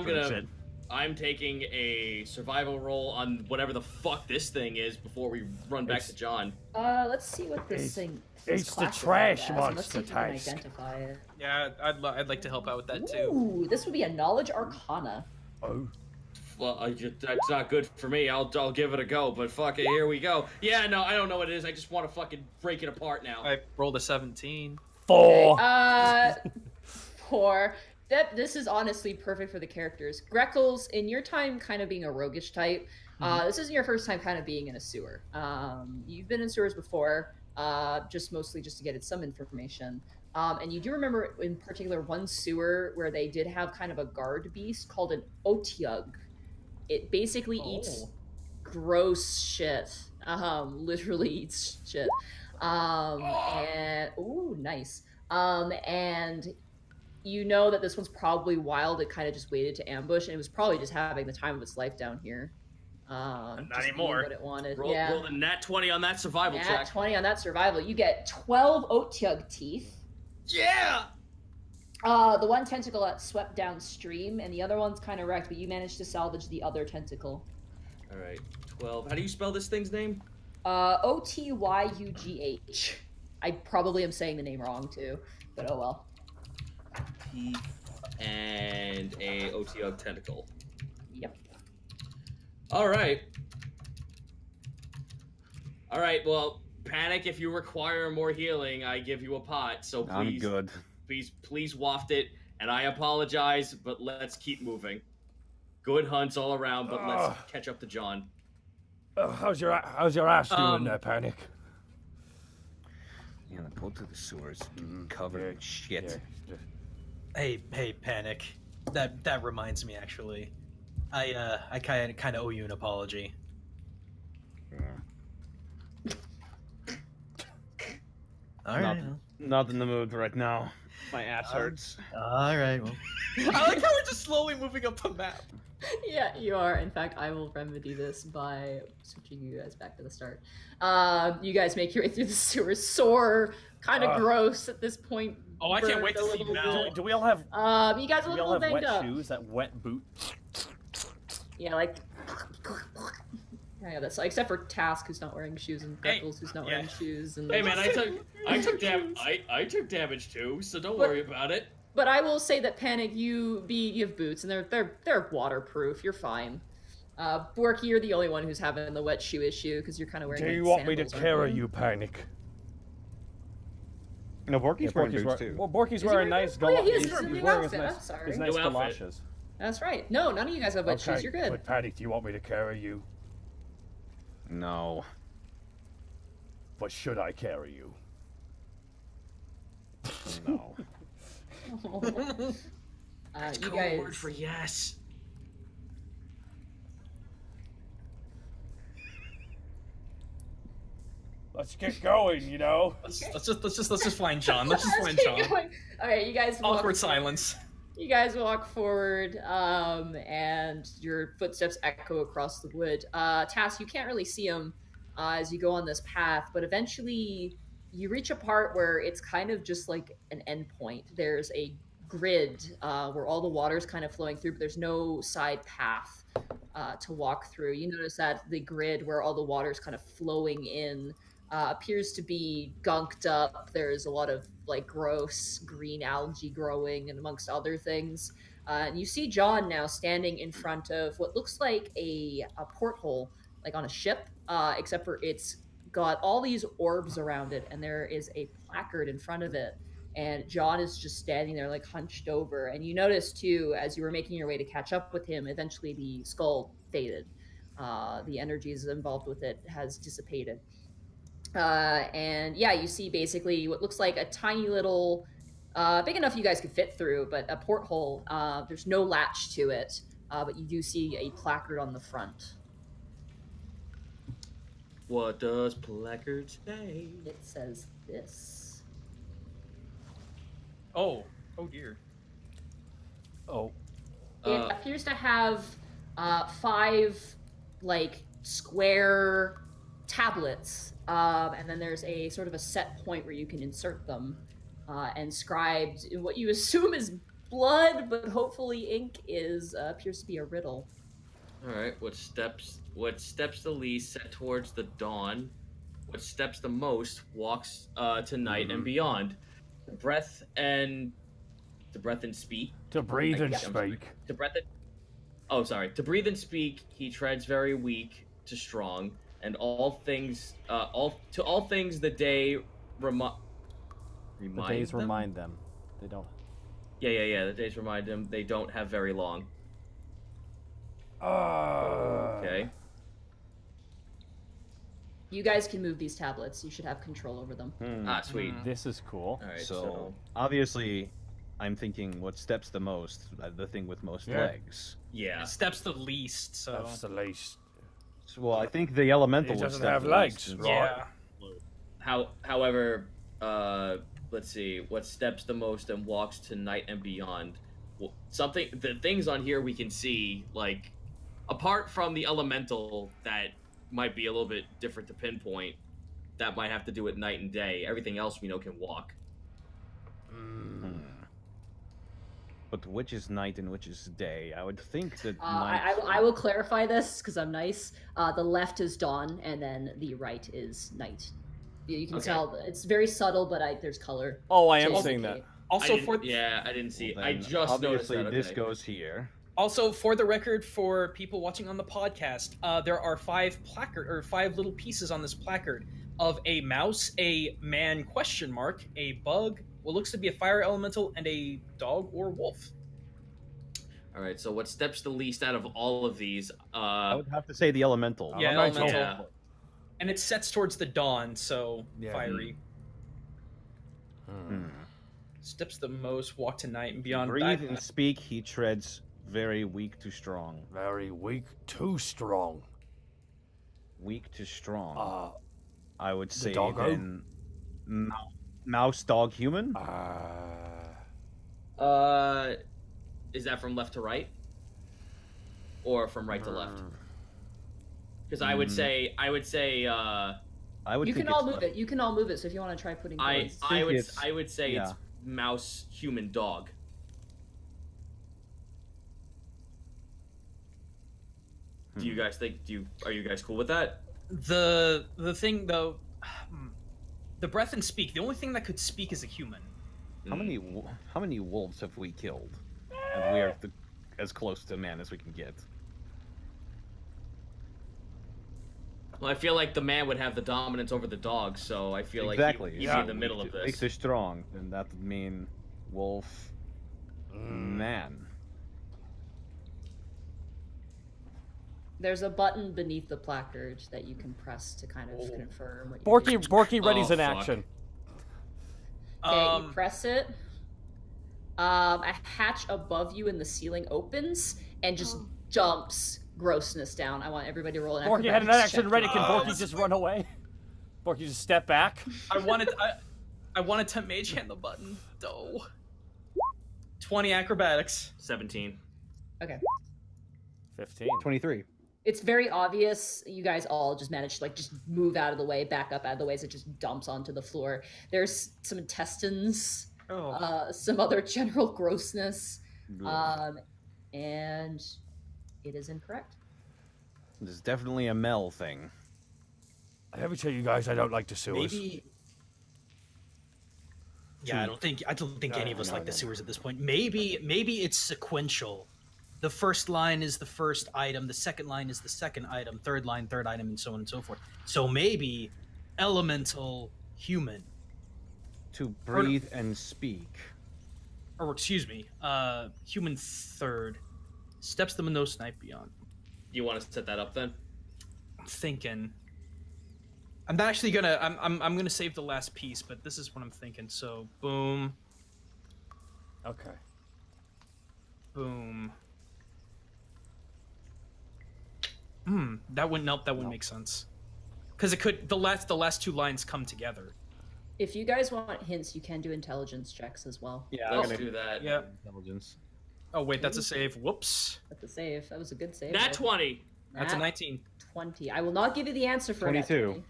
drinks it. I'm taking a survival roll on whatever the fuck this thing is before we run back to John. Let's see what this thing. is it's the classified trash as, and monster Let's see if we can task. identify it. Yeah, I'd like to help out with that too. Ooh, this would be a knowledge arcana. Oh. Well, that's not good for me. I'll give it a go. But fuck it, here we go. Yeah, no, I don't know what it is. I just want to fucking break it apart now. I rolled a 17. 4. Okay, 4. This is honestly perfect for the characters. Greckles, in your time kind of being a roguish type, this isn't your first time kind of being in a sewer. You've been in sewers before, just mostly just to get some information. And you do remember in particular one sewer where they did have kind of a guard beast called an otyug. It basically eats gross shit. Literally eats shit. And ooh, nice. And you know that this one's probably wild. It kind of just waited to ambush, and it was probably just having the time of its life down here. Not just anymore. What it wanted. Roll the nat 20 on that survival Nat check. 20 on that survival. You get 12 otyug teeth. Yeah. The one tentacle that swept downstream, and the other one's kind of wrecked, but you managed to salvage the other tentacle. All right, 12. How do you spell this thing's name? Otyugh. I probably am saying the name wrong too, but oh well. Teeth and a OTO tentacle. Yep. All right. Well, Panic, if you require more healing, I give you a pot. So please, I'm good. please waft it. And I apologize, but let's keep moving. Good hunts all around, but let's catch up to John. How's your ass doing there, Panic? Yeah, I pulled through the sewers, covered in shit. Yeah. Hey, Panic. That reminds me, actually. I kind of owe you an apology. All right. Not in the mood right now. My ass hurts. All right. Well. I like how we're just slowly moving up the map. Yeah, you are. In fact, I will remedy this by switching you guys back to the start. You guys make your way through the sewer, sore, kind of gross at this point. Oh, I can't burned wait to a see little Mel. bit. Do we all have? You guys are a We all little have banged wet up. shoes. That wet boot. Yeah, like. Yeah, that's except for Task, who's not wearing shoes, and Greckles, who's not wearing shoes. And Hey man, I took damage too, so don't But- worry about it. But I will say that Panic, you have boots, and they're waterproof. You're fine. Borky, you're the only one who's having the wet shoe issue because you're kind of wearing. Do you like, want me to sandals, aren't carry you, Panic? No, Borky's wearing boots wearing, too. well, Borky's Is he wearing wearing nice boots? Oh, yeah, he has he's a new wearing his outfit. nice, I'm sorry. his nice New outfit. galoshes. That's right. No, none of you guys have wet shoes. You're good. But Panic, do you want me to carry you? No. But should I carry you? No. You Code guys. word for yes. Let's get going, you know. Let's just find John. Let's just find Keep John. going. All right, you guys. Awkward silence. You guys walk forward, and your footsteps echo across the wood. Task, you can't really see him as you go on this path, but eventually you reach a part where it's kind of just like an endpoint. There's a grid where all the water's kind of flowing through, but there's no side path to walk through. You notice that the grid where all the water's kind of flowing in appears to be gunked up. There's a lot of like gross green algae growing, and amongst other things. And you see John now standing in front of what looks like a porthole, like on a ship, except for it's got all these orbs around it, and there is a placard in front of it. And John is just standing there, like hunched over. And you notice too, as you were making your way to catch up with him, eventually the skull faded. The energies involved with it has dissipated. And yeah, you see basically what looks like a tiny little, big enough you guys could fit through, but a porthole. There's no latch to it, but you do see a placard on the front. What does placard say? It says this. Oh dear. Oh. It appears to have 5 like square tablets, and then there's a sort of a set point where you can insert them, inscribed in what you assume is blood, but hopefully ink is appears to be a riddle. All right. What steps the least set towards the dawn? What steps the most walks to night and beyond? To breath and speak. To breathe and speak. To breath and to breathe and speak, he treads very weak to strong, and all things the day remind The days them? remind them. They don't. Yeah. The days remind them they don't have very long. Okay. You guys can move these tablets. You should have control over them. Sweet. This is cool. All right. So obviously, I'm thinking what steps the most, the thing with most legs. Yeah. It steps the least. So That's the least. Well, I think the elemental He would doesn't step have the legs, least. yeah. However, let's see. What steps the most and walks to night and beyond? Well, the things on here we can see, like, apart from the elemental that might be a little bit different to pinpoint, that might have to do with night and day. Everything else we know can walk. But which is night and which is day? I would think that night... I will clarify this because I'm nice. The left is dawn, and then the right is night. You can tell it's very subtle, but there's color. Oh, I am seeing that. Also I didn't see it. Well, I then, just noticed obviously that. Okay. this goes here. Also, for the record, for people watching on the podcast, there are 5 little pieces on this placard of a mouse, a man ? A bug, what looks to be a fire elemental, and a dog or wolf. All right. So what steps the least out of all of these? I would have to say the elemental. Yeah, Elemental. elemental. And it sets towards the dawn, so fiery. Steps the most, walk to night and beyond. Breathe and speak, he treads very weak to strong. Very weak, too strong. Weak to strong. I would say doggo? then mouse, dog, human. Is that from left to right, or from right to left? Because I would say. I would. You think can all it's move it. You can all move it. So if you want to try putting codes. I it's- would say yeah. it's mouse, human, dog. Do you guys think? Are you guys cool with that? The thing though, the breath and speak. The only thing that could speak is a human. How many wolves have we killed? And we are as close to man as we can get. Well, I feel like the man would have the dominance over the dog, so I feel Exactly. like he'd yeah. be in the middle of this. Weak to strong, and that would mean wolf, man. There's a button beneath the placard that you can press to kind of confirm what you're doing. Borky ready's in fuck. action. Okay, you press it. A hatch above you in the ceiling opens and just dumps grossness down. I want everybody to roll an Borky had an acrobatics action check. ready. Can Borky just run away? Borky just step back. I wanted to mage hand the button, though. 20 acrobatics. 17. Okay. 15. 23. It's very obvious. You guys all just managed to just move out of the way, back up out of the way, as it just dumps onto the floor. There's some intestines, some other general grossness, and it is incorrect. This is definitely a Mel thing. I ever tell you guys I don't like the sewers? Maybe. Yeah, I don't think any of us like the sewers at this point. Maybe it's sequential. The first line is the first item, the second line is the second item, third line, third item, and so on and so forth. So maybe elemental human. To breathe and speak. Or excuse me, human third. Steps them in no snipe beyond. You want to set that up then? I'm thinking. I'm not actually gonna. I'm gonna save the last piece, but this is what I'm thinking. So boom. Okay. Boom. That wouldn't make sense. Because it could the last two lines come together. If you guys want hints, you can do intelligence checks as well. Yeah, Let's do that. Yeah. Intelligence. Oh wait, that's a save. Whoops. That's a save. That was a good save. Nat 20. That's a 19. 20. I will not give you the answer for 22.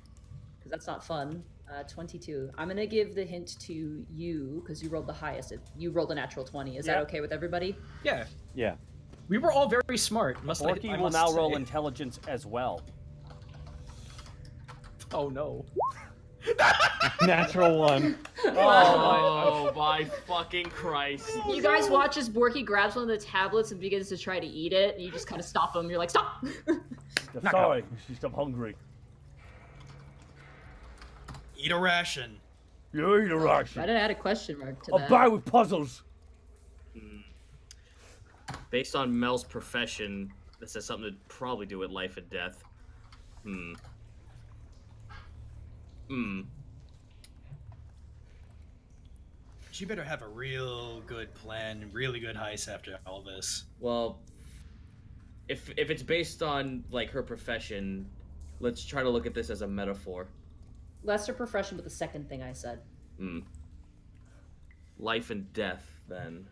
Because that's not fun. 22. I'm going to give the hint to you because you rolled the highest. You rolled a natural 20. Is that okay with everybody? Yeah. Yeah. We were all very smart. Borky will now roll intelligence as well. Oh no. Natural 1. Oh my fucking Christ. You guys watch as Borky grabs one of the tablets and begins to try to eat it, and you just kind of stop him. You're like, stop! Sorry, I'm hungry. Eat a ration. You eat a ration. I didn't add a question mark to I'm that. bad with puzzles. Based on Mel's profession, this has something to probably do with life and death. She better have a real good plan, really good heist after all this. Well, if it's based on like her profession, let's try to look at this as a metaphor. Lesser profession, but the second thing I said. Life and death, then.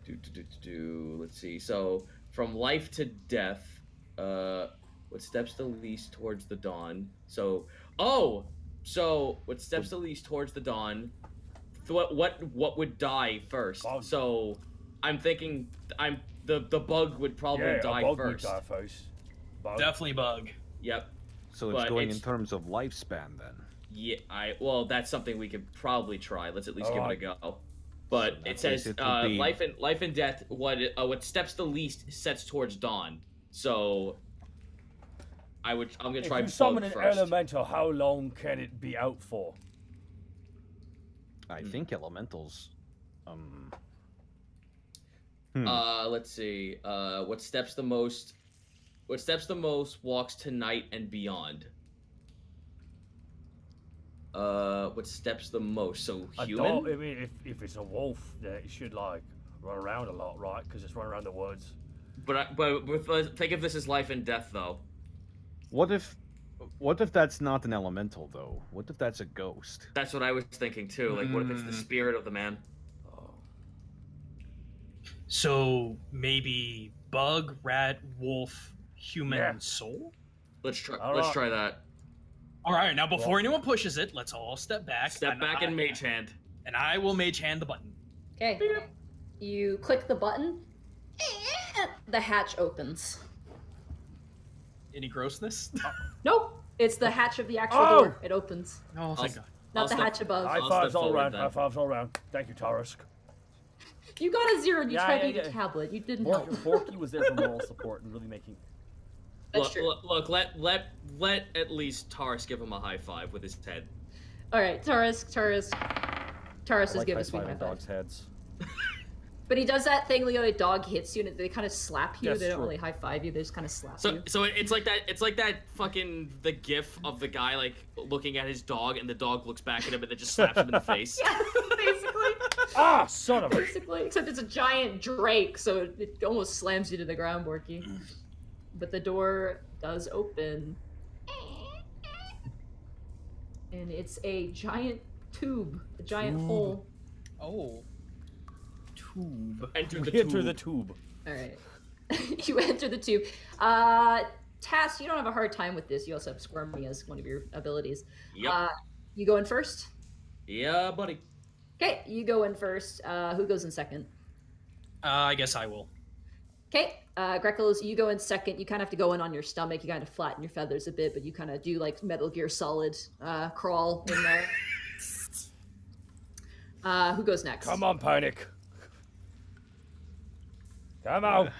Let's see. So, from life to death, what steps the least towards the dawn? So, what steps the least towards the dawn? What would die first? Bug. So, I'm thinking the bug would probably die bug first. would die first. Bug. Definitely bug. Yep. So it's going in terms of lifespan then. Yeah, that's something we could probably try. Let's at least give it a go. But So it says it would be- life and death. What steps the least sets towards dawn. So I'm gonna try If you bug summon an first. elemental, how long can it be out for? I think elementals. Let's see. What steps the most? What steps the most walks tonight and beyond. What steps the most? So human. I mean, if it's a wolf, then it should like run around a lot, right? Because it's running around the woods. But think of this as life and death, though. What if that's not an elemental though? What if that's a ghost? That's what I was thinking too. Like, what if it's the spirit of the man? So maybe bug, rat, wolf, human, soul? Let's try. All Let's right. try that. All right, now before anyone pushes it, let's all step back. Step back and mage hand. And I will mage hand the button. Okay. You click the button. The hatch opens. Any grossness? Nope. It's the hatch of the actual Oh! door. It opens. Oh, thank God. Not I'll the step- hatch above. High I'll fives step all forward around. then. High fives all around. Thank you, Tarisk. You got a 0 and you Yeah, tried to yeah, eat a yeah. tablet. You didn't help. Borky was there for moral support and really making. That's true. Look, let at least Taurus give him a high five with his head. All right, Taurus is I giving like Swing high high fiving five. dogs' heads. But he does that thing, a dog hits you and they kind of slap you. That's They don't true. really high five you. They just kind of slap you. So it's like that fucking the gif of the guy like looking at his dog and the dog looks back at him and then just slaps him in the face. Yeah, basically. Ah, son of a... Basically, except it's a giant drake, so it almost slams you to the ground, Borky. But the door does open. And it's a giant tube, a giant hole. Oh. Tube. Enter the We enter tube. the tube. All right. You enter the tube. Task, you don't have a hard time with this. You also have Squirmy as one of your abilities. Yep. You go in first? Yeah, buddy. Okay, you go in first. Who goes in second? I guess I will. Okay, Greckles, you go in second. You kind of have to go in on your stomach. You kind of flatten your feathers a bit, but you kind of do like Metal Gear Solid crawl in there. Who goes next? Come on, Panic. Come on.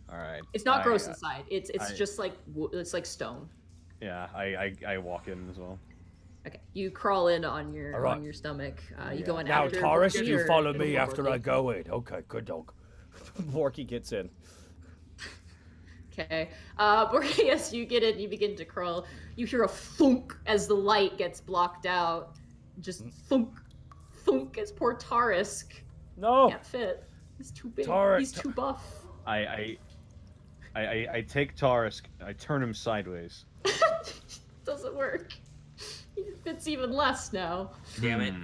All right. It's not gross inside. It's just like it's like stone. Yeah, I walk in as well. Okay, you crawl in on your All right. on your stomach. You go in Now, after Taurus, Borky, you or follow before me after Borky? I go in. Okay, good dog. Borky gets in. Okay. Borky, as you get in, you begin to crawl. You hear a thunk as the light gets blocked out. Just thunk, thunk as poor Tarisk No. can't fit. He's too big. Taurus. He's too buff. I take Tarisk, I turn him sideways. Doesn't work. He fits even less now. Damn it.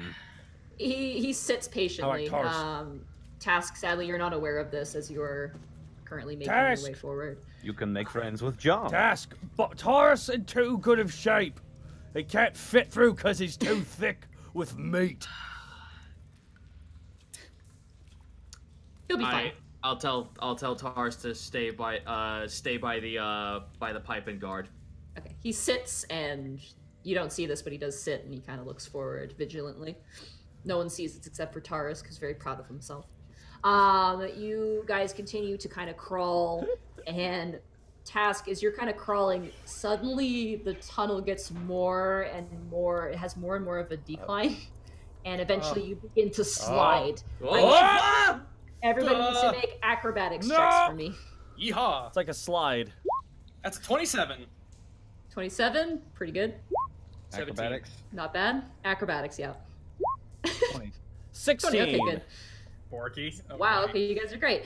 He sits patiently. All right, Taurus. Task, sadly, you're not aware of this as you're currently making Task. your way forward. You can make friends with John. Task, but Taurus in too good of shape. He can't fit through because he's too thick with meat. He'll be fine. I'll tell Tars to stay by the pipe and guard. Okay. He sits, and you don't see this, but he does sit, and he kind of looks forward vigilantly. No one sees it except for Taurus, because he's very proud of himself. You guys continue to kind of crawl, and Task, as you're kind of crawling, suddenly the tunnel gets more and more, it has more and more of a decline, and eventually you begin to slide. Everybody needs to make acrobatics checks for me. Yeehaw! It's like a slide. That's a 27. 27, pretty good. Acrobatics. Not bad. Acrobatics, yeah. 16. 20, okay, good. Borky. Oh, Wow, okay, you guys are great.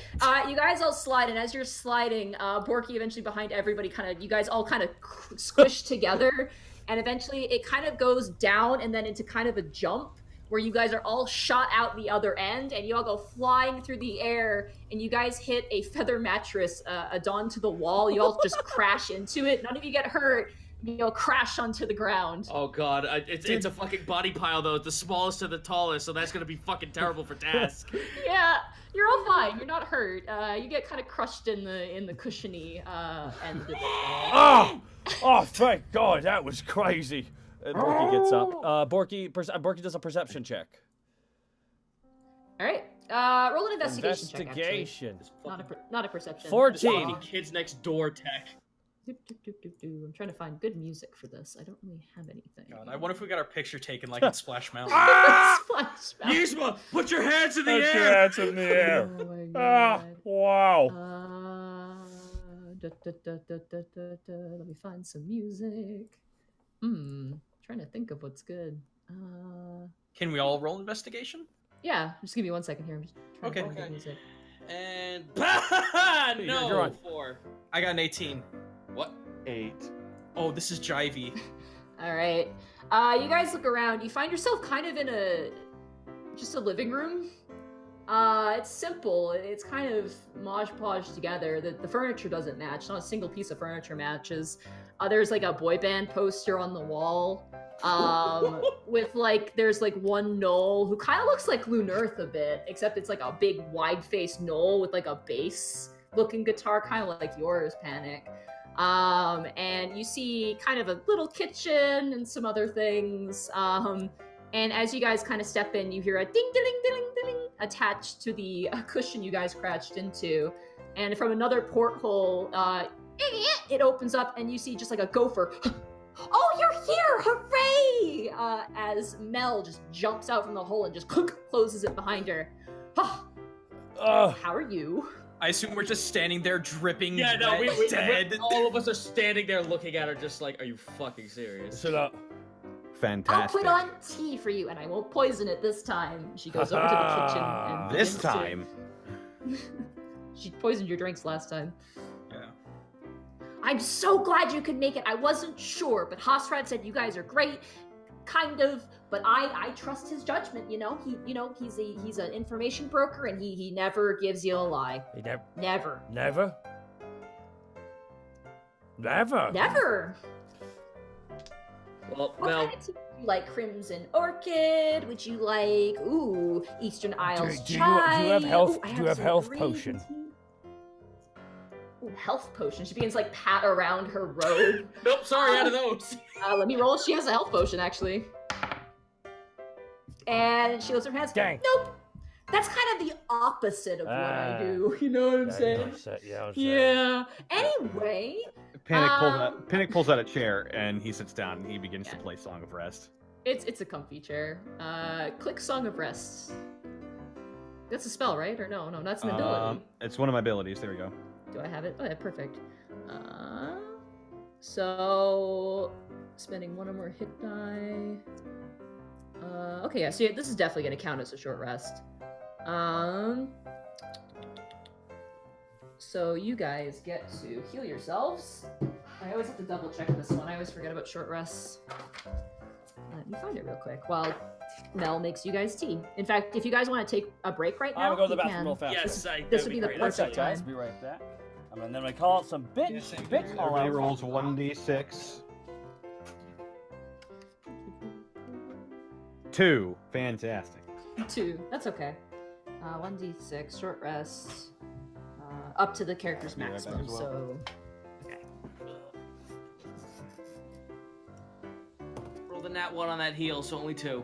You guys all slide, and as you're sliding, Borky eventually behind everybody, you guys all kind of squish together, and eventually it kind of goes down and then into kind of a jump, where you guys are all shot out the other end, and you all go flying through the air, and you guys hit a feather mattress adorned to the wall. You all just crash into it. None of you get hurt. You'll crash onto the ground. Oh god, it's a fucking body pile though. It's the smallest to the tallest, so that's gonna be fucking terrible for Task. Yeah, you're all fine. You're not hurt. You get kind of crushed in the cushiony end of it. Oh, thank God, that was crazy. And Borky gets up. Borky does a perception check. All right. Roll an investigation check. Investigation. Actually. Not a perception. 14. Kids next door tech. I'm trying to find good music for this. I don't really have anything. God, I wonder if we got our picture taken like in Splash Mountain. Splash Mountain. Yzma, put your hands in the Put air! your hands in the air. Oh my Ah, God. wow. Let me find some music. Trying to think of what's good. Can we all roll investigation? Yeah, just give me 1 second here. I'm just trying to Okay. find good music. And You're no on. 4. I got an 18. What? 8. Oh, this is jivey. All right. You guys look around. You find yourself kind of in just a living room. It's simple. It's kind of modge podge together. The furniture doesn't match. Not a single piece of furniture matches. There's like a boy band poster on the wall. With there's one gnoll who kind of looks like Lunarth a bit, except it's like a big wide-faced gnoll with like a bass-looking guitar, kind of like yours, Panic. And you see kind of a little kitchen and some other things. And as you guys kind of step in, you hear a ding, ding, ding, ding, ding attached to the cushion you guys crouched into. And from another porthole, it opens up and you see just like a gopher. Oh, you're here! Hooray! As Mel just jumps out from the hole and just closes it behind her. How are you? I assume we're just standing there dripping. Yeah, no, we dead. all of us are standing there looking at her, just like, are you fucking serious? Shut up. Fantastic. I'll put on tea for you, and I won't poison it this time. She goes over to the kitchen and This begins time. She poisoned your drinks last time. Yeah. I'm so glad you could make it. I wasn't sure, but Hosrad said you guys are great, kind of. But I trust his judgment. You know, he's an information broker, and he never gives you a lie. He never. Never. Never. Never. Never. Well, What kind of tea would you like? Crimson Orchid? Would you like Eastern Isles do chai? you have health? Ooh, I Do you have have some health green potion? tea. Ooh, health potion. She begins like pat around her robe. nope, sorry, out of those. Let me roll. She has a health potion actually. And she lifts her hands. Dang. Nope. That's kind of the opposite of what I do. You know what I'm saying? Yeah. Anyway. Panic pulls out a chair and he sits down and he begins to play Song of Rest. It's a comfy chair. Click Song of Rest. That's a spell, right? Or no, that's an ability. It's one of my abilities. There we go. Do I have it? Oh, yeah, perfect. So spending one or more hit die. Okay, yeah. So this is definitely going to count as a short rest. So you guys get to heal yourselves. I always have to double check this one. I always forget about short rests. Let me find it real quick while Mel makes you guys tea. In fact, if you guys want to take a break right now, I'm gonna go to the you bathroom can. real fast. Yes, This would be the One sec, perfect guys. time. Be right back. And then I call it some bitch call Everybody out. rolls 1d6. 2. Fantastic. 2. That's okay. 1d6, short rest. Up to the character's Be right back maximum, as well. so... Roll the nat 1 on that heal, so only 2.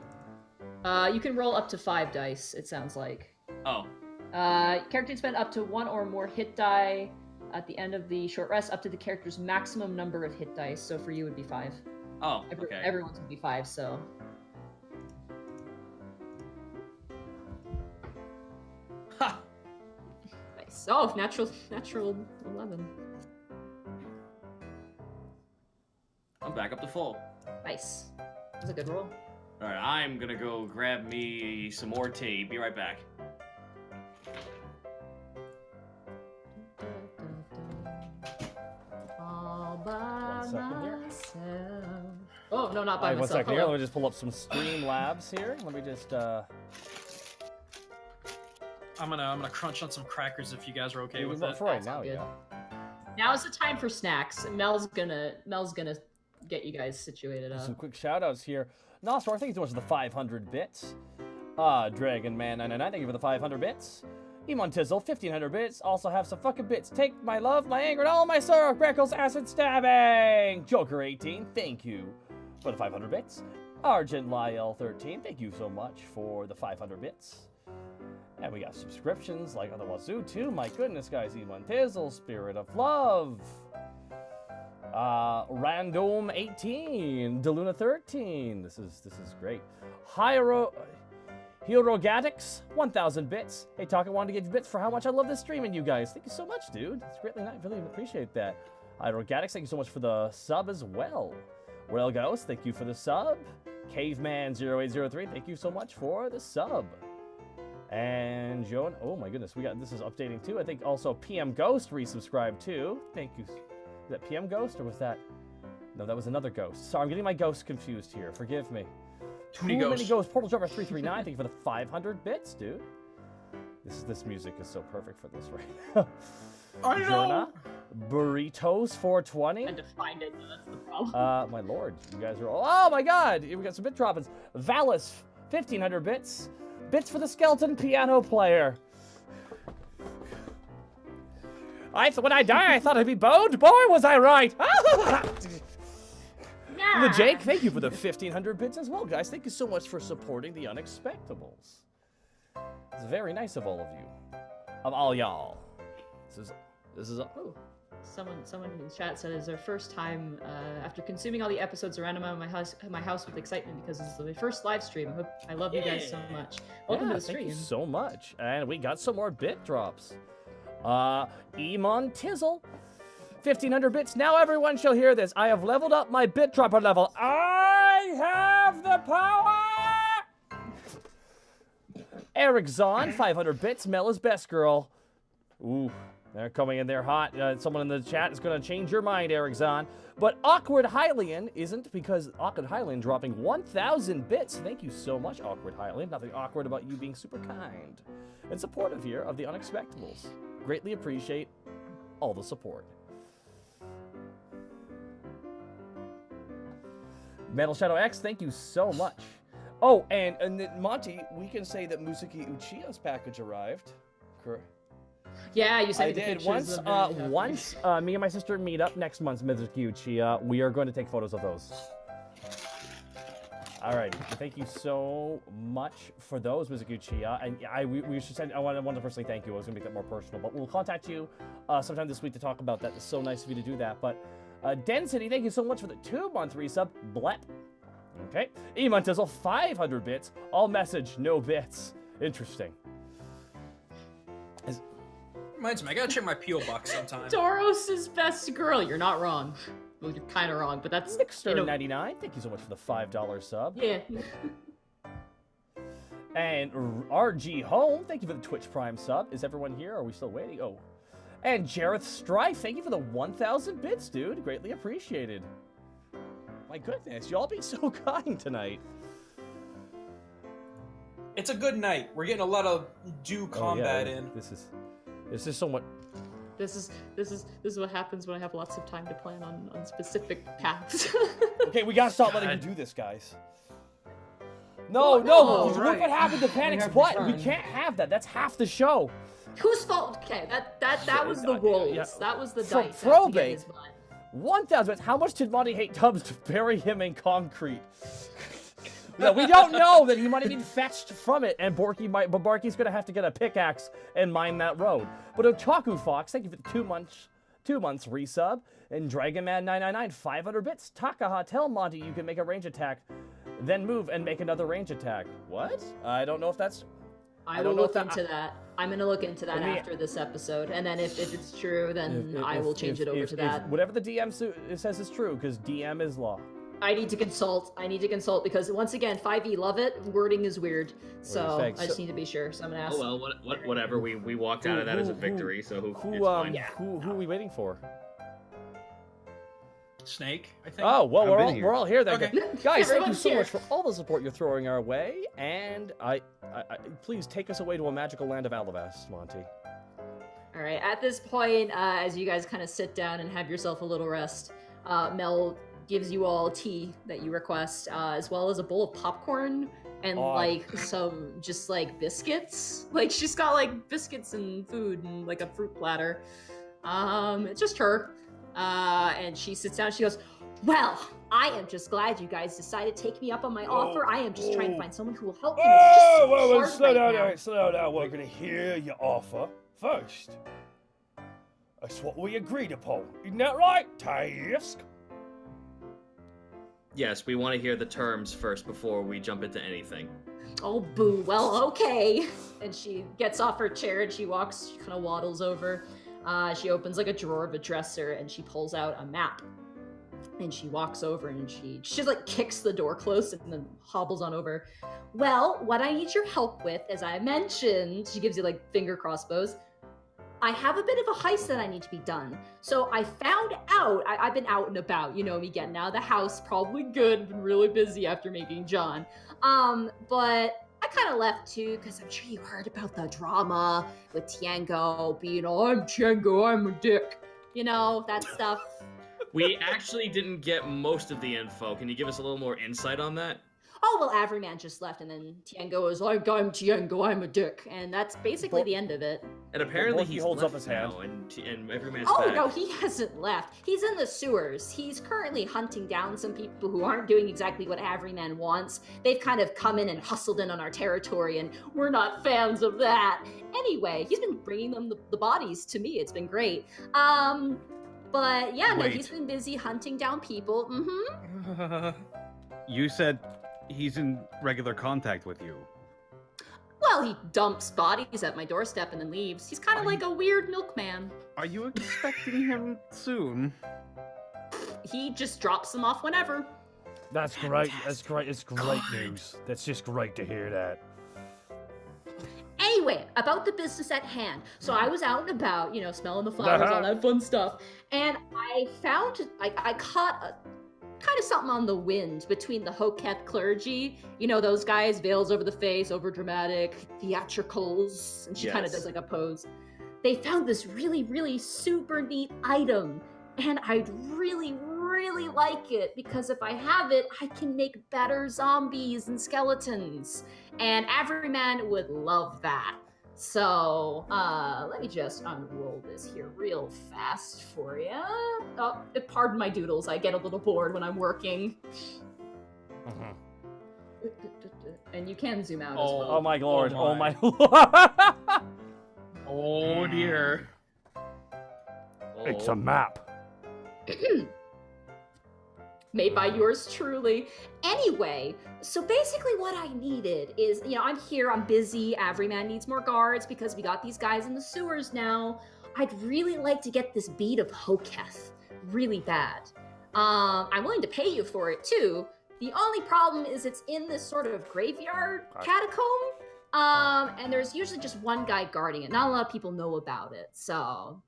You can roll up to 5 dice, it sounds like. Oh. Character can spend up to 1 or more hit die at the end of the short rest, up to the character's maximum number of hit dice. So for you, it would be 5. Oh, okay. Everyone's would be 5, so... Ha! Nice. Oh, natural 11. I'm back up to full. Nice. That was a good roll. Alright, I'm gonna go grab me some more tea. Be right back. All by 1 second here. myself. Oh, no, not by Alright, 1 myself. second here. Hello. Let me just pull up some Streamlabs here. Let me just I'm gonna crunch on some crackers if you guys are okay with it. for right That now, sounds yeah. Now is the time for snacks. Mel's gonna get you guys situated Some up. quick shout outs here. Nostor, thank you so much for the 500 bits. Dragon Man 999, thank you for the 500 bits. Emon Tizzle, 1500 bits. Also have some fucking bits. Take my love, my anger, and all my sorrow. Greckles acid stabbing. Joker 18, thank you for the 500 bits. Argent Lyle 13, thank you so much for the 500 bits. And we got subscriptions like on the Wazoo too. My goodness, guys. Emon Tizzle, Spirit of Love. Random 18, Deluna 13. This is great. Hirogatics, 1,000 bits. Hey, Taka, wanted to give you bits for how much I love this stream and you guys. Thank you so much, dude. It's greatly nice. Really appreciate that. Hirogatics, thank you so much for the sub as well. Royal Ghost, thank you for the sub. Caveman0803, thank you so much for the sub. And Joan, oh my goodness, this is updating too. I think also PM Ghost resubscribed too. Thank you. Is that PM Ghost or was that? No, that was another ghost. Sorry, I'm getting my ghosts confused here. Forgive me. Too many ghosts. Portal Joker 339. Thank you for the 500 bits, dude. This music is so perfect for this right now. I know. Jonah, Burritos 420. And to find it, that's the problem. My lord, you guys are all. Oh my god, we got some bit droppings. Valis 1500 bits. Bits for the skeleton piano player. When I die, I thought I'd be boned. Boy, was I right. The Jake, thank you for the 1,500 bits as well, guys. Thank you so much for supporting the Unexpectables. It's very nice of all of you. Of all y'all. This This is Someone in the chat said it's their first time after consuming all the episodes around my house with excitement because this is my first live stream. I love you guys so much. Welcome to the stream. Thank you so much. And we got some more bit drops. Emon Tizzle, 1,500 bits. Now everyone shall hear this. I have leveled up my bit dropper level. I have the power. Eric Zahn, 500 bits. Mella's best girl. Ooh. They're coming in there hot. Someone in the chat is going to change your mind, Eric Zahn. But Awkward Hylian isn't, because Awkward Hylian dropping 1,000 bits. Thank you so much, Awkward Hylian. Nothing awkward about you being super kind and supportive here of the Unexpectables. Greatly appreciate all the support. Metal Shadow X, thank you so much. Oh, and Monty, we can say that Musuki Uchiha's package arrived. Correct. Yeah, you said I did. Once me and my sister meet up next month's Mizuki Uchiha, we are going to take photos of those. All right. Thank you so much for those, Mizuki Uchiha. And we should send. I want to personally thank you. I was going to make that more personal, but we'll contact you sometime this week to talk about that. It's so nice of you to do that. But Density, thank you so much for the 2-month resub. Blep. Okay. Emontizzle, 500 bits. All message, no bits. Interesting. Reminds me, I gotta check my P.O. box sometime. Toros' best girl. You're not wrong. Well, you're kind of wrong, but that's... Nickster99, thank you so much for the $5 sub. Yeah. And RG Home, thank you for the Twitch Prime sub. Is everyone here? Are we still waiting? Oh. And Jareth Strife, thank you for the 1,000 bits, dude. Greatly appreciated. My goodness, y'all be so kind tonight. It's a good night. We're getting a lot of combat in. This is so much. This is what happens when I have lots of time to plan on specific paths. Okay, we gotta stop letting you do this, guys. No, look what happened to Panic's butt. We can't have that. That's half the show. Whose fault? Okay, that was the rolls. Yeah. That was the dice. Probate. 1,000. How much did Monty hate Tubbs to bury him in concrete? No, we don't know that he might have been fetched from it, and Barky's gonna have to get a pickaxe and mine that road. But Otaku Fox, thank you for the 2 months resub, and Dragon Man 999, 500 bits. Takaha, tell Monty you can make a range attack, then move and make another range attack. What? I don't know if that's. I will look into that. I'm gonna look into that after this episode, and then if it's true, then I will change it over to that. Whatever the DM says is true, because DM is law. I need to consult because once again, 5e love it. Wording is weird, so I just need to be sure. So I'm gonna ask. Oh well, whatever. We walked out of that as a victory. So who are we waiting for? Snake, I think. Oh well, we're all here then. Okay. Guys, thank you so much for all the support you're throwing our way, and I please take us away to a magical land of Alivast, Monty. All right. At this point, as you guys kind of sit down and have yourself a little rest, Mel gives you all tea that you request, as well as a bowl of popcorn and some just biscuits. Like she's got biscuits and food and a fruit platter. It's just her. And she sits down. She goes, "Well, I am just glad you guys decided to take me up on my offer. I am just trying to find someone who will help me." Slow down. Slow down. We're gonna hear your offer first. That's what we agreed upon. Isn't that right, Task? Yes, we want to hear the terms first before we jump into anything. Oh, boo. Well, okay. And she gets off her chair and she kind of waddles over. She opens a drawer of a dresser and she pulls out a map. And she walks over and she kicks the door closed and then hobbles on over. "Well, what I need your help with, as I mentioned," she gives you finger crossbows. "I have a bit of a heist that I need to be done. So I found out, I've been out and about, you know me, getting out of the house, probably good, been really busy after making John. But I kind of left too, because I'm sure you heard about the drama with Tiango being, I'm Tiango, I'm a dick. You know, that stuff." We actually didn't get most of the info. Can you give us a little more insight on that? oh, well, Averyman just left. And then Tiengo is like, I'm Tiengo, I'm a dick. And that's basically the end of it. And apparently Borky he holds left up his hand. now, and Everyman's Oh, back. no, he hasn't left. He's in the sewers. He's currently hunting down some people who aren't doing exactly what Averyman wants. They've kind of come in and hustled in on our territory, and we're not fans of that. Anyway, he's been bringing them the bodies to me. It's been great. But yeah, no, he's been busy hunting down people. You said he's in regular contact with you. Well, he dumps bodies at my doorstep and then leaves. He's kind of like a weird milkman. Are you expecting him soon? He just drops them off whenever. That's great. That's great. It's great news. That's just great to hear that. Anyway, about the business at hand. So I was out and about, smelling the flowers, all that fun stuff. And I found, I caught a kind of something on the wind between the Hoketh clergy. Those guys, veils over the face, over dramatic, theatricals. And she kind of does like a pose. They found this really, really super neat item. And I'd really, really like it because if I have it, I can make better zombies and skeletons. And Averyman would love that. So, let me just unroll this here real fast for you. Oh, pardon my doodles. I get a little bored when I'm working. And you can zoom out as well. Oh my lord. Oh my lord. Oh dear. It's a map. Made by yours truly. Anyway, so basically what I needed is, I'm here, I'm busy, Averyman needs more guards because we got these guys in the sewers now. I'd really like to get this bead of Hoketh really bad. I'm willing to pay you for it too. The only problem is it's in this sort of graveyard catacomb. And there's usually just one guy guarding it. Not a lot of people know about it, so,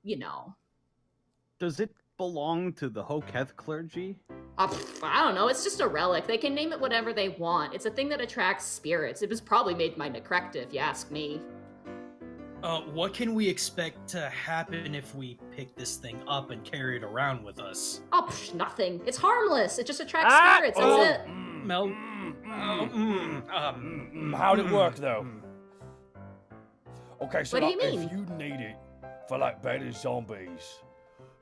Does it belong to the Hoketh clergy? I don't know, it's just a relic. They can name it whatever they want. It's a thing that attracts spirits. It was probably made by Necrecta, if you ask me. What can we expect to happen if we pick this thing up and carry it around with us? Oh, nothing. It's harmless. It just attracts spirits. That's it. Mel. How'd it work, though? Okay, so What do you like, mean? if you need it for like better zombies,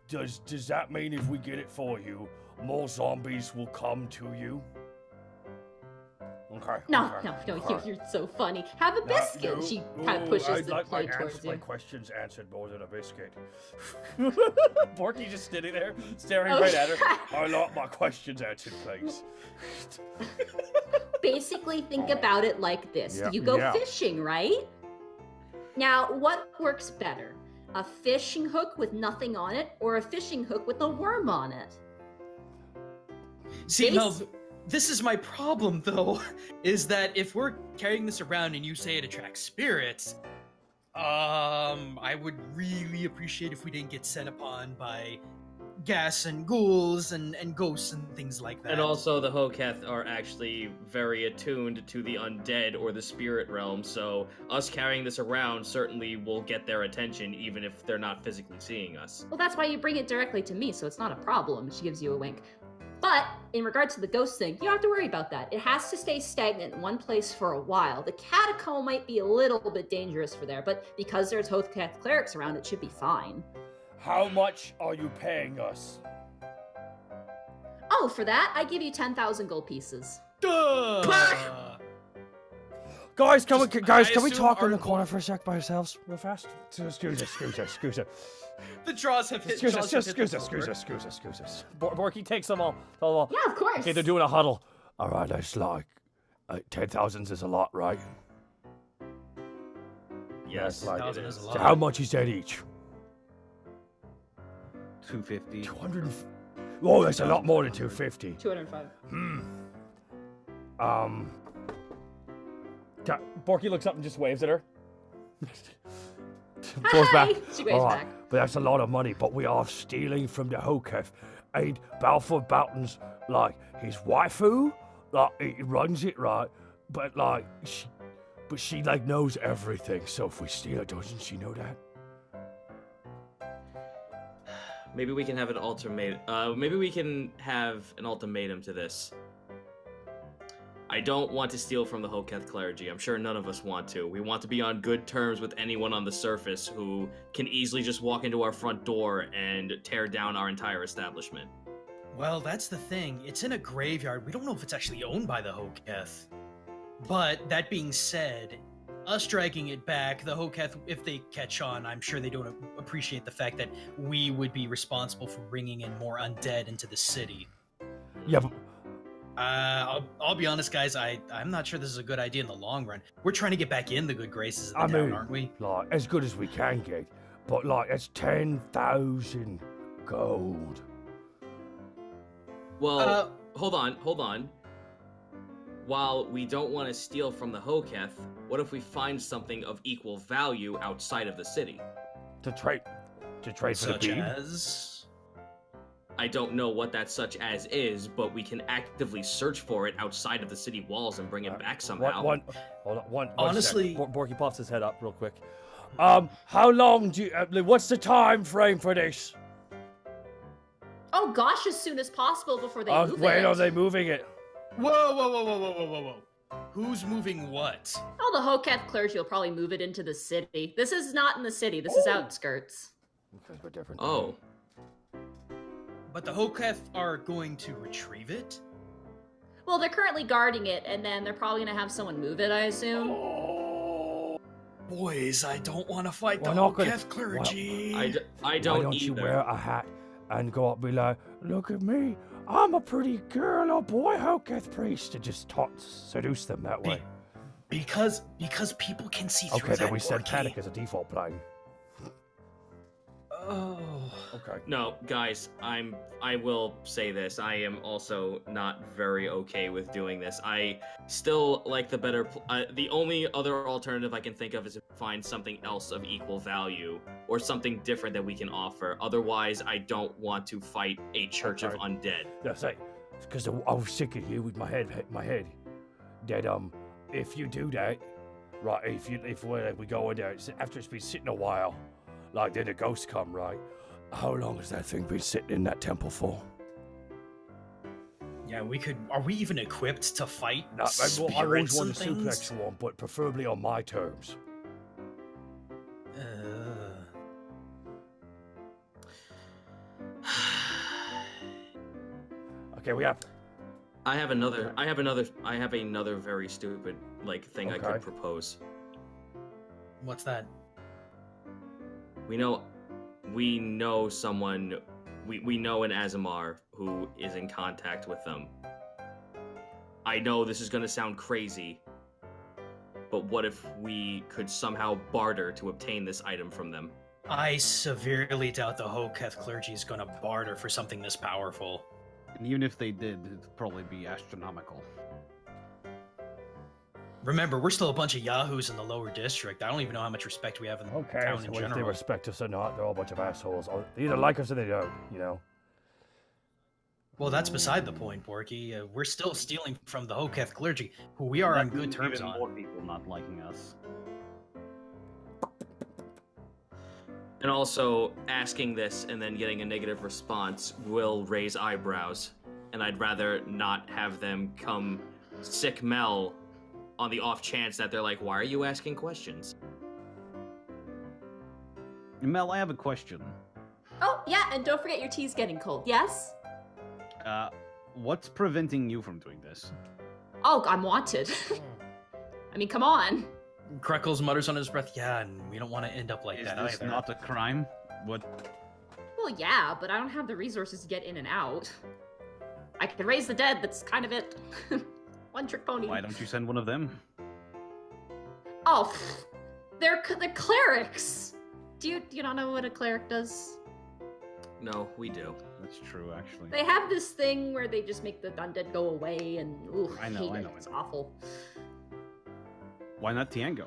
does that mean if we get it for you, more zombies will come to you? Okay. No, okay. you're so funny. Have a biscuit. She kind of pushes I'd the like plate towards my you. questions answered more than a biscuit. Borky just sitting there, staring right at her. I like my questions answered, please. Basically, think about it like this. Yeah, You go yeah. fishing, right? Now, what works better? A fishing hook with nothing on it, or a fishing hook with a worm on it? See, Mel, this is my problem, though, is that if we're carrying this around and you say it attracts spirits, I would really appreciate if we didn't get set upon by gas and ghouls and ghosts and things like that. And also, the Hoketh are actually very attuned to the undead or the spirit realm, so us carrying this around certainly will get their attention, even if they're not physically seeing us. Well, that's why you bring it directly to me, so it's not a problem. She gives you a wink. But in regards to the ghost thing, you don't have to worry about that. It has to stay stagnant in one place for a while. The catacomb might be a little bit dangerous for there, but because there's Hoketh clerics around, it should be fine. How much are you paying us? Oh, for that, I give you 10,000 gold pieces. Guys, can we assume talk in the our corner for a sec by ourselves, real fast? Excuse us. The draws have hit. Excuse us. Borky takes them all. Tell them all. Yeah, of course. Okay, they're doing a huddle. All right, that's like 10,000 is a lot, right? Yes, like it 10,000 is. is a So lot. how much is that each? 250. 200. Oh, that's a lot more than 250. 205. Borky looks up and just waves at her. Goes back. She waves All right, back. but that's a lot of money. But we are stealing from the Hoketh. Ain't Balfour Boughton's like his waifu? Like he runs it, right? But like she like knows everything. So if we steal it, doesn't she know that? Maybe we can have an ultimatum. Maybe we can have an ultimatum to this. I don't want to steal from the Hoketh clergy. I'm sure none of us want to. We want to be on good terms with anyone on the surface who can easily just walk into our front door and tear down our entire establishment. Well, that's the thing. It's in a graveyard. We don't know if it's actually owned by the Hoketh. But that being said, us dragging it back, the Hoketh, if they catch on, I'm sure they don't appreciate the fact that we would be responsible for bringing in more undead into the city. Yeah, but I'll be honest, guys. I'm not sure this is a good idea in the long run. We're trying to get back in the good graces of the town, aren't we? Like, as good as we can get. But, like, it's 10,000 gold. Well, hold on. While we don't want to steal from the Hoketh, what if we find something of equal value outside of the city? To trade for the Such bead? as... I don't know what that such as is, but we can actively search for it outside of the city walls and bring it back somehow. Hold on, one Honestly... sec. Borky pops his head up real quick. How long do you... what's the time frame for this? Oh gosh, as soon as possible before they move When it. are they moving it? Whoa. Who's moving what? Oh, the Hoketh clergy will probably move it into the city. This is not in the city. This is outskirts. Because we're different. Oh. But the Hoketh are going to retrieve it? Well, they're currently guarding it, and then they're probably going to have someone move it, I assume. Boys, I don't want to fight the We're not gonna- Hoketh clergy. I Why don't don't either. you wear a hat and go up and be like, look at me, I'm a pretty girl or boy Hoketh priest, and just seduce them that way. Because people can see through Okay, that, then we set Borky. panic as a default plan. Oh. Okay. No, guys, I will say this. I am also not very okay with doing this. I still like the better... the only other alternative I can think of is to find something else of equal value or something different that we can offer. Otherwise, I don't want to fight a church of undead. That's it. Because I was sick of you with my head. That if you do that, right? If we go in there after it's been sitting a while, like then the ghosts come, right? How long has that thing been sitting in that temple for? Yeah, we could... Are we even equipped to fight I spirits always want and to things? suplex one, but preferably on my terms. Okay, we have... I have another very stupid thing I could propose. What's that? We know someone. We know an Azamar who is in contact with them. I know this is gonna sound crazy, but what if we could somehow barter to obtain this item from them? I severely doubt the Hoketh clergy is going to barter for something this powerful. And even if they did, it'd probably be astronomical. Remember, we're still a bunch of yahoos in the lower district. I don't even know how much respect we have in the town in so if they general. respect us or not, they're all a bunch of assholes. Or they either like us or they don't, you know? Well, that's beside the point, Borky. We're still stealing from the Hoketh clergy, who we are on good terms even on. more people not liking us. And also, asking this and then getting a negative response will raise eyebrows, and I'd rather not have them come sick Mel on the off chance that they're like, why are you asking questions? Mel, I have a question. Oh, yeah, and don't forget your tea's getting cold. Yes? What's preventing you from doing this? Oh, I'm wanted. I mean, come on. Greckles mutters under his breath, yeah, and we don't want to end up like Is that this either. not a crime? What? Well, yeah, but I don't have the resources to get in and out. I can raise the dead, that's kind of it. One trick pony. Why don't you send one of them? Oh, they're clerics. Do you not know what a cleric does? No, we do. That's true, actually. They have this thing where they just make the undead go away, and ooh, I know. It's awful. Why not Tiango?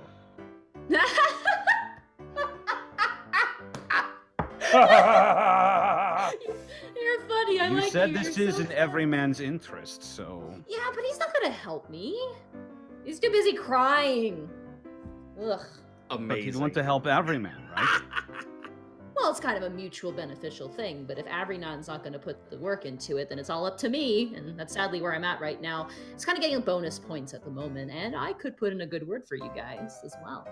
You're funny. I You like said you. this You're is so in every man's interest, so... Yeah, but he's not gonna help me. He's too busy crying. Ugh. But Amazing. you'd want to help every man, right? Well, it's kind of a mutual beneficial thing, but if Abrynon's not going to put the work into it, then it's all up to me, and that's sadly where I'm at right now. It's kind of getting bonus points at the moment, and I could put in a good word for you guys as well.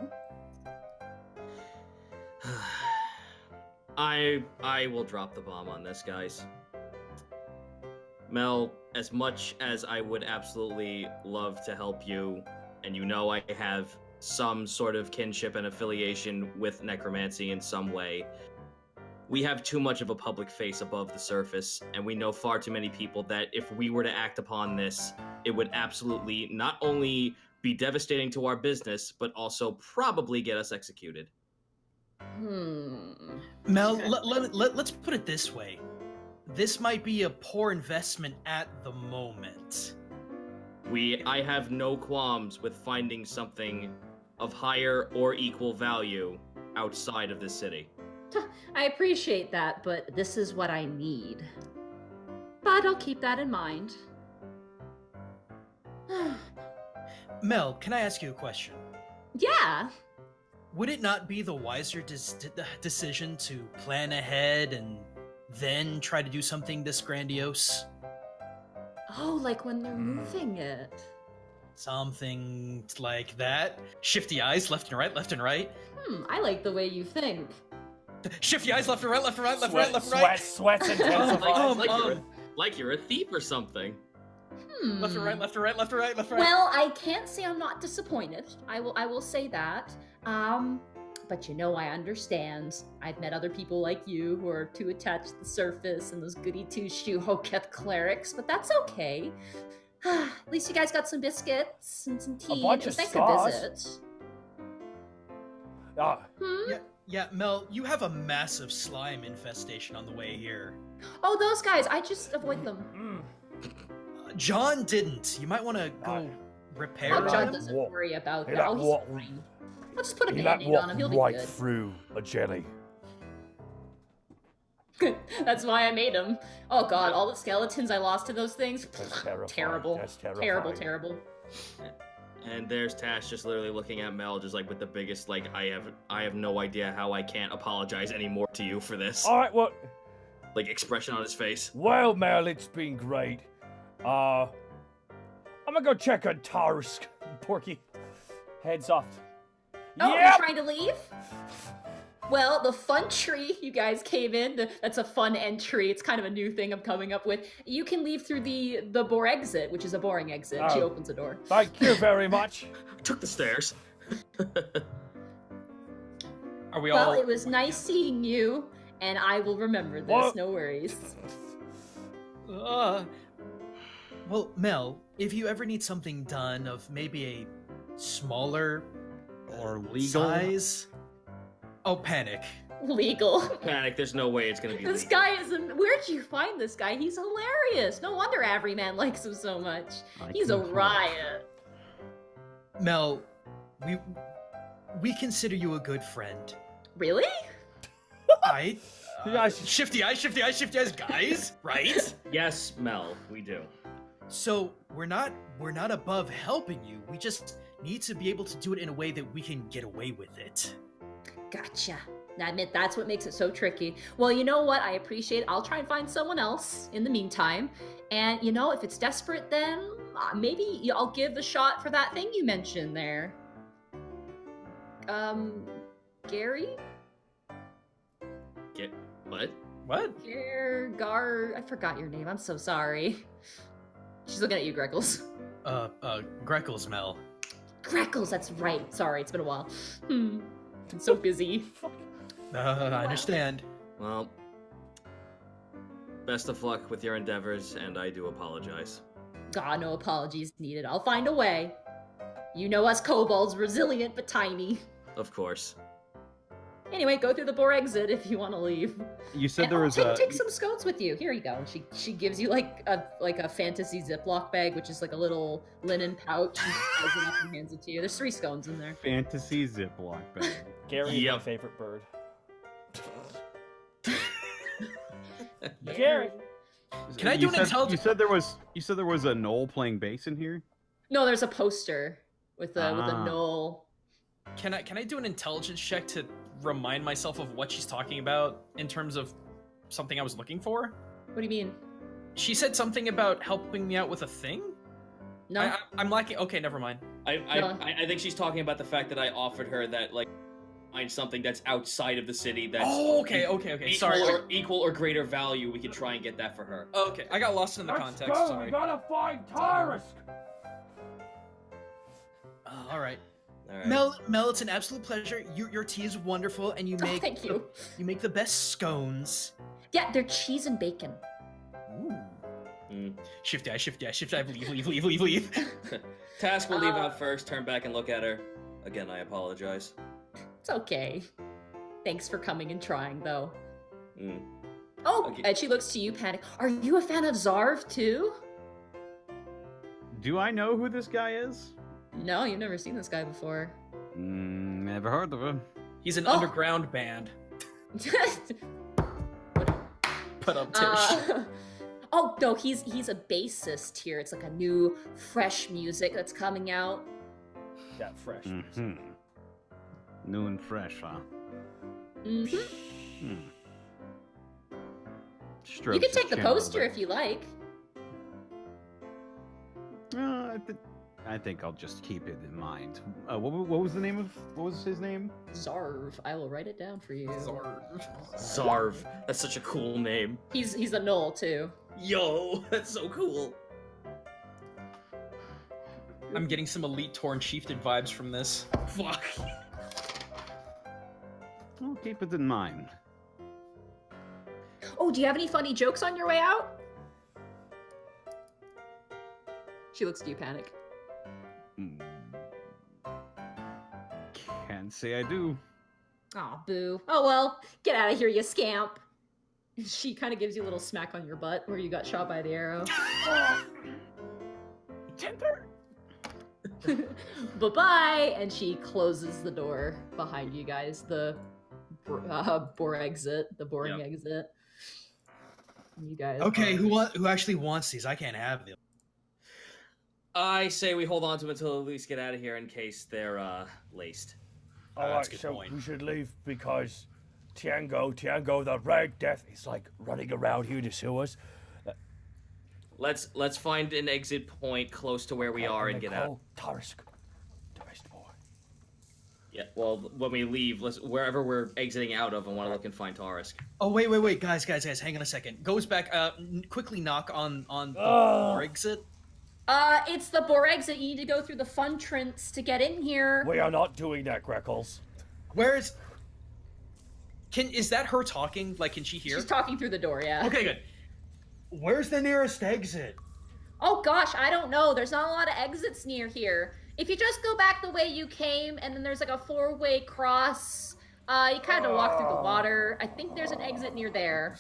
I will drop the bomb on this, guys. Mel, as much as I would absolutely love to help you, and you know I have some sort of kinship and affiliation with necromancy in some way, we have too much of a public face above the surface, and we know far too many people that if we were to act upon this, it would absolutely not only be devastating to our business, but also probably get us executed. Mel, let's put it this way. This might be a poor investment at the moment. I have no qualms with finding something of higher or equal value outside of this city. I appreciate that, but this is what I need. But I'll keep that in mind. Mel, can I ask you a question? Yeah. Would it not be the wiser decision to plan ahead and then try to do something this grandiose? Oh, like when they're moving it. Something like that. Shifty eyes, left and right, left and right. I like the way you think. Shifty eyes, left and right, left and right, left and right, left and right. Sweats intensify. Like you're a thief or something. Left and right, left and right, left and right, left and right. Well, I can't say I'm not disappointed. I will say that. But you know, I understand. I've met other people like you who are too attached to the surface and those goody two-shoe Hoketh clerics, but that's okay. At least you guys got some biscuits and some tea. A bunch of Thanks stars. for visit. Yeah, Mel, you have a massive slime infestation on the way here. Oh, those guys. I just avoid them. John didn't. You might want to go repair Oh, John them. doesn't worry about Hey, that. that Oh, he's walk- fine. I'll just put a He band-aid on him. He'll be right good. through a jelly. That's why I made him. Oh god, all the skeletons I lost to those things. That's terrifying. Terrible. That's terrifying. Terrible. And there's Tash just literally looking at Mel, just like with the biggest, like, I have no idea how I can't apologize anymore to you for this. All right, well, Like, expression on his face. well, Mel, it's been great. I'm gonna go check on Tarsk. Borky heads off. Oh, Yep. you're trying to leave? Well, the fun tree you guys came in, that's a fun entry. It's kind of a new thing I'm coming up with. You can leave through the boar exit, which is a boring exit. She Oh. opens the door. Thank you very much. Took the stairs. Are we Well, all... it was nice seeing you, and I will remember this. What? No worries. Well, Mel, if you ever need something done of maybe a smaller Or legal. size... Oh, panic. Legal. Panic, there's no way it's gonna be This legal. guy is... Where'd you find this guy? He's hilarious. No wonder every man likes him so much. He's a riot. Mel, we consider you a good friend. Really? Right? Yes. Shifty eyes, guys, right? Yes, Mel, we do. So we're not above helping you. We just need to be able to do it in a way that we can get away with it. Gotcha. I admit that's what makes it so tricky. Well, you know what? I appreciate it. I'll try and find someone else in the meantime. And, you know, if it's desperate, then maybe I'll give a shot for that thing you mentioned there. Gary? Get what? What? I forgot your name. I'm so sorry. She's looking at you, Greckles. Greckles, Mel. Greckles, that's right. Sorry, it's been a while. I'm so busy. I understand. Well, best of luck with your endeavors, and I do apologize. God, no apologies needed. I'll find a way. You know us kobolds, resilient but tiny. Of course. Anyway, go through the boar exit if you want to leave. You said And there was take some scones with you. Here you go. And she gives you like a fantasy Ziploc bag, which is like a little linen pouch. And she ties it up and hands it to you. There's 3 scones in there. fantasy Ziploc bag. Gary is my Yep. favorite bird. Gary. Can I do an intelligence? You said there was a knoll playing bass in here. No, there's a poster with a Ah. knoll. Can I do an intelligence check to remind myself of what she's talking about in terms of something I was looking for. What do you mean? She said something about helping me out with a thing? No. I'm lacking. Okay, never mind. I think she's talking about the fact that I offered her that, like, find something that's outside of the city that's okay. Sorry. Equal or greater value. We can try and get that for her. Okay, I got lost in the context. Sorry. We gotta find Tyrus. All right. All right. Mel, it's an absolute pleasure. Your tea is wonderful, and you make thank you. You make the best scones. Yeah, they're cheese and bacon. Ooh. Shift I, leave. Task will leave out first, turn back and look at her. Again, I apologize. It's okay. Thanks for coming and trying, though. Mm. Oh, Okay. and she looks to you, Panic. Are you a fan of Zarv, too? Do I know who this guy is? No, you've never seen this guy before. Never heard of him. He's an underground band. Put up Tish. Oh, no, he's a bassist here. It's like a new, fresh music that's coming out. That fresh. Mm-hmm. New and fresh, huh? Mm-hmm. Strokes You can his take the chin a little poster bit. if you like. I think I'll just keep it in mind. What was the name of? What was his name? Zarv. I will write it down for you. Zarv. That's such a cool name. He's a gnoll, too. Yo, that's so cool. I'm getting some elite torn chieftain vibes from this. Fuck. I'll keep it in mind. Oh, do you have any funny jokes on your way out? She looks to you, Panic. Can't say I do. Aw, boo. Oh well, get out of here, you scamp. She kind of gives you a little smack on your butt where you got shot by the arrow. Temper. Bye-bye! And she closes the door behind you guys. The boring exit. You guys. Okay, who actually wants these? I can't have them. I say we hold on to them until at least get out of here in case they're laced. All that's right, a good so point. we should leave because Tiango, the Red Death is like running around here to sue us. Let's find an exit point close to where we are and get out. Tarisk, the best boy. Yeah. Well, when we leave, wherever we're exiting out of, I want to look and find Tarisk. Oh wait, guys, hang on a second. Goes back. Quickly knock on the door exit. It's the boar exit. You need to go through the fun trance to get in here. We are not doing that, Greckles. Where is? Is that her talking? Like, can she hear? She's talking through the door, yeah. Okay, good. Where's the nearest exit? Oh gosh, I don't know. There's not a lot of exits near here. If you just go back the way you came, and then there's like a 4-way cross, you kind of walk through the water. I think there's an exit near there.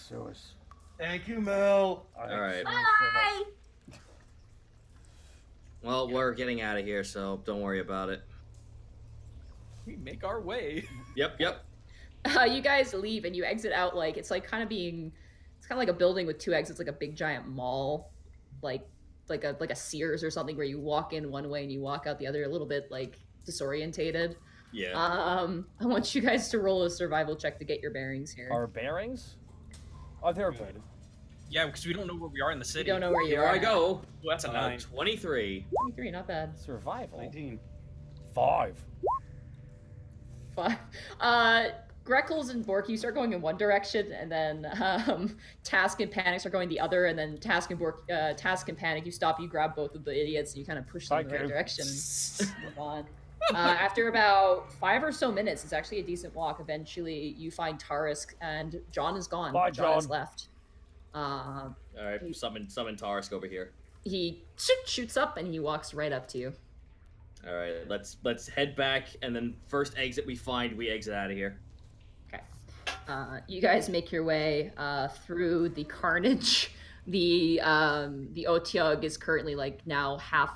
Thank you, Mel. All right. Bye! Well, we're getting out of here, so don't worry about it. We make our way. Yep. You guys leave and you exit out like it's kind of like a building with 2 exits, like a big giant mall, like a Sears or something, where you walk in one way and you walk out the other, a little bit like disorientated. Yeah. I want you guys to roll a survival check to get your bearings here. Our bearings? Oh, they're good. Yeah, because we don't know where we are in the You city. don't know where you Here are. I go. Oh, that's a 9. 23. 23, not bad. Survival. 19. 5. 5. Greckles and Borky start going in one direction, and then Task and Panic are going the other, and then Task and Panic, you stop, you grab both of the idiots, and you kind of push them in the right direction. Move on. After about 5 or so minutes, it's actually a decent walk. Eventually, you find Tarisk, and John is gone. Bye, John has John. left. All right, summon Tarisk over here. He shoots up, and he walks right up to you. All right, let's head back, and then first exit we find, we exit out of here. Okay. You guys make your way through the carnage. The Otyug is currently like now half.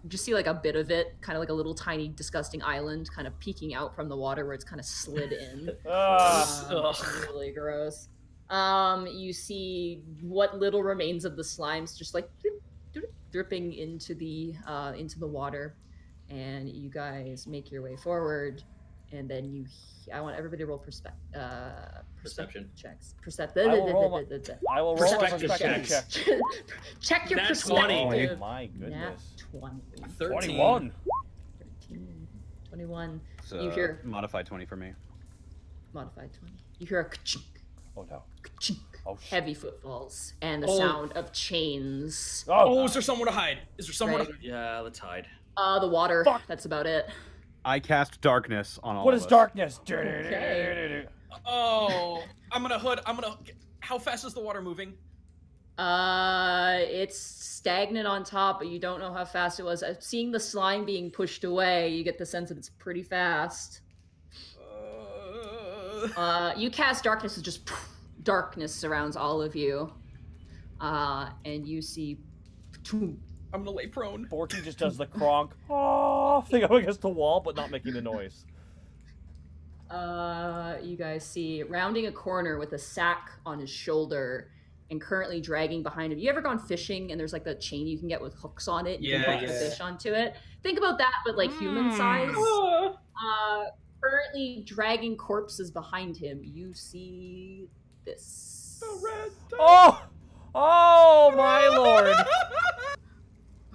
Just see like a bit of it, kind of like a little tiny disgusting island, kind of peeking out from the water where it's kind of slid in. Really gross. You see what little remains of the slimes just like dripping into the water, and you guys make your way forward. And then I want everybody to roll Perception checks. I will roll my Perspective perspective checks. check. Check your Nat perspective. 20. Oh my goodness. Nat 20. 21. 13, 21. It's, You hear modified 20 for me. modified 20. You hear a ka-chink, Oh no. ka-chink, Oh shit. heavy footfalls and the Oh. sound of chains. Oh, is there somewhere to hide? Is there somewhere Right. to hide? Yeah, let's hide. The water. Fuck. That's about it. I cast darkness on all What of is us. darkness? Okay. Oh, I'm gonna hood. How fast is the water moving? It's stagnant on top, but you don't know how fast it was. Seeing the slime being pushed away, you get the sense that it's pretty fast. You cast darkness, it's just darkness surrounds all of you. And you see. I'm gonna lay prone. Borky just does the cronk thing up against the wall, but not making the noise. You guys see rounding a corner with a sack on his shoulder and currently dragging behind him. You ever gone fishing and there's like the chain you can get with hooks on it? You can hook the fish onto it. Think about that, but like human size. Currently dragging corpses behind him. You see this. The red. Oh my lord!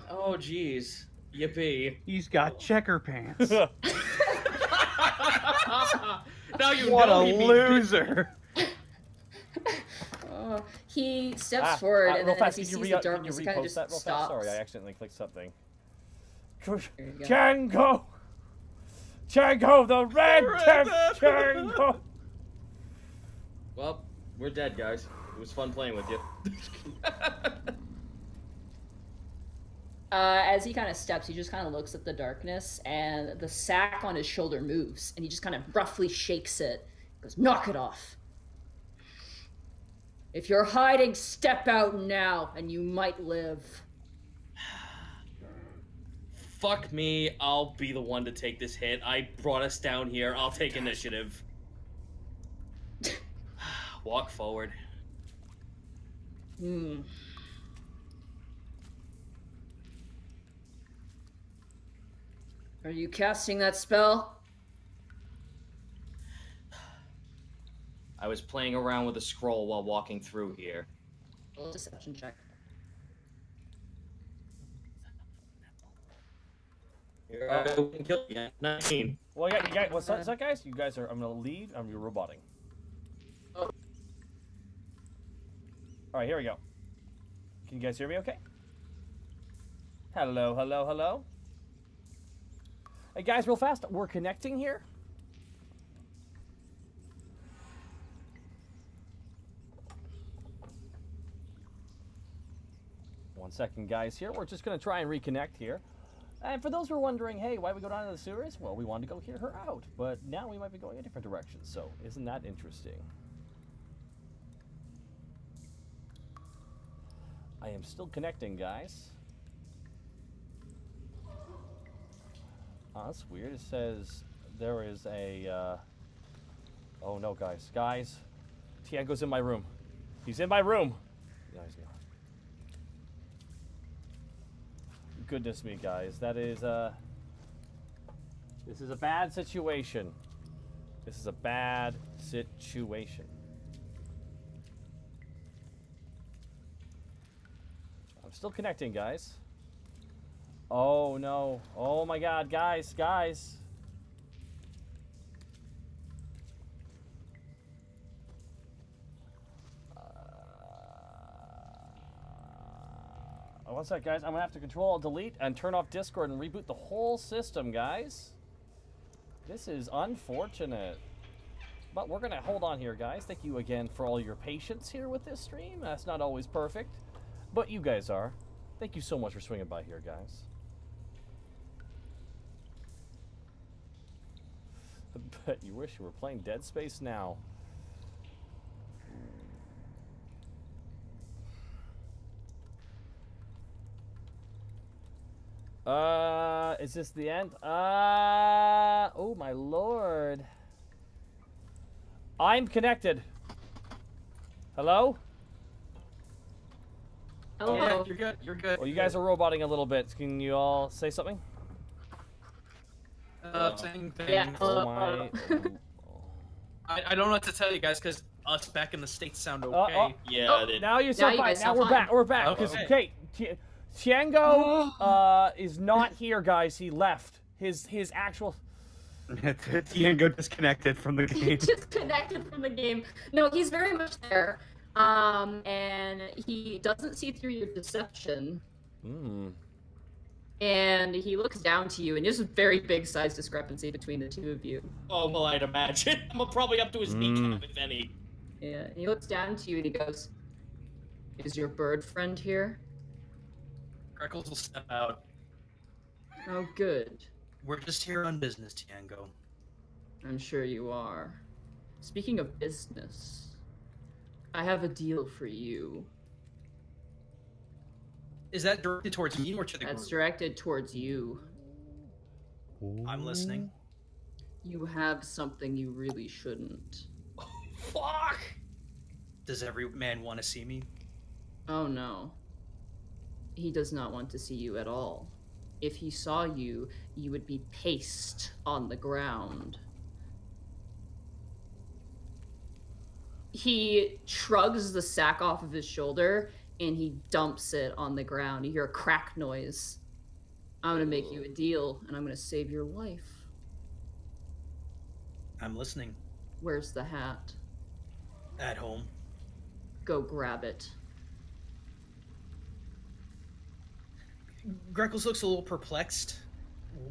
Oh, jeez. Yippee. He's got checker pants. Now you What know a he means loser. He steps forward and real then fast, as he can sees you the darkness, he kind of repost just that real fast? stops. Sorry, I accidentally clicked something. There you go. Kenku! Kenku, the red Kenku! Well, we're dead, guys. It was fun playing with you. As he kind of steps, he just kind of looks at the darkness, and the sack on his shoulder moves, and he just kind of roughly shakes it. He goes, "Knock it off. If you're hiding, step out now, and you might live." Fuck me, I'll be the one to take this hit. I brought us down here. I'll take initiative. Walk forward. Are you casting that spell? I was playing around with a scroll while walking through here. Roll a deception check. I can kill you. 19. Well, yeah, you guys, what's that, guys? You guys are. I'm gonna leave. You're roboting. Oh. All right, here we go. Can you guys hear me? Okay. Hello, hello, hello. Hey guys, real fast. We're connecting here. One second, guys. Here, we're just gonna try and reconnect here. And for those who are wondering, hey, why we go down to the sewers? Well, we wanted to go hear her out, but now we might be going a different direction. So, isn't that interesting? I am still connecting, guys. Oh, that's weird. It says there is a. Oh no, guys, Tiango's in my room. He's in my room. No, he's not. Goodness me, guys, that is this is a bad situation. This is a bad situation. I'm still connecting, guys. Oh no. Oh my god, guys. One sec, guys. I'm gonna have to Control Delete and turn off Discord and reboot the whole system, guys. This is unfortunate. But we're gonna hold on here, guys. Thank you again for all your patience here with this stream. That's not always perfect, but you guys are. Thank you so much for swinging by here, guys. I bet you wish you were playing Dead Space now. Is this the end? Oh my lord. I'm connected. Hello? Hello. Yeah, you're good. Well, you guys are roboting a little bit. Can you all say something? Same thing. Yeah. Oh my. I don't know what to tell you guys because us back in the States sound okay. Yeah, it Now you Now sound you fine. guys Now sound we're fine. back. We're back. Okay. Okay, Tiango is not here, guys. He left. His actual. Tiango disconnected from the He game. disconnected from the game. No, he's very much there. And he doesn't see through your deception. And he looks down to you, and there's a very big size discrepancy between the two of you. Oh, well, I'd imagine. I'm probably up to his kneecap, if any. Yeah, and he looks down to you and he goes, "Is your bird friend here?" Greckles will step out. Oh, good. We're just here on business, Tiango. I'm sure you are. Speaking of business, I have a deal for you. Is that directed towards me or to the That's group? directed towards you. I'm listening. You have something you really shouldn't. Fuck! Does every man want to see me? Oh no. He does not want to see you at all. If he saw you, you would be paste on the ground. He shrugs the sack off of his shoulder and he dumps it on the ground. You hear a crack noise. I'm gonna make you a deal and I'm gonna save your life. I'm listening. Where's the hat? At home. Go grab it. Greckles looks a little perplexed.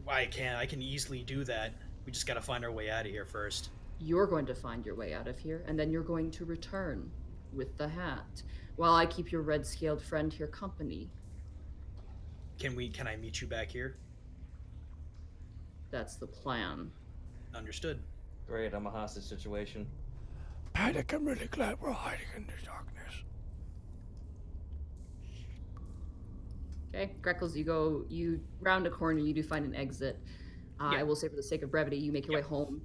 I can easily do that. We just gotta find our way out of here first. You're going to find your way out of here, and then you're going to return with the hat, while I keep your red-scaled friend here company. Can I meet you back here? That's the plan. Understood. Great, I'm a hostage situation. Panic, I'm really glad we're hiding in the darkness. Okay, Greckles, you round a corner, you do find an exit. I will say for the sake of brevity, you make your way home.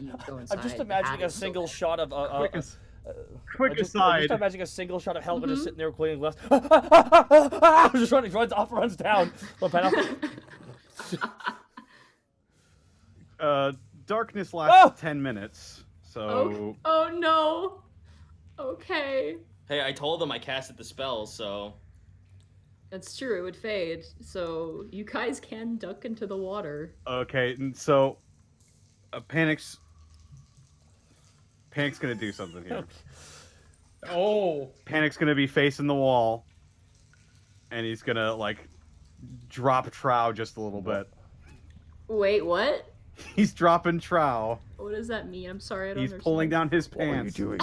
You go inside. I'm just the imagining hat a is still single there. shot of Quick I'm just aside. imagining a single shot of Helga just sitting there cleaning glass. Just runs down. Darkness lasts 10 minutes, Oh, so oh no. Okay. Hey, I told them I casted the spell, so... That's true, it would fade. So you guys can duck into the water. okay. And so Panic's gonna do something here. Oh. Panic's gonna be facing the wall, and he's gonna like drop trow just a little bit. Wait, what? He's dropping trow. What does that mean? I'm sorry, I don't He's understand. pulling down his What are you pants. doing?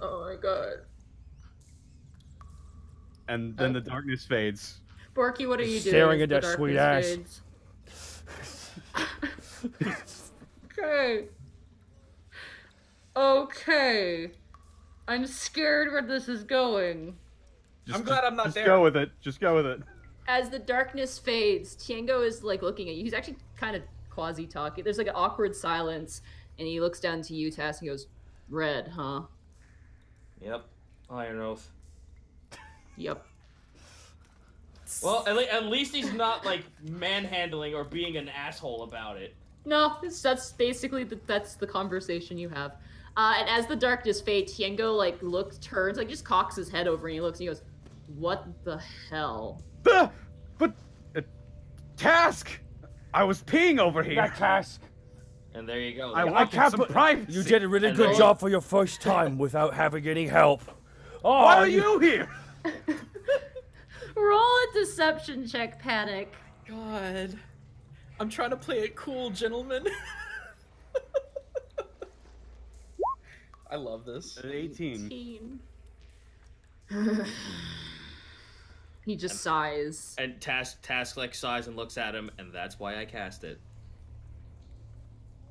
Oh my god. And then the darkness fades. Borky, what are you doing? Staring as at the that sweet darkness ass. fades? Okay. Okay. I'm scared where this is going. I'm glad I'm not Just there. go with it. Just go with it. As the darkness fades, Tiango is like looking at you. He's actually kind of quasi talking. There's like an awkward silence, and he looks down to you, Task, and goes, "Red, huh?" Yep. Iron Oath. Yep. Well, at least he's not, like, manhandling or being an asshole about it. No, that's basically that's the conversation you have. And as the darkness fades, Tiango like turns, like just cocks his head over, and he looks and he goes, "What the hell?" But Task, I was peeing over here. That task. And there you go. I I wanted can't some put- privacy. You did a really And good then- job for your first time without having any help. Oh, Why are you here? Roll a deception check, Panic. God. I'm trying to play it cool, gentlemen. I love this. 18. He just sighs. And Task like sighs and looks at him, and that's why I cast it.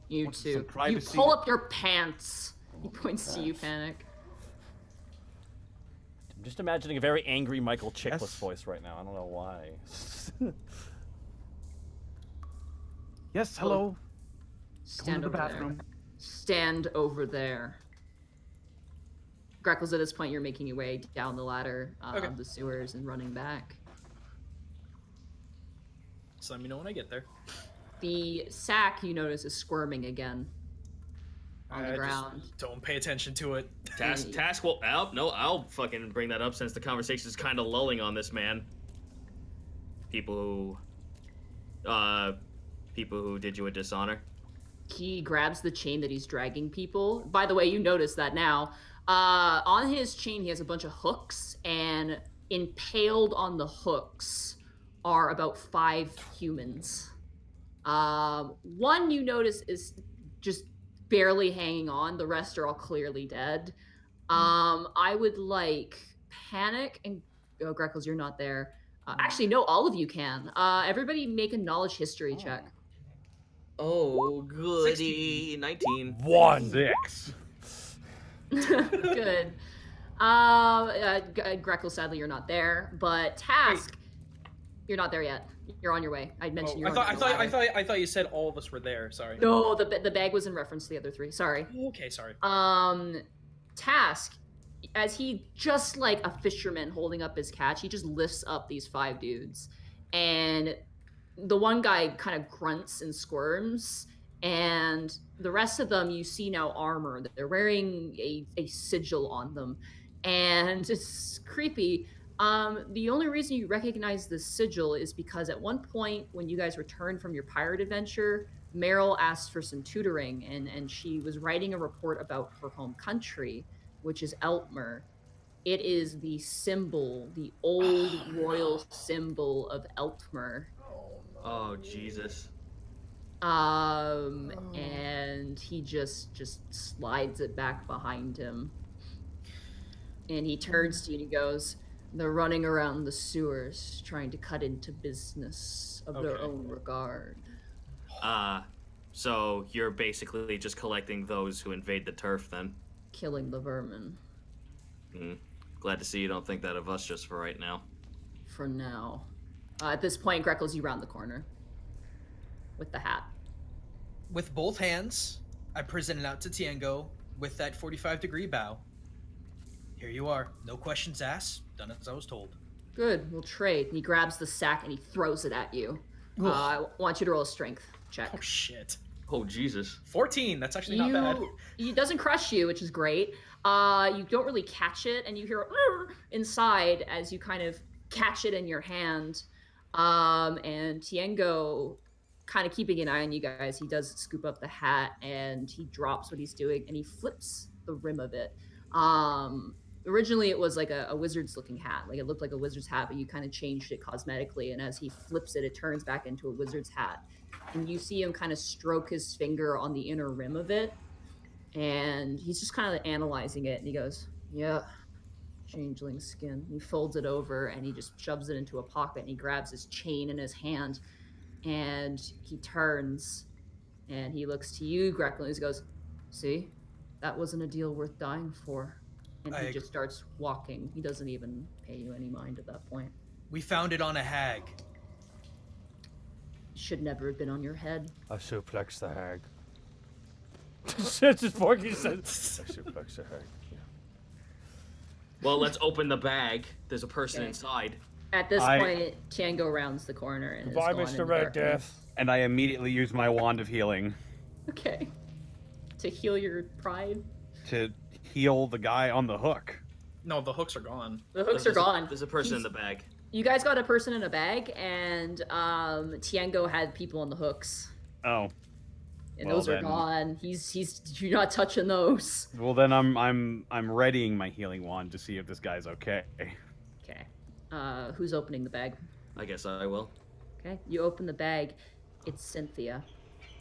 You Want some too. You privacy? pull up your pants. He points to you, Panic. I'm just imagining a very angry Michael Chiklis Yes. voice right now. I don't know why. Yes, hello. Stand to the over bathroom. there. Stand over there. Greckles, at this point, you're making your way down the ladder Okay. of the sewers and running back. Just let me know when I get there. The sack, you notice, is squirming again on the ground. Just don't pay attention to it. Task will. I'll fucking bring that up since the conversation is kind of lulling on this man. People who did you a dishonor. He grabs the chain that he's dragging people. By the way, you notice that now. On his chain, he has a bunch of hooks, and impaled on the hooks are about 5 humans. One you notice is just barely hanging on. The rest are all clearly dead. I would like Panic and Greckles, you're not there. Actually, no, all of you can. Everybody make a knowledge history check. Oh, goody. 19. 1. 6. Good. Greckles, sadly, you're not there. But Task, you're not there yet. You're on your way. I mentioned you're I thought you said all of us were there. Sorry. No, the bag was in reference to the other 3. Sorry. Okay, sorry. Task, as he, just like a fisherman holding up his catch, he just lifts up these 5 dudes, and the one guy kind of grunts and squirms, and the rest of them you see now armor. They're wearing a sigil on them, and it's creepy. The only reason you recognize the sigil is because at one point when you guys returned from your pirate adventure, Meryl asked for some tutoring, and she was writing a report about her home country, which is Eltmer. It is the symbol, the old royal symbol of Eltmer. Oh, Jesus. And he just slides it back behind him. And he turns to you and he goes, "They're running around the sewers, trying to cut into business of their own regard." So you're basically just collecting those who invade the turf, then? Killing the vermin. Glad to see you don't think that of us just for right now. For now. At this point, Greckles, you round the corner. With the hat. With both hands, I present it out to Tiengo with that 45-degree bow. Here you are. No questions asked. Done as I was told. Good. We'll trade. And he grabs the sack and he throws it at you. I want you to roll a strength check. Oh, shit. Oh, Jesus. 14. That's actually not bad. It doesn't crush you, which is great. You don't really catch it, and you hear inside as you kind of catch it in your hand. And Tiengo, kind of keeping an eye on you guys, he does scoop up the hat, and he drops what he's doing, and he flips the rim of it. Originally, it was like a wizard's-looking hat. Like, it looked like a wizard's hat, but you kind of changed it cosmetically, and as he flips it, it turns back into a wizard's hat. And you see him kind of stroke his finger on the inner rim of it, and he's just kind of analyzing it, and he goes, "Yeah, changeling skin." And he folds it over, and he just shoves it into a pocket, and he grabs his chain in his hand, and he turns, and he looks to you, Greckles, and he goes, "See? That wasn't a deal worth dying for." And he just starts walking. He doesn't even pay you any mind at that point. We found it on a hag. Should never have been on your head. I suplex the hag. That's just Borky said. I suplex the hag. Yeah. Well, let's open the bag. There's a person inside. At this point, Tiengo rounds the corner and Goodbye, is gone Mr. in Red darkness. Death. And I immediately use my wand of healing Okay. To heal your pride. to heal the guy on the hook. No, the hooks are gone. The hooks are gone. There's a person in the bag. You guys got a person in a bag, and Tiengo had people on the hooks. Oh. And those are gone. You're not touching those. Well, then I'm readying my healing wand to see if this guy's okay. Okay. Who's opening the bag? I guess I will. Okay. You open the bag. It's Cynthia.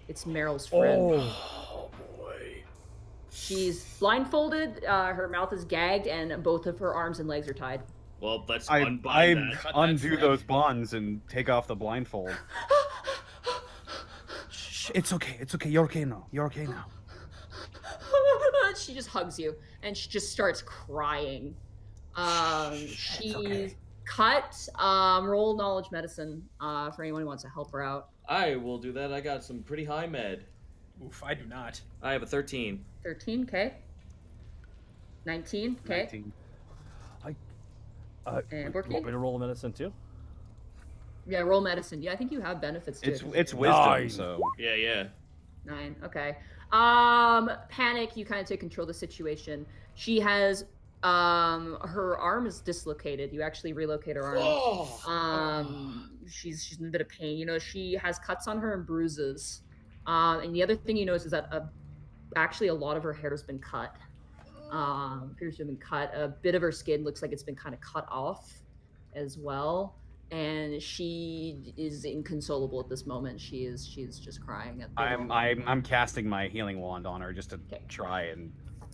It's Meryl's friend. Oh boy. She's blindfolded. Her mouth is gagged, and both of her arms and legs are tied. Well, let's I undo thread. those bonds and take off the blindfold. Shh, it's okay. It's okay. You're okay now. You're okay now. She just hugs you, and she just starts crying. She's okay. cut. Roll knowledge medicine for anyone who wants to help her out. I will do that. I got some pretty high med. Oof, I do not. I have a 13. 13, okay. 19, okay. 19. And Want me Borky? to roll a medicine too? Yeah, roll medicine. Yeah, I think you have benefits too. It's wisdom, 9. so Yeah. 9. Okay. Panic. You kind of take control of the situation. She has her arm is dislocated. You actually relocate her arm. She's in a bit of pain. You know, she has cuts on her and bruises. And the other thing you notice is that actually a lot of her hair has been cut. Appears to have been cut. A bit of her skin looks like it's been kind of cut off as well. And she is inconsolable at this moment. She's just crying at the I'm casting my healing wand on her just to try and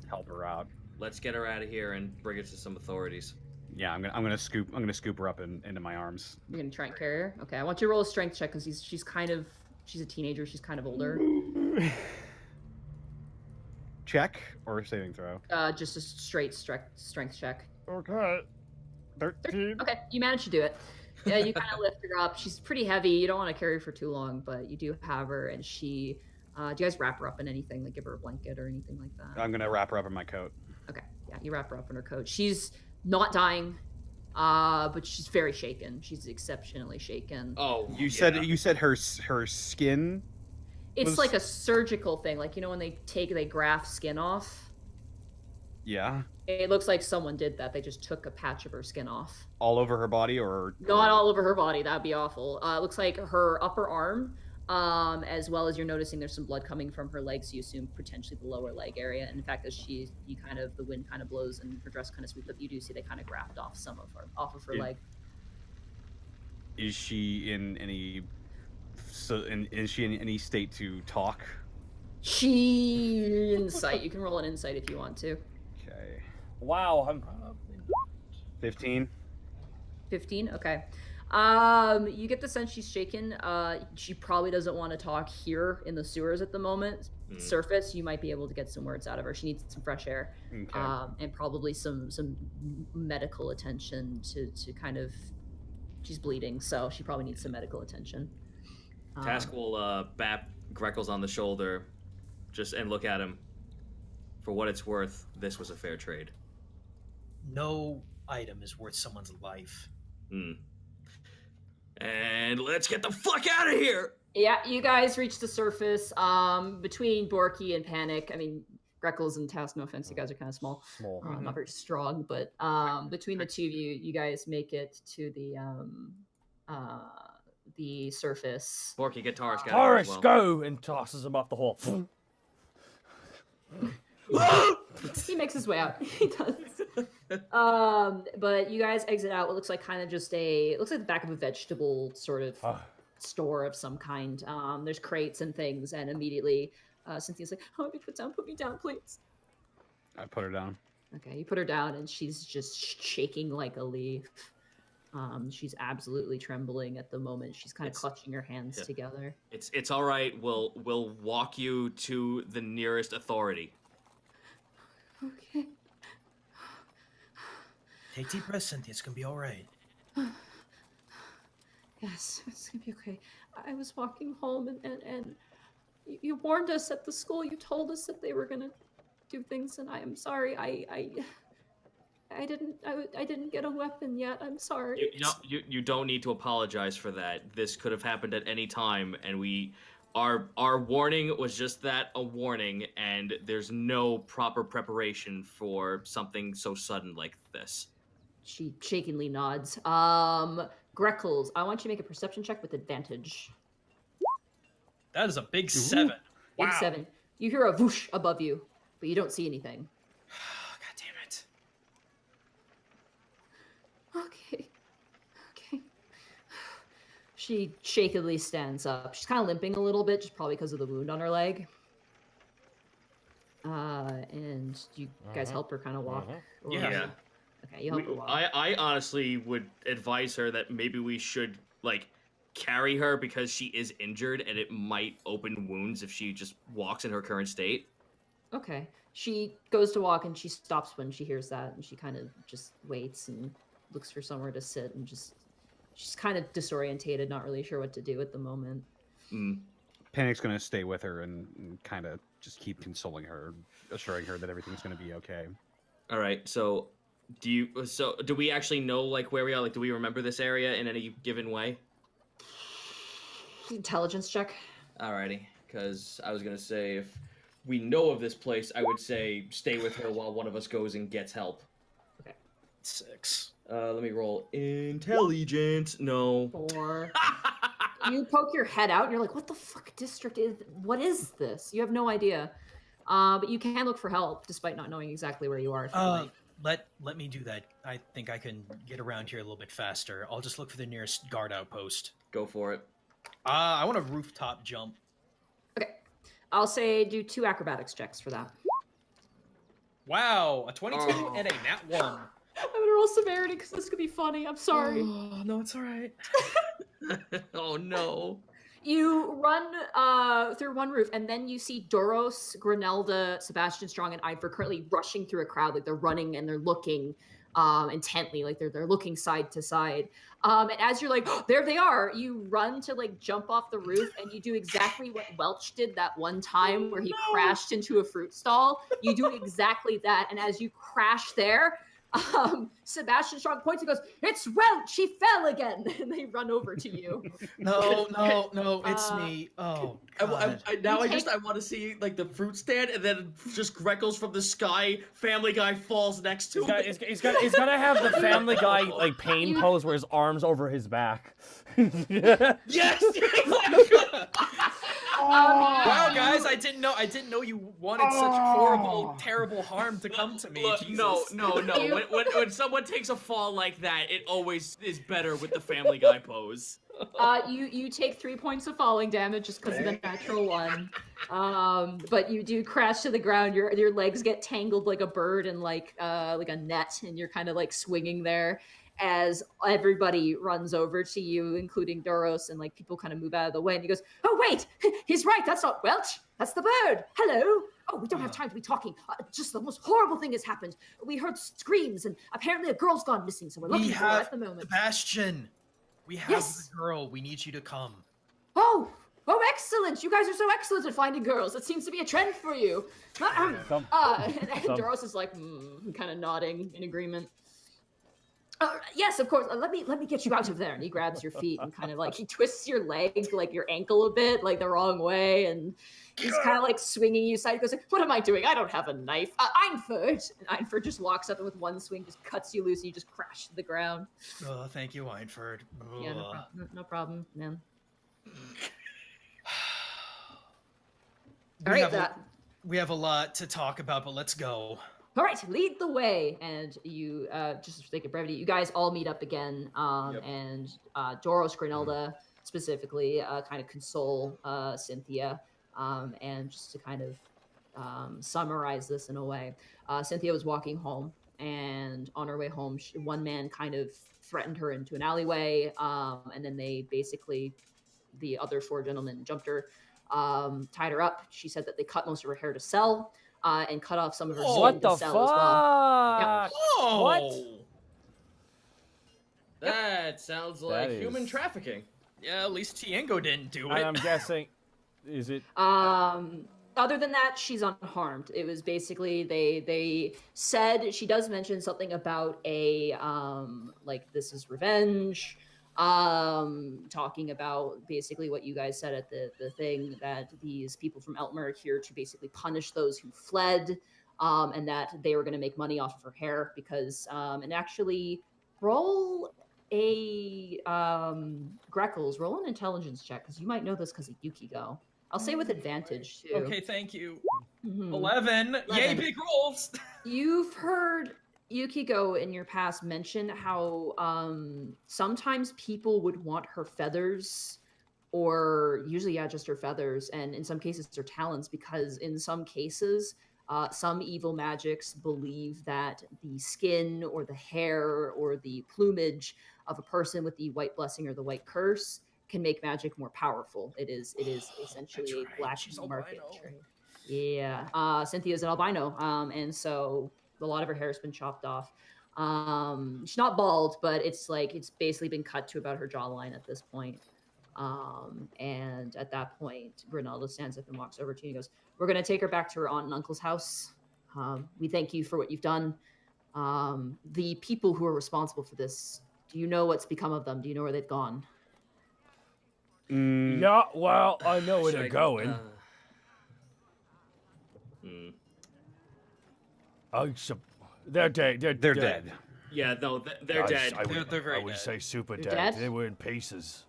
help her out. Let's get her out of here and bring it to some authorities. Yeah, I'm gonna scoop her up into my arms. You're gonna try and carry her? Okay, I want you to roll a strength check because she's a teenager. She's kind of older. Check or saving throw? Just a straight strength check. Okay. 13. Okay, you managed to do it. Yeah, you kind of lift her up. She's pretty heavy. You don't want to carry her for too long, but you do have her, and she. Do you guys wrap her up in anything, like give her a blanket or anything like that? I'm gonna wrap her up in my coat. Okay, yeah, you wrap her up in her coat. She's not dying, but she's very shaken. She's exceptionally shaken. Oh, you said her skin. It's like a surgical thing, like when they graft skin off. Yeah. It looks like someone did that. They just took a patch of her skin off. All over her body, or not all over her body? That'd be awful. It looks like her upper arm, as well as you're noticing there's some blood coming from her legs. So you assume potentially the lower leg area. And in fact, as the wind kind of blows and her dress kind of sweeps up, you do see they kind of graft off some of her leg. Is she in any? Is she in any state to talk? Insight. You can roll an insight if you want to. Okay. Wow, I'm 15. 15. Okay. You get the sense she's shaken. She probably doesn't want to talk here in the sewers at the moment. Surface, you might be able to get some words out of her. She needs some fresh air, and probably some medical attention to kind of. She's bleeding, so she probably needs some medical attention. Task will bap Greckles on the shoulder, and look at him. For what it's worth, this was a fair trade. No item is worth someone's life. And let's get the fuck out of here! Yeah, you guys reach the surface. Between Borky and Panic, I mean, Greckles and Task, no offense, you guys are kind of small. Not very strong, but between the two of you, you guys make it to the surface. Borky, get Taurus. Taurus, go! And tosses him off the hole. He makes his way out. He does. But you guys exit out what looks like kind of just it looks like the back of a vegetable sort of store of some kind. There's crates and things, and immediately Cynthia's like, "Oh, be put me down, please." I put her down. Okay, you put her down, and she's just shaking like a leaf. She's absolutely trembling at the moment. She's kind of clutching her hands together. It's all right. We'll walk you to the nearest authority. Okay. Take deep breaths, Cynthia. It's gonna be all right. Yes, it's gonna be okay. I was walking home, and you warned us at the school. You told us that they were gonna do things, and I am sorry. I didn't get a weapon yet. I'm sorry. You don't need to apologize for that. This could have happened at any time, and our warning was just that, a warning, and there's no proper preparation for something so sudden like this. She shakingly nods. Greckles, I want you to make a perception check with advantage. That is a big 7. Big 7. You hear a whoosh above you, but you don't see anything. God damn it. Okay. She shakily stands up. She's kind of limping a little bit, just probably because of the wound on her leg. And you guys help her kind of walk? Yeah. Okay, you help her walk. I honestly would advise her that maybe we should, carry her because she is injured and it might open wounds if she just walks in her current state. Okay. She goes to walk and she stops when she hears that, and she kind of just waits and looks for somewhere to sit, and she's kind of disorientated, not really sure what to do at the moment. Panic's gonna stay with her and kind of just keep consoling her, assuring her that everything's gonna be okay. All right. So do we actually know where we are? Do we remember this area in any given way? Intelligence check. Alrighty, because I was gonna say if we know of this place, I would say stay with her while one of us goes and gets help. Okay. 6. Let me roll intelligence. No. 4. You poke your head out and you're like, what the fuck district is, what is this? You have no idea. But you can look for help despite not knowing exactly where you are. If you like. Let me do that. I think I can get around here a little bit faster. I'll just look for the nearest guard outpost. Go for it. I want a rooftop jump. Okay. I'll say do 2 acrobatics checks for that. Wow, a 22 and a nat 1. I'm gonna roll severity because this could be funny. I'm sorry. Oh, no, it's alright. Oh no. You run through one roof, and then you see Doros, Grenelda, Sebastian Strong, and Iver currently rushing through a crowd. Like they're running and they're looking intently, like they're looking side to side. And as you're like, oh, there they are, you run to like jump off the roof, and you do exactly what Welch did that one time where he crashed into a fruit stall. You do exactly that, and as you crash there, Sebastian Strong points and goes, "It's Welch, he fell again!" And they run over to you. No, it's me. Oh, God. I want to see like the fruit stand, and then just Greckles from the sky. Family Guy falls next to him. He's gotta have the Family Guy like pain pose where his arms over his back. Yes. Wow, guys, I didn't know you wanted such horrible, terrible harm to come to me. Look, Jesus. no. When someone takes a fall like that, it always is better with the Family Guy pose. You take 3 points of falling damage just because of the natural one. But you do crash to the ground. Your legs get tangled like a bird in like a net, and you're kind of like swinging there as everybody runs over to you, including Doros, and like people kind of move out of the way. And he goes, "Oh wait, he's right. That's not Welch. That's the bird. Hello. Oh, we don't have time to be talking. Just the most horrible thing has happened. We heard screams, and apparently a girl's gone missing. So we're looking for her at the moment." Sebastian. We have the girl. We need you to come. Oh, excellent. You guys are so excellent at finding girls. It seems to be a trend for you. And Doros is like, kind of nodding in agreement. Yes, of course. Let me get you out of there. And he grabs your feet and kind of like, he twists your leg, like your ankle a bit, like the wrong way. And he's kind of like swinging you aside. He goes, "What am I doing? I don't have a knife. Einford." And Einford just walks up and with one swing just cuts you loose and you just crash to the ground. Oh, thank you, Einford. Yeah, no problem, man. We have a lot to talk about, but let's go. All right, lead the way. And you, just for sake of brevity, you guys all meet up again. And Doros, Grenelda specifically, kind of console Cynthia. And just to kind of summarize this in a way, Cynthia was walking home, and on her way home, one man kind of threatened her into an alleyway. And then the other 4 gentlemen jumped her, tied her up. She said that they cut most of her hair to sell. And cut off some of her skin to sell as well. Yeah. Oh, what? That sounds like human trafficking. Yeah, at least Tiengo didn't do it. I'm guessing, is it? Other than that, she's unharmed. It was basically they said, she does mention something about a like this is revenge. Talking about basically what you guys said at the thing, that these people from Eltmer are here to basically punish those who fled, and that they were going to make money off of her hair because, and actually roll a Greckles, roll an intelligence check because you might know this because of Yukiko. I'll say with advantage too. Okay, thank you. 11. Yay, big rolls. You've heard Yukiko in your past mention how sometimes people would want her feathers, or usually just her feathers, and in some cases her talons, because in some cases some evil magics believe that the skin or the hair or the plumage of a person with the white blessing or the white curse can make magic more powerful. It is essentially a black market trade. Yeah, Cynthia's an albino, and so a lot of her hair has been chopped off. She's not bald, but it's basically been cut to about her jawline at this point. And at that point, Grenelda stands up and walks over to you and goes, "We're going to take her back to her aunt and uncle's house. We thank you for what you've done. The people who are responsible for this, do you know what's become of them? Do you know where they've gone?" Yeah, well, I know where Should they're I- going. They're dead. They're dead. Yeah, no, they're dead. They're very I would dead. say super They're dead. dead? They were in pieces.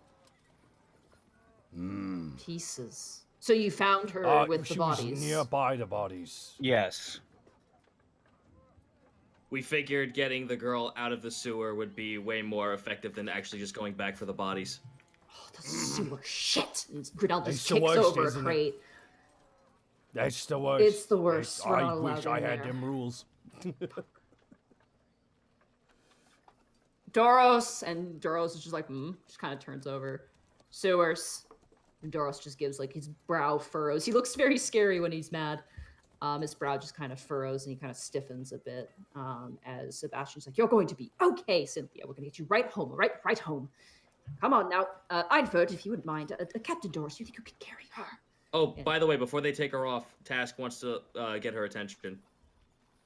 Pieces. So you found her with the she bodies. was nearby the bodies. Yes. We figured getting the girl out of the sewer would be way more effective than actually just going back for the bodies. Oh, the sewer shit. And Grinnell just It's the kicks worst, over a isn't it? crate. That's the worst. It's the worst. We're I not allowed wish in I had there. them rules. Doros, and Doros is just like, just kind of turns over. Sewers. And Doros just gives like his brow furrows. He looks very scary when he's mad. His brow just kind of furrows and he kind of stiffens a bit. As Sebastian's like, "You're going to be okay, Cynthia. We're going to get you right home, all right? Right home. Come on now. Einford, if you wouldn't mind. Captain Doros, you think you could carry her?" Oh, by the way, before they take her off, Task wants to get her attention.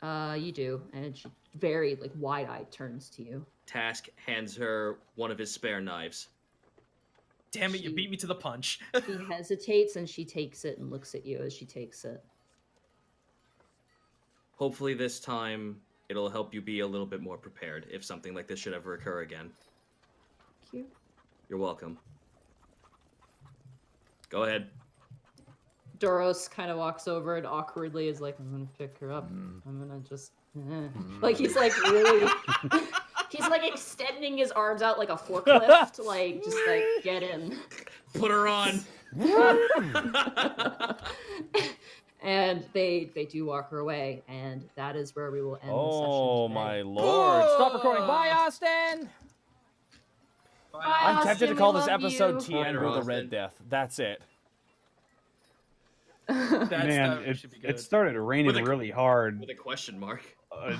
You do. And she very like wide-eyed turns to you. Task hands her one of his spare knives. Damn it, you beat me to the punch. He hesitates and she takes it and looks at you as she takes it. Hopefully this time it'll help you be a little bit more prepared if something like this should ever occur again. Thank you. You're welcome. Go ahead. Doros kind of walks over and awkwardly is like, "I'm gonna pick her up. I'm gonna just..." Like he's like really... He's like extending his arms out like a forklift, like just like get in. Put her on. And they do walk her away, and that is where we will end the Oh session my today. lord. Stop recording. Bye, Austin! Bye, I'm tempted Austin, to we call this love episode you. Tiango the Austin. Red Death. That's it. Man, should be good. it started raining With a- really hard With a question mark.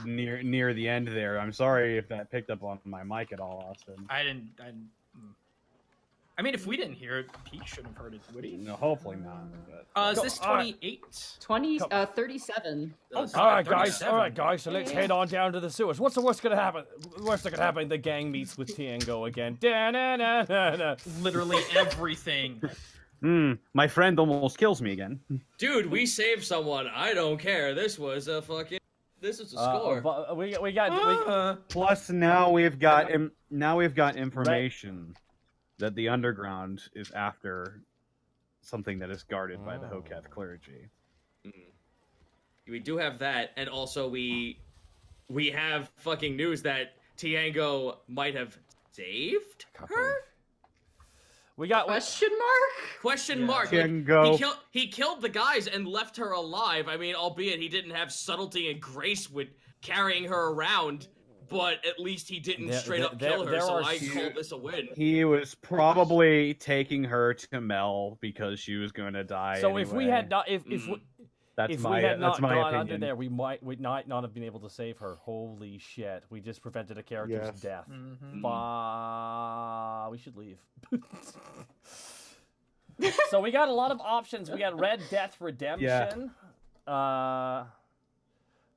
near the end there. I'm sorry if that picked up on my mic at all, Austin. I mean, if we didn't hear it, Pete should have heard it, would he? No, hopefully not. But... Is this 28? 37. All right, guys. So let's head on down to the sewers. What's the worst gonna happen? Worst that could happen? The gang meets with Tiango again. Da-na-na-na-na. Literally everything. My friend almost kills me again. Dude, we saved someone. I don't care. This was a score. We got. Plus, now we've got information that the underground is after something that is guarded by the Hoketh clergy. We do have that, and also we have fucking news that Tiango might have saved her. We got Question mark? Question mark. Like, Tiango. he killed the guys and left her alive. I mean, albeit he didn't have subtlety and grace with carrying her around, but at least he didn't straight up kill her. So I call this a win. He was probably taking her to Mel because she was going to die. So anyway. if we had not, if That's if my, we had that's not my gone opinion. under there, we might not have been able to save her. Holy shit! We just prevented a character's Yes. death. We should leave. So we got a lot of options. We got Red Death Redemption.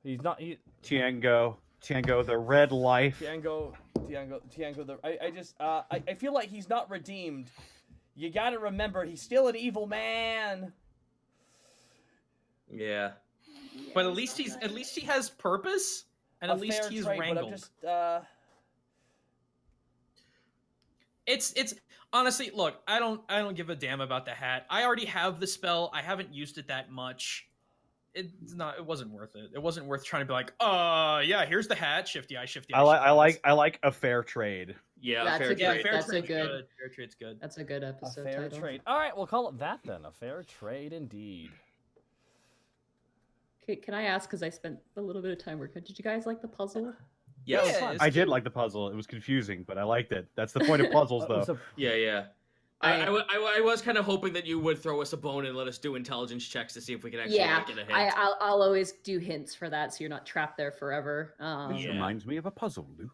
He's not. Tiango, the Red Life. Tiango. I feel like he's not redeemed. You got to remember, he's still an evil man. Yeah. But at least he has purpose, and at least he's wrangled. It's honestly, look, I don't give a damn about the hat. I already have the spell. I haven't used it that much. It wasn't worth it. It wasn't worth trying to be like, yeah, here's the hat, shifty eye. I like a fair trade. Yeah, Fair Fair That's trade's a good. Fair trade's good. That's a good episode A fair title. trade. All right, we'll call it that then. A fair trade indeed. Okay, can I ask, because I spent a little bit of time working, did you guys like the puzzle? Yes. fun. I did like the puzzle. It was confusing, but I liked it. That's the point of puzzles, though. Yeah. I was kind of hoping that you would throw us a bone and let us do intelligence checks to see if we can actually get a hint. I'll always do hints for that, so you're not trapped there forever. This reminds me of a puzzle, Luke.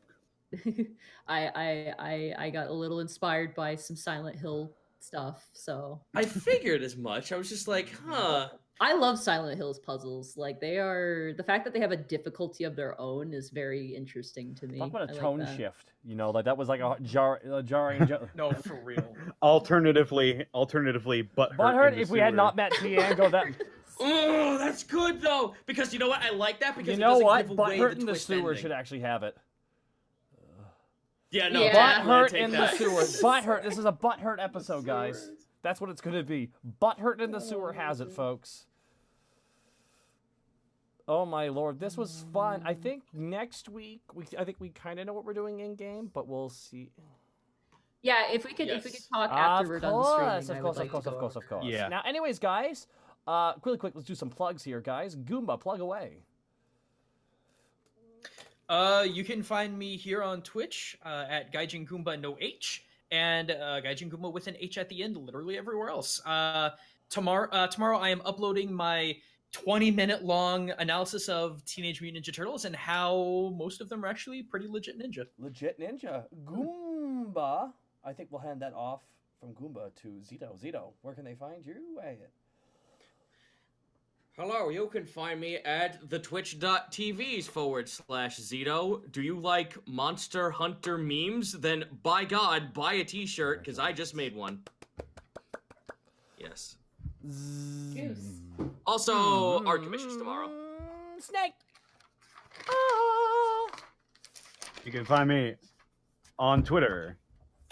I got a little inspired by some Silent Hill stuff, so I figured as much. I was just like, huh. I love Silent Hills puzzles. Like the fact that they have a difficulty of their own is very interesting to me. Talk about a I like tone that. shift. You know, like that was like a jarring. No, for real. Alternatively, Butthurt. Butthurt, if we had not met Tiango, that. Oh, that's good though, because you know what? I like that because You it know doesn't what? give away Butthurt in the twist sewer ending. should actually have it. Yeah, no. Yeah. Butthurt take in the that. sewer. Butthurt. This is a Butthurt episode, guys. That's what it's gonna be. Butthurt in the sewer has it, folks. Oh my lord, this was fun. I think next week I think we kind of know what we're doing in game, but we'll see. Yeah, if we could talk after we're done streaming. Of course. Yeah. Now, anyways, guys, really quick, let's do some plugs here, guys. Goomba, plug away. You can find me here on Twitch at Gaijin Goomba no H and Gaijin Goomba with an H at the end, literally everywhere else. Tomorrow I am uploading my 20-minute long analysis of Teenage Mutant Ninja Turtles and how most of them are actually pretty legit ninja. Legit ninja. Goomba. I think we'll hand that off from Goomba to Zito. Zito, where can they find you at? Hello, you can find me at the twitch.tv/Zito. Do you like Monster Hunter memes? Then, by God, buy a t-shirt, because I just made one. Yes. Also, art commissions tomorrow. Snake! You can find me on Twitter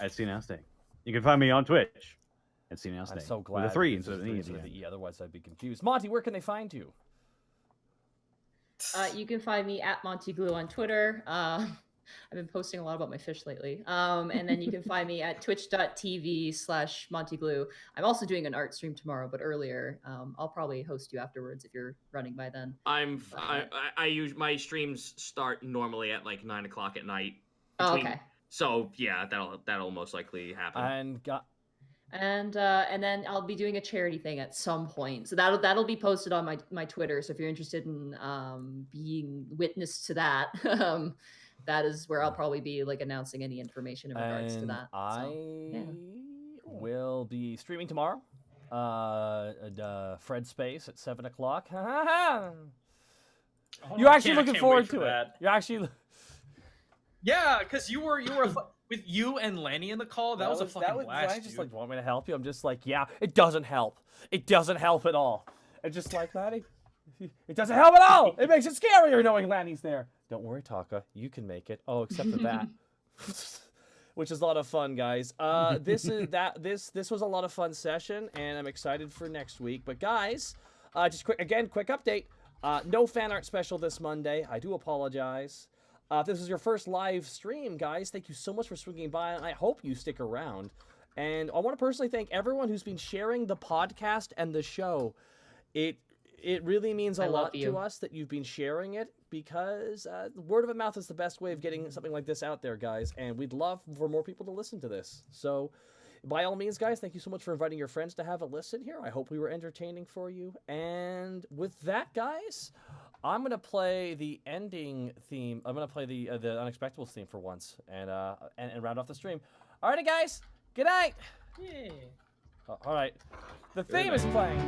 at CNowSnake. You can find me on Twitch at CNowSnake. I'm so glad. With a 3 this instead of is an E. instead of the E, otherwise I'd be confused. Monty, where can they find you? You can find me at Monty Glue on Twitter. I've been posting a lot about my fish lately. And then you can find me at twitch.tv/MontyGlue. I'm also doing an art stream tomorrow, but earlier. I'll probably host you afterwards if you're running by then. I use my streams start normally at like 9 o'clock at night. Oh, okay. So yeah, that'll most likely happen. And then I'll be doing a charity thing at some point. So that'll be posted on my Twitter. So if you're interested in being witness to that, that is where I'll probably be like announcing any information in regards to that. Will be streaming tomorrow. Fred Space at 7 o'clock. You're actually looking forward to it. You're actually. Yeah, because you were with you and Lanny in the call. That was a fucking blast. I just like, want me to help you? I'm just like, yeah, it doesn't help. It doesn't help at all. And just like Lanny, it doesn't help at all. It makes it scarier knowing Lanny's there. Don't worry, Taka, you can make it. Oh, except for that, which is a lot of fun, guys. This was a lot of fun session, and I'm excited for next week. But guys, just quick update. No fan art special this Monday. I do apologize. If this is your first live stream, guys, thank you so much for swinging by, and I hope you stick around. And I want to personally thank everyone who's been sharing the podcast and the show. It really means a lot to us that you've been sharing it, because word of mouth is the best way of getting something like this out there, guys, and we'd love for more people to listen to this. So, by all means, guys, thank you so much for inviting your friends to have a listen here. I hope we were entertaining for you. And with that, guys, I'm going to play the ending theme. I'm going to play the Unexpectables theme for once and round off the stream. All right, guys. Good night. Yeah. All right. The theme is playing.